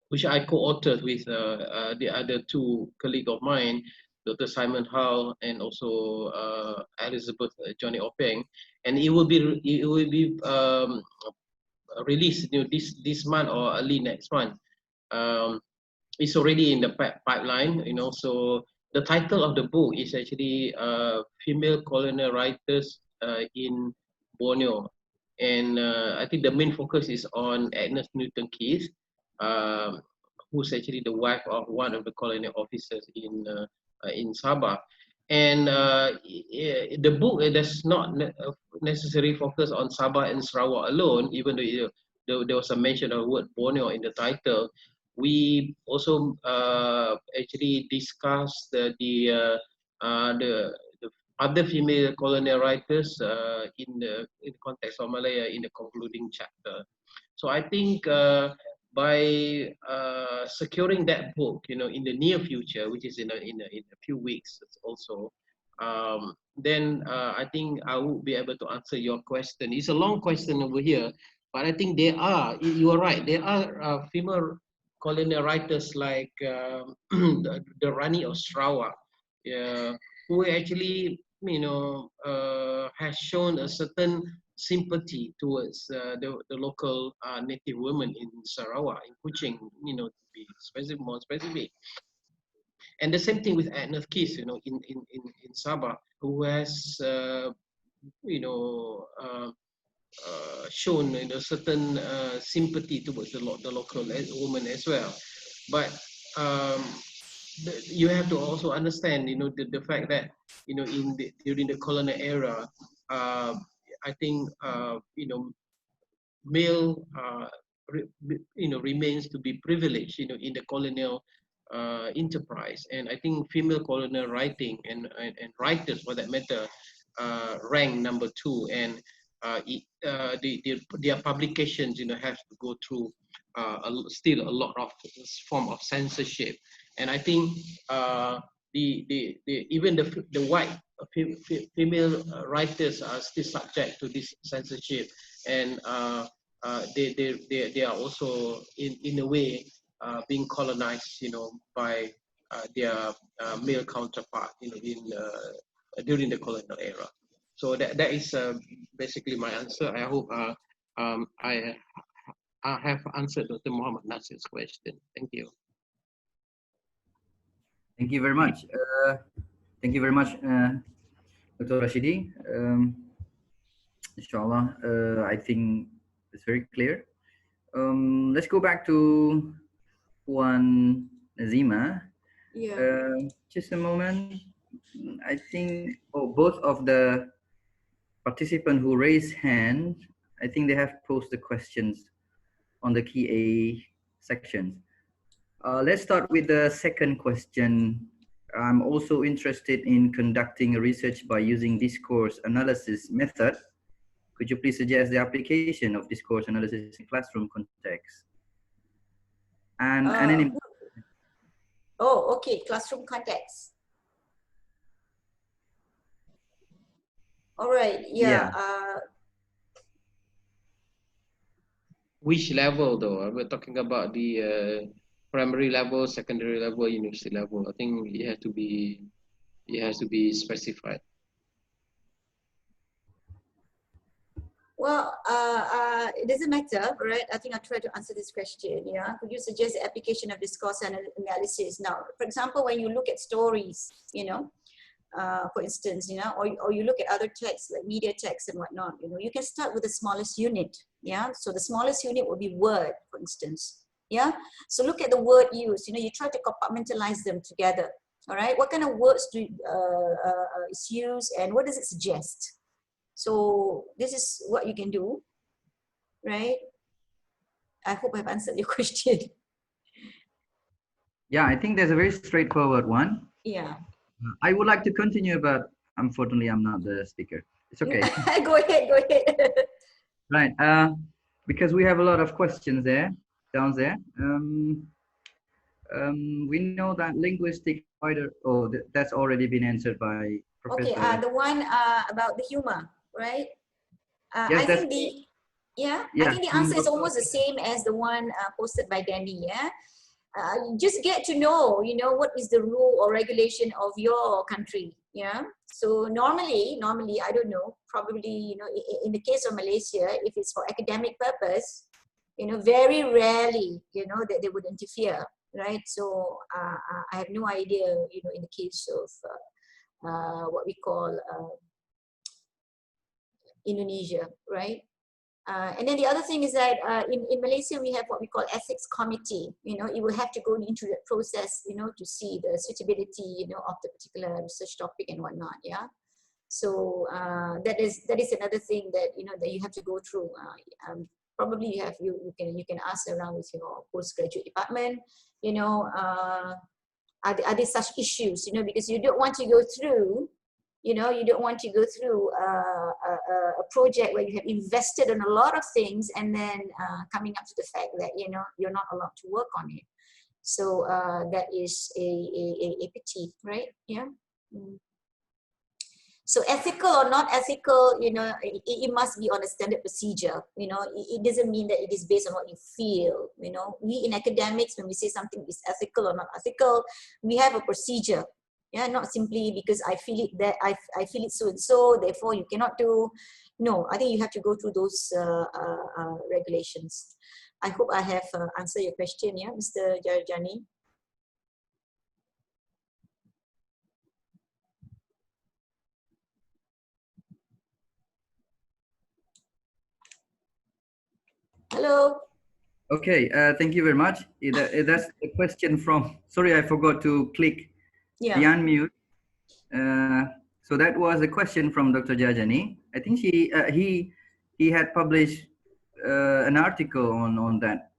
which I co-authored with the other two colleagues of mine, Dr. Simon Hall and also Elizabeth Johnny Openg, and it will be released, this month or early next month. It's already in the pipeline, So the title of the book is actually Female Colonial Writers in Borneo, and I think the main focus is on Agnes Newton Keith, who's actually the wife of one of the colonial officers in Sabah. And the book does not necessarily focus on Sabah and Sarawak alone, even though there was a mention of the word Borneo in the title. We also actually discussed the other female colonial writers in the context of Malaya in the concluding chapter. So I think by securing that book, in the near future, which is in a few weeks also, then I think I will be able to answer your question. It's a long question over here, but I think you are right, there are female colonial writers like the Rani of Sarawak, who actually, has shown a certain sympathy towards the local native women in Sarawak, in Kuching, to be more specific. And the same thing with Agnes Keith, in Sabah, who has, shown certain sympathy towards the local woman as well. But you have to also understand, the fact that, during the colonial era, I think, male, remains to be privileged, in the colonial enterprise. And I think female colonial writing and writers, for that matter, rank number 2. And their publications, have to go through still a lot of form of censorship. And I think even the white female writers are still subject to this censorship, and they are also in a way being colonized, by their male counterpart, during the colonial era. So that is basically my answer. I hope I have answered Dr. Mohamad Nasir's question. Thank you. Thank you very much. Thank you very much, Dr. Rashidi. Inshallah, I think it's very clear. Let's go back to Puan Nazima. Yeah. Just a moment. I think both of the participants who raised hand, I think they have posed the questions on the Q&A section. Let's start with the second question. I'm also interested in conducting research by using discourse analysis method. Could you please suggest the application of discourse analysis in classroom context? And oh, okay, classroom context. All right, yeah. Which level though? We're talking about the primary level, secondary level, university level. I think it has to be specified. Well, it doesn't matter, right? I think I'll try to answer this question. Yeah, could you suggest the application of discourse analysis? Now, for example, when you look at stories, for instance, or you look at other texts like media texts and whatnot, you can start with the smallest unit. Yeah, so the smallest unit would be word, for instance. Yeah, so look at the word used. You try to compartmentalize them together. All right, what kind of words is used, and what does it suggest? So this is what you can do, right? I hope I've answered your question. Yeah, I think there's a very straightforward one. Yeah. I would like to continue, but unfortunately, I'm not the speaker. It's okay. Go ahead. Right. Because we have a lot of questions down there. We know that linguistic that's already been answered by Professor. Okay, the one about the humor, right? Yes, I think I think the answer is almost the same as the one posted by Danny. Yeah, you just get to know, what is the rule or regulation of your country. Yeah. So normally, I don't know, probably, in the case of Malaysia, if it's for academic purpose, very rarely, that they would interfere, right? So I have no idea, in the case of what we call Indonesia, right? And then the other thing is that in Malaysia, we have what we call ethics committee. It will have to go into that process, to see the suitability, of the particular research topic and whatnot. Yeah. So that is another thing that that you have to go through. Probably you can ask around with your postgraduate department. Are there such issues? Because you don't want to go through. You don't want to go through a project where you have invested in a lot of things and then coming up to the fact that, you're not allowed to work on it. So that is a pity, right? Yeah. So ethical or not ethical, it must be on a standard procedure. It doesn't mean that it is based on what you feel. We in academics, when we say something is ethical or not ethical, we have a procedure. Yeah, not simply because I feel it that I feel it so and so, therefore you cannot do. No, I think you have to go through those regulations. I hope I have answered your question, yeah, Mr. Jarjani. Hello. Okay, thank you very much. That's the question from, sorry, I forgot to click the unmute. So that was a question from Dr. Jajani. I think he had published an article on that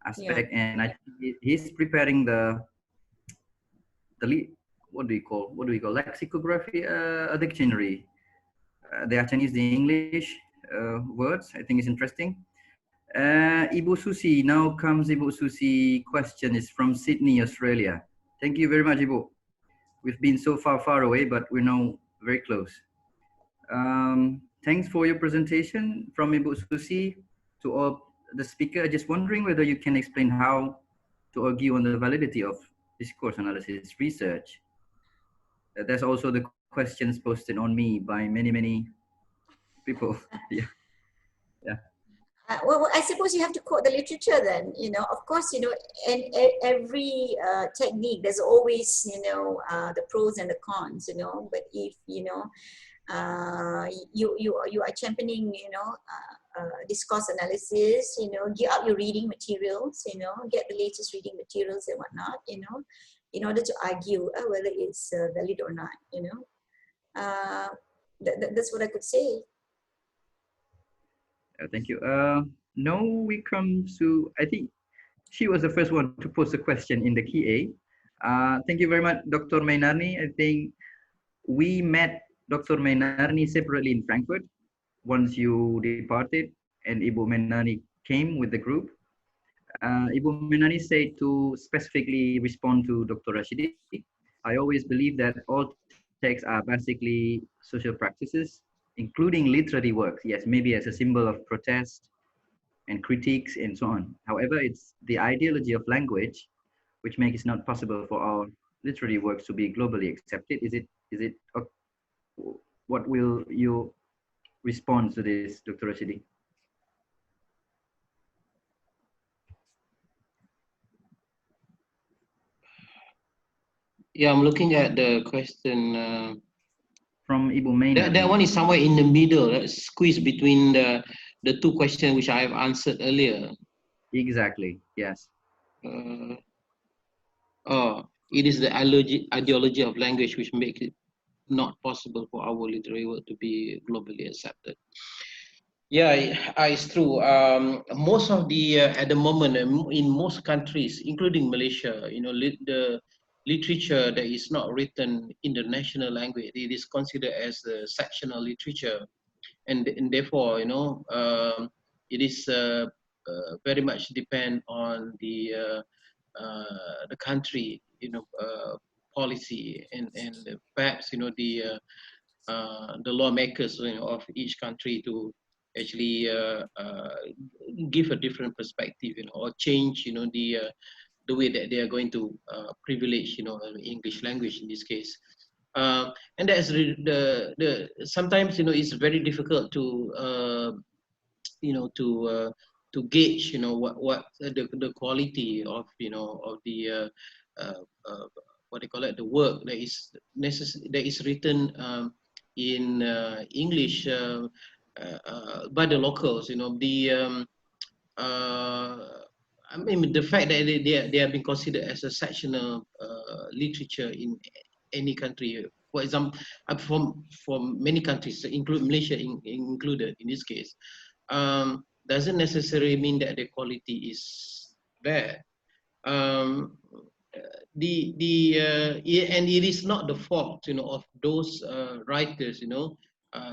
aspect, and I think he's preparing the what do we call lexicography, a dictionary. There are Chinese, the English words. I think it's interesting. Ibu Susi, now comes Ibu Susi. Question is from Sydney, Australia. Thank you very much, Ibu. We've been so far away, but we're now very close. Thanks for your presentation from Ibu Susi. To all the speaker, just wondering whether you can explain how to argue on the validity of discourse analysis research. There's also the questions posted on me by many people. Yeah. Well, I suppose you have to quote the literature then, of course, and every technique, there's always, the pros and the cons, but if, you are championing, discourse analysis, gear up your reading materials, get the latest reading materials and whatnot, in order to argue whether it's valid or not, that's what I could say. Thank you. Now we come to, I think she was the first one to post a question in the QA. Thank you very much, Dr. Mainarni. I think we met Dr. Mainarni separately in Frankfurt once you departed, and Ibu Mainarni came with the group. Ibu Mainarni said to specifically respond to Dr. Rashidi. I always believe that all texts are basically social practices, including literary works. Yes, maybe as a symbol of protest and critiques and so on. However, it's the ideology of language which makes it not possible for our literary works to be globally accepted. What will you respond to this, Dr. Rashidi? Yeah, I'm looking at the question. From Ibu Maina. That one is somewhere in the middle, squeezed between the two questions which I have answered earlier. Exactly, yes. It is the ideology of language which makes it not possible for our literary work to be globally accepted. Yeah, it's true. Most of the at the moment in most countries, including Malaysia, the literature that is not written in the national language, it is considered as a sectional literature, and therefore, it is very much depend on the country, policy, and perhaps the lawmakers of each country to actually give a different perspective, or change, the way that they are going to privilege, English language in this case. And that's the sometimes, it's very difficult to to gauge, what the quality of, of the what they call it, the work that is necessary, that is written in English by the locals. I mean, the fact that they have been considered as a sectional literature in any country, for example, from many countries, include Malaysia included in this case, doesn't necessarily mean that the quality is bad. And it is not the fault, of those writers,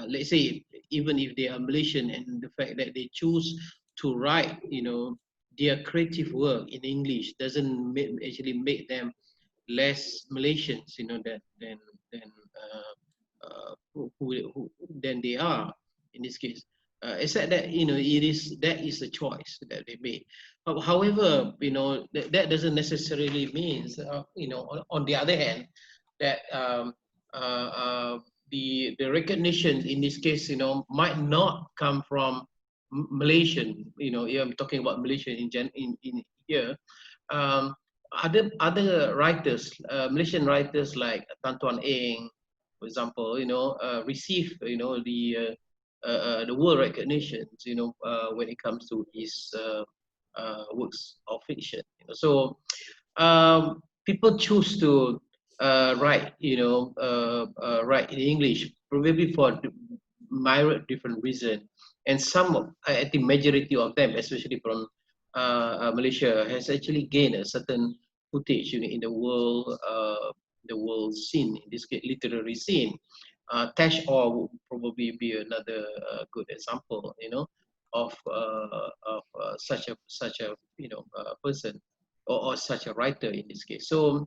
let's say, even if they are Malaysian, and the fact that they choose to write, their creative work in English doesn't actually make them less Malaysians, than they are in this case. Except that, that is a choice that they made. However, that doesn't necessarily mean, on the other hand, that the recognition in this case, might not come from Malaysian. I'm talking about Malaysian in here. Other writers, Malaysian writers like Tan Tuan Eng, for example, receive, the world recognition, when it comes to his works of fiction. So people choose to write, write in English, probably for myriad different reasons, and some, I think, majority of them, especially from Malaysia, has actually gained a certain footage, in the world scene, in this case, literary scene. Tash Or would probably be another good example, of such a person, or such a writer in this case. So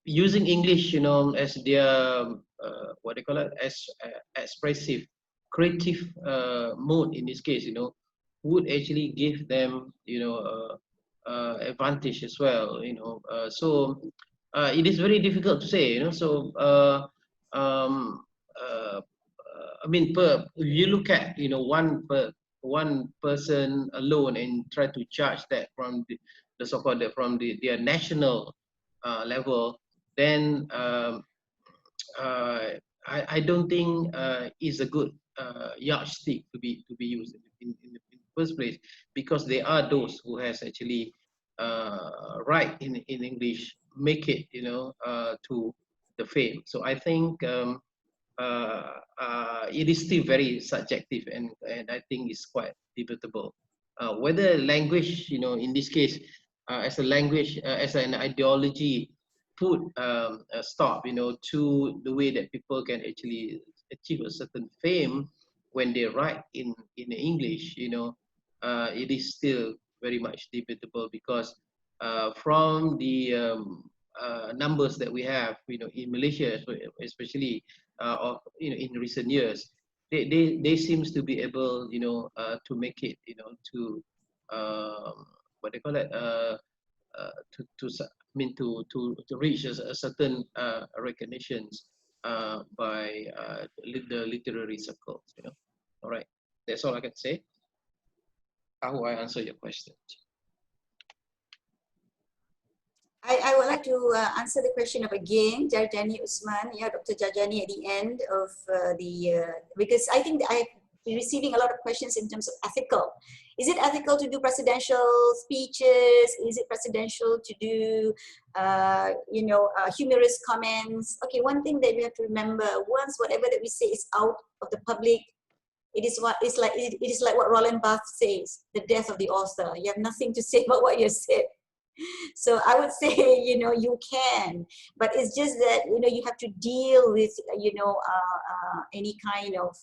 using English, as their what they call it, as expressive, creative mode in this case, would actually give them, advantage as well, so it is very difficult to say, so um, I mean, if you look at, one person alone and try to judge that from the so-called, from their national level, then I don't think is a good yardstick to be used in the first place, because there are those who has actually write in English, make it, to the fame. So I think it is still very subjective, and I think it's quite debatable whether language, in this case, as a language, as an ideology, put a stop, to the way that people can actually achieve a certain fame when they write in English. It is still very much debatable, because from the numbers that we have, in Malaysia, especially, of in recent years, they seems to be able, to make it, to what they call it, to reach a certain recognitions by the literary circles. All right, that's all I can say. How will I answer your question? I would like to answer the question of again, Jarjani Usman, Dr. Jarjani at the end of because I think I've been receiving a lot of questions in terms of ethical. Is it ethical to do presidential speeches? Is it presidential to do, humorous comments? Okay, one thing that we have to remember, once whatever that we say is out of the public, it is like what Roland Barthes says, the death of the author. You have nothing to say about what you said. So I would say, you can, but it's just that, you have to deal with, any kind of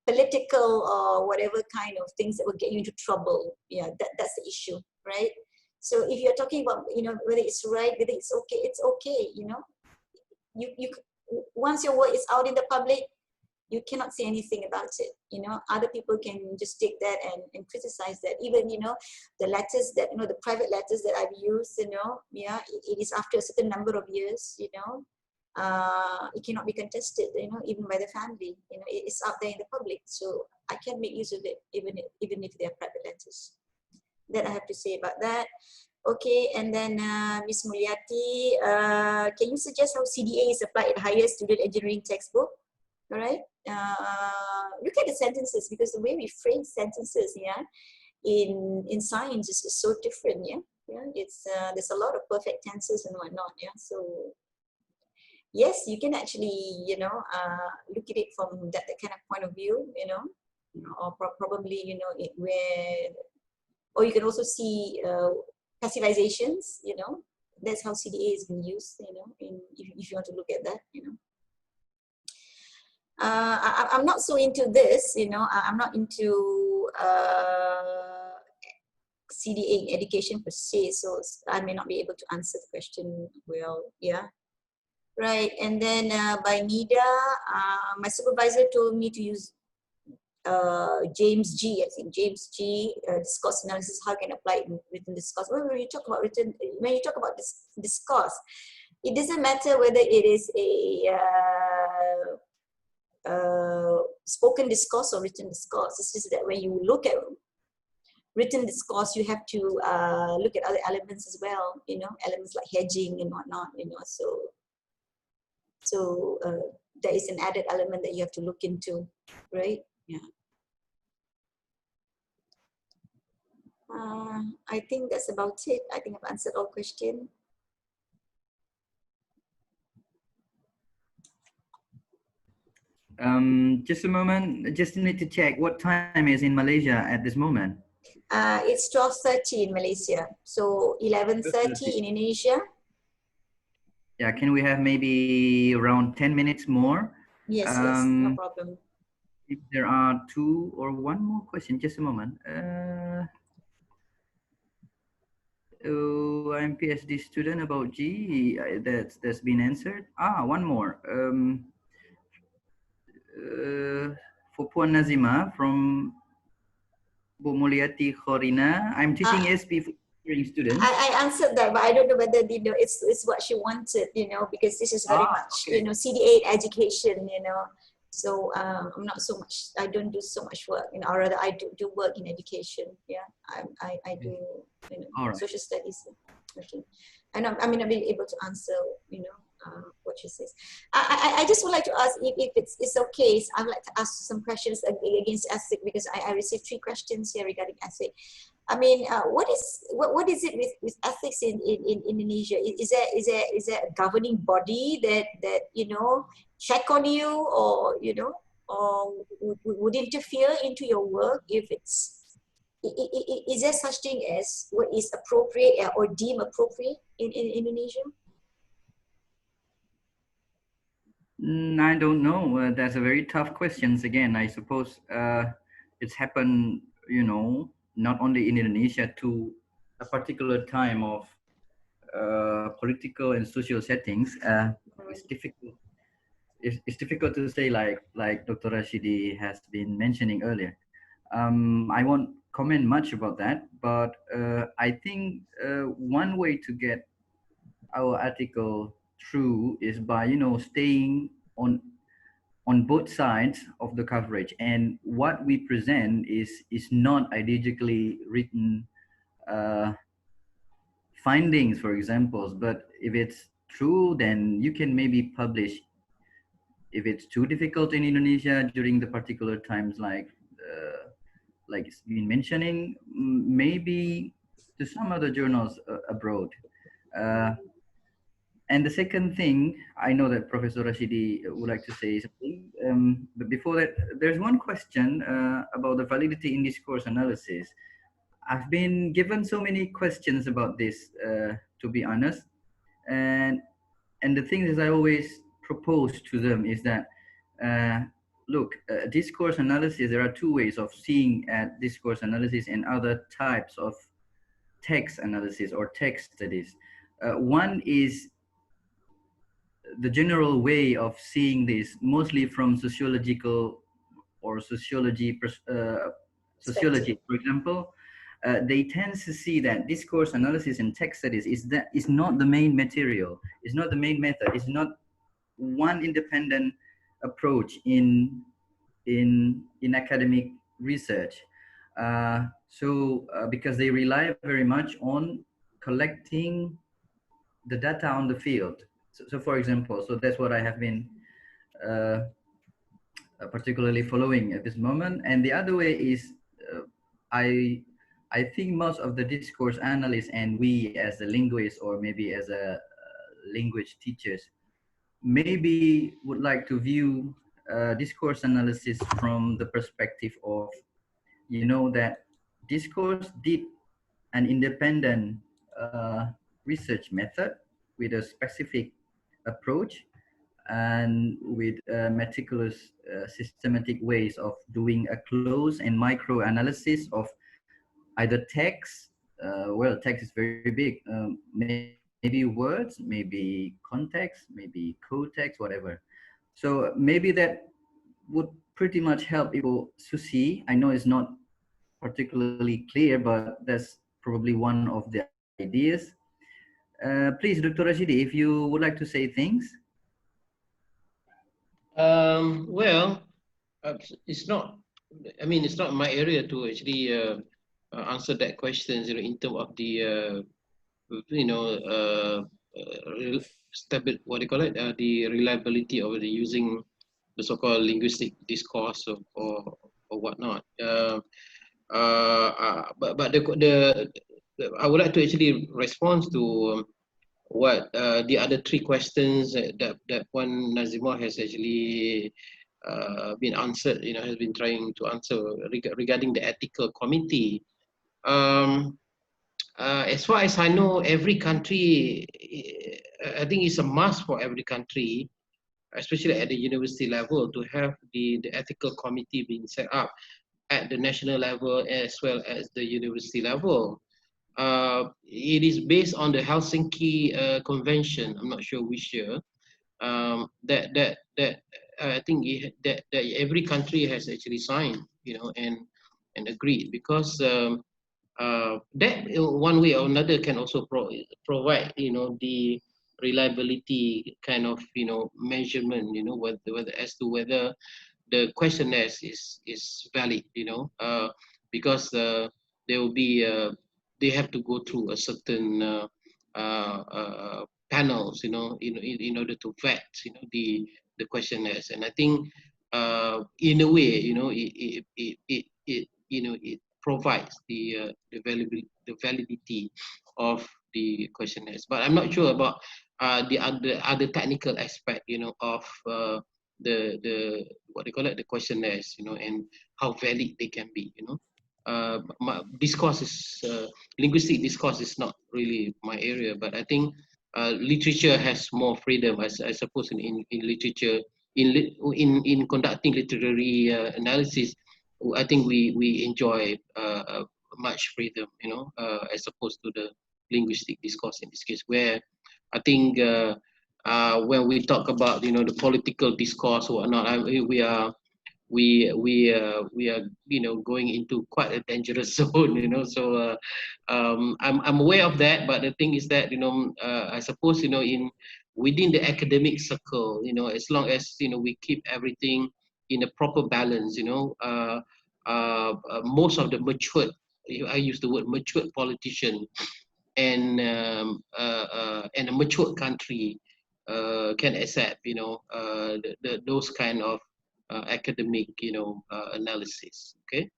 political or whatever kind of things that will get you into trouble. Yeah, that's the issue, right? So if you're talking about, whether it's right, whether it's okay, you once your work is out in the public, you cannot say anything about it. Other people can just take that and criticize that. Even, the letters that, the private letters that I've used, it is after a certain number of years, it cannot be contested, even by the family. It's out there in the public. So I can make use of it, even if they are private letters. That I have to say about that. Okay, and then Ms. Mulyati, can you suggest how CDA is applied in higher student engineering textbook? All right, look at the sentences, because the way we phrase sentences, in science is so different. It's there's a lot of perfect tenses and whatnot. So yes, you can actually look at it from that kind of point of view. Or probably or you can also see passivizations. That's how CDA is being used. If you want to look at that. I'm not so into this, I'm not into CDA in education per se, so I may not be able to answer the question well. Right. And then by Nida, my supervisor told me to use James G. I think James G. Discourse analysis. How can I apply it in written discourse? When you talk about discourse, it doesn't matter whether it is a spoken discourse or written discourse. It's just that when you look at written discourse, you have to look at other elements as well, elements like hedging and whatnot, so there is an added element that you have to look into, right? I think that's about it. I think I've answered all questions. Just a moment. Just need to check what time is in Malaysia at this moment. It's 12:30 in Malaysia, so 11:30 in Indonesia. Yeah, can we have maybe around 10 minutes more? Yes, yes, no problem. If there are two or one more question, just a moment. Oh, I'm PhD student about G. That's been answered. One more. For Puan Nazima from Bu Mulyati Khorina. I'm teaching SP for students. I answered that, but I don't know whether it's what she wanted, because this is very much CDA education, So I'm not so much. I don't do so much work, or rather, I do work in education. I do, social studies. Okay, and I mean, I'll be able to answer, what she says. I just would like to ask if it's okay. I would like to ask some questions against ethics, because I received 3 questions here regarding ethics. I mean, what is it with ethics in Indonesia? Is there a governing body that check on you, or or would interfere into your work if it's? Is there such thing as what is appropriate or deemed appropriate in Indonesia? I don't know. That's a very tough question. Again, I suppose it's happened, not only in Indonesia, to a particular time of political and social settings. It's difficult. it's difficult to say like Dr. Rashidi has been mentioning earlier. I won't comment much about that, but I think one way to get our article through is by staying on both sides of the coverage, and what we present is not ideologically written uh, findings, for examples, but if it's true, then you can maybe publish. If it's too difficult in Indonesia during the particular times, like it's been mentioning, maybe to some other journals abroad. Uh, and the second thing, I know that Professor Rashidi would like to say something, but before that, there's one question about the validity in discourse analysis. I've been given so many questions about this, to be honest, and the thing is, I always propose to them is that, look, discourse analysis. There are two ways of seeing at discourse analysis and other types of text analysis or text studies. One is the general way of seeing this, mostly from sociological or sociology, for example. They tend to see that discourse analysis and text studies is not the main material, is not the main method, is not one independent approach in academic research. Because they rely very much on collecting the data on the field. So for example, so that's what I have been particularly following at this moment. And the other way is, I think most of the discourse analysts and we as a linguist or maybe as a language teachers maybe would like to view discourse analysis from the perspective of, that discourse did an independent research method with a specific approach and with meticulous systematic ways of doing a close and micro analysis of either text. Well, text is very big, maybe words, maybe context, maybe co-text, whatever. So maybe that would pretty much help people to see. I know it's not particularly clear, but that's probably one of the ideas. Please, Dr. Rashidi, if you would like to say things. Well, it's not. I mean, it's not my area to actually answer that question. In terms of the what do you call it? The reliability of the using the so-called linguistic discourse or whatnot. But the I would like to actually respond to what the other three questions that one Nazima has actually been answered. Has been trying to answer regarding the ethical committee. As far as I know, every country, I think it's a must for every country, especially at the university level, to have the ethical committee being set up at the national level as well as the university level. It is based on the Helsinki Convention. I'm not sure which year. That I think that every country has actually signed, and agreed, because that one way or another can also provide, the reliability kind of, measurement, whether as to whether the questionnaire is valid, because there will be they have to go through a certain panels, in order to vet, the questionnaires. And I think in a way, it provides the validity of the questionnaires. But I'm not sure about the other technical aspect, of the what they call it, the questionnaires, and how valid they can be. Discourse is linguistic discourse is not really my area, but I think literature has more freedom. I suppose in literature, in conducting literary analysis, I think we enjoy much freedom, as opposed to the linguistic discourse in this case, where I think when we talk about, you know, the political discourse or whatnot, we are you know, going into quite a dangerous zone, you know. So I'm aware of that, but the thing is that, you know, I suppose, you know, within the academic circle, you know, as long as, you know, we keep everything in a proper balance, you know, most of the matured, I use the word matured politician, and a matured country can accept, you know, those kind of academic, you know, analysis. Okay,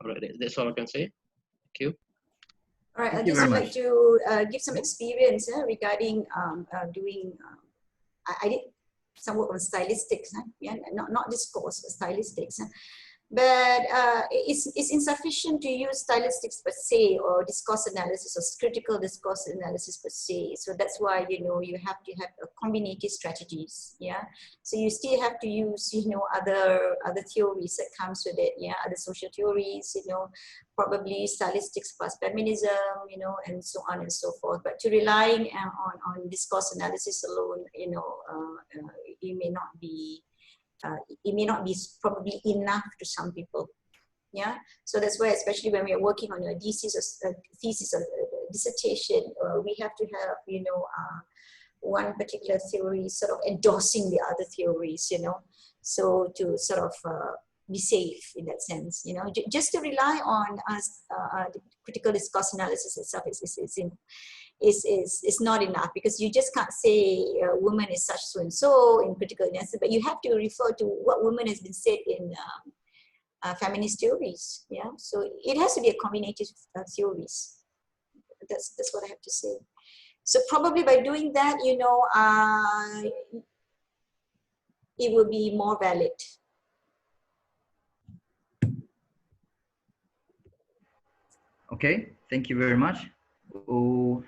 all right, that's all I can say. Thank you. All right, I Thank you just very would much. like to give some experience regarding doing. I did some work on stylistics, yeah, not discourse, but stylistics. But it's insufficient to use stylistics per se, or discourse analysis, or critical discourse analysis per se. So that's why, you know, you have to have combinative strategies. Yeah. So you still have to use, you know, other theories that comes with it. Yeah. Other social theories, you know, probably stylistics plus feminism, you know, and so on and so forth. But to relying on discourse analysis alone, you know, it may not be. It may not be probably enough to some people. Yeah, so that's why, especially when we are working on a thesis or dissertation, we have to have, you know, one particular theory sort of endorsing the other theories, you know, so to sort of be safe in that sense, you know. Just to rely on the critical discourse analysis itself is not enough, because you just can't say woman is such so and so in critical analysis, but you have to refer to what woman has been said in feminist theories. Yeah, so it has to be a combinative theories. That's what I have to say. So probably by doing that, you know, it will be more valid. Okay, thank you very much. Oh,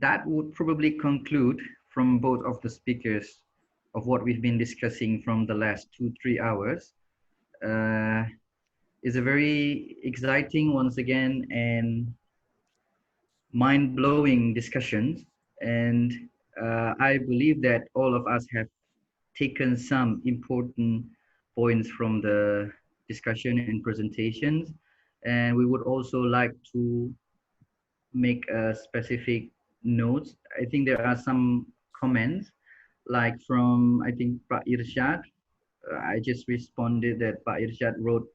that would probably conclude from both of the speakers of what we've been discussing from the last 2-3 hours. Is a very exciting, once again, and mind-blowing discussions. And I believe that all of us have taken some important points from the discussion and presentations. And we would also like to make a specific notes. I think there are some comments, like from, I think, Pak Irsyad. I just responded that Pak Irsyad wrote,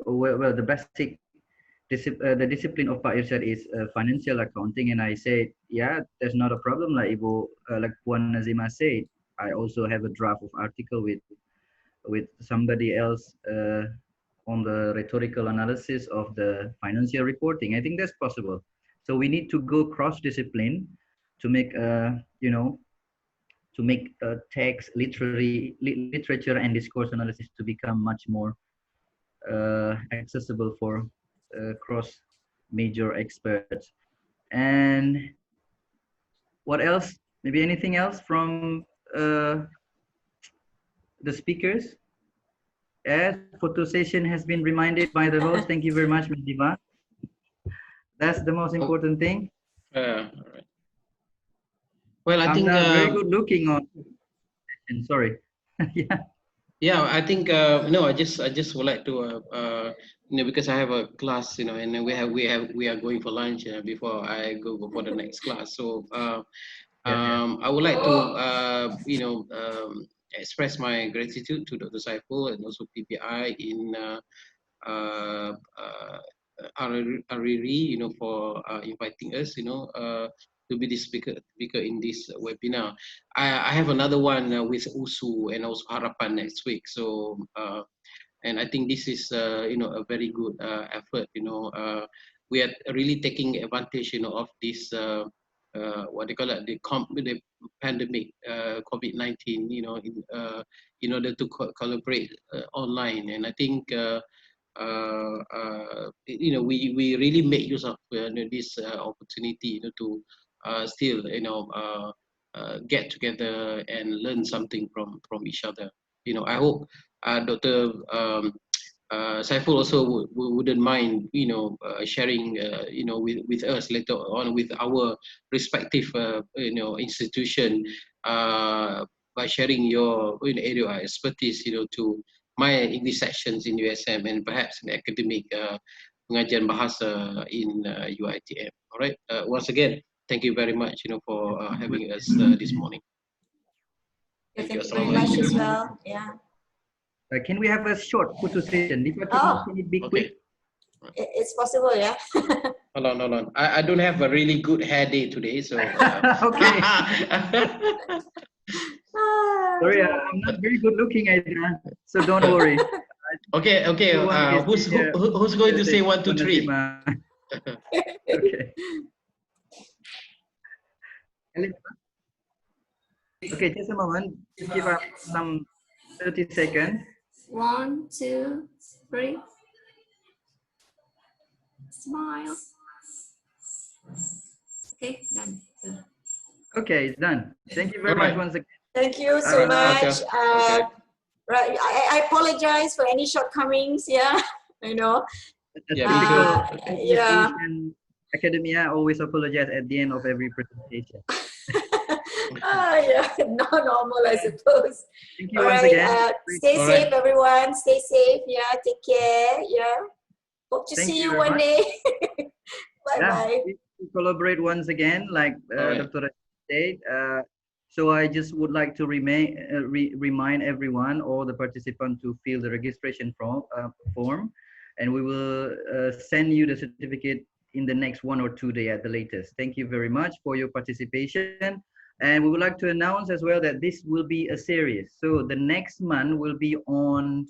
well, the basic the discipline of Pak Irsyad is financial accounting, and I said, yeah, there's not a problem. Like like Puan Nazima said, I also have a draft of article with somebody else on the rhetorical analysis of the financial reporting. I think that's possible. So we need to go cross-discipline to make you know, to make text, literature, and discourse analysis to become much more accessible for cross major experts. And what else? Maybe anything else from the speakers? As photo session has been reminded by the host. Thank you very much, Ms. Diva. That's the most important thing. All right. Well, I I'm think not very good looking on. Sorry. Yeah. Yeah, I think no. I just would like to you know, because I have a class, you know, and then we are going for lunch before I go for the next class. So I would like to you know, express my gratitude to Dr. Saiful and also PPI in Ar-Raniry, you know, for inviting us, you know, to be the speaker in this webinar. I have another one with USU and also Harapan next week. So, and I think this is, you know, a very good effort. You know, we are really taking advantage, you know, of this, what they call it, the pandemic, COVID-19, you know, in order to collaborate online. And I think, you know, we really make use of this opportunity, you know, to still, you know, get together and learn something from each other. You know, I hope Dr. Saiful also wouldn't mind, sharing, with us later on with our respective, institution, by sharing your area of expertise, to my English sections in USM and perhaps in academic pengajian bahasa in UITM. All right. Once again, thank you very much, for having us this morning. Thank you very much as well. Yeah. Can we have a short photo session? Can it be quick? It's possible, yeah. Hold on. I don't have a really good hair day today, so. Okay. Sorry, I'm not very good looking, Adrian, so don't worry. Okay. Who's going to say 1, 2, 3? Okay. Okay, just a moment. Give us some 30 seconds. 1, 2, 3. Smile. Okay, done. Okay, it's done. Thank you very much once again. Thank you so much. Okay. Right, I apologize for any shortcomings. Yeah, Yeah. Academia always apologize at the end of every presentation. Yeah, not normal, I suppose. Thank you once again. Stay safe, everyone. Stay safe. Yeah, take care. Yeah. Hope to see you one day. Bye-bye. We collaborate once again, like Dr. said. So I just would like to remind everyone, all the participants, to fill the registration form, and we will send you the certificate in the next 1 or 2 days at the latest. Thank you very much for your participation. And we would like to announce as well that this will be a series. So the next month will be on,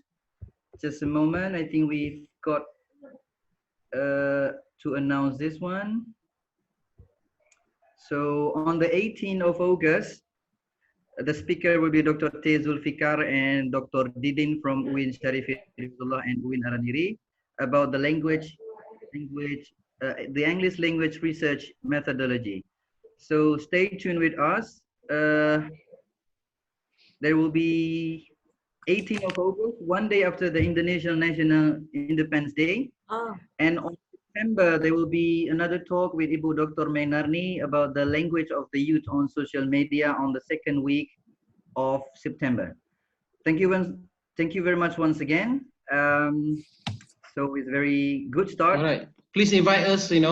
just a moment, I think we've got to announce this one. So on the 18th of August, the speaker will be Dr. T. Zulfikar and Dr. Didin from UIN Sharif and UIN Ar-Raniry about the the English language research methodology. So stay tuned with us. There will be 18th of August, one day after the Indonesian National Independence Day. And on September, there will be another talk with Ibu Dr. Mainarni about the language of the youth on social media on the 2nd week of September. Thank you very much once again. So it's a very good start. All right. Please invite us, in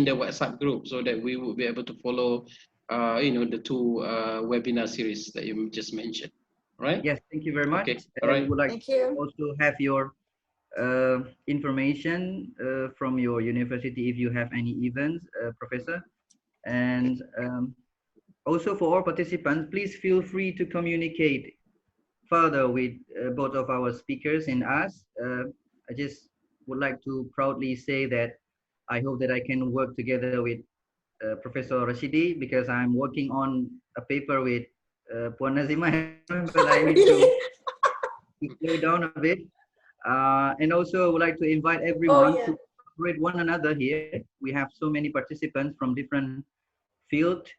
the WhatsApp group so that we will be able to follow, the 2 webinar series that you just mentioned. All right? Yes, thank you very much. Okay. All right. We would like to also have your information from your university if you have any events, Professor. And also for all participants, please feel free to communicate further with both of our speakers and us. I just would like to proudly say that I hope that I can work together with Professor Rashidi, because I'm working on a paper with Puan Nazima, but I need to slow down a bit. And also I would like to invite everyone to collaborate one another here. We have so many participants from different fields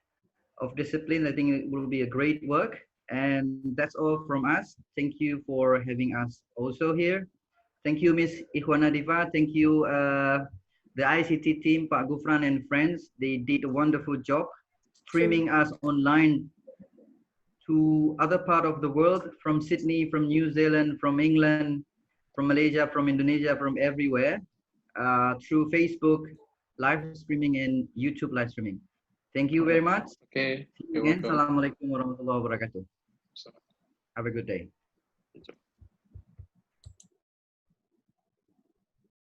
of disciplines. I think it will be a great work. And that's all from us. Thank you for having us also here. Thank you, Miss Ikhwana Diva. Thank you, the ICT team, Pak Gufran and friends. They did a wonderful job streaming us online to other part of the world, from Sydney, from New Zealand, from England, from Malaysia, from Indonesia, from everywhere, through Facebook live streaming and YouTube live streaming. Thank you very much. Okay. See you again. Assalamualaikum warahmatullahi wabarakatuh. Have a good day.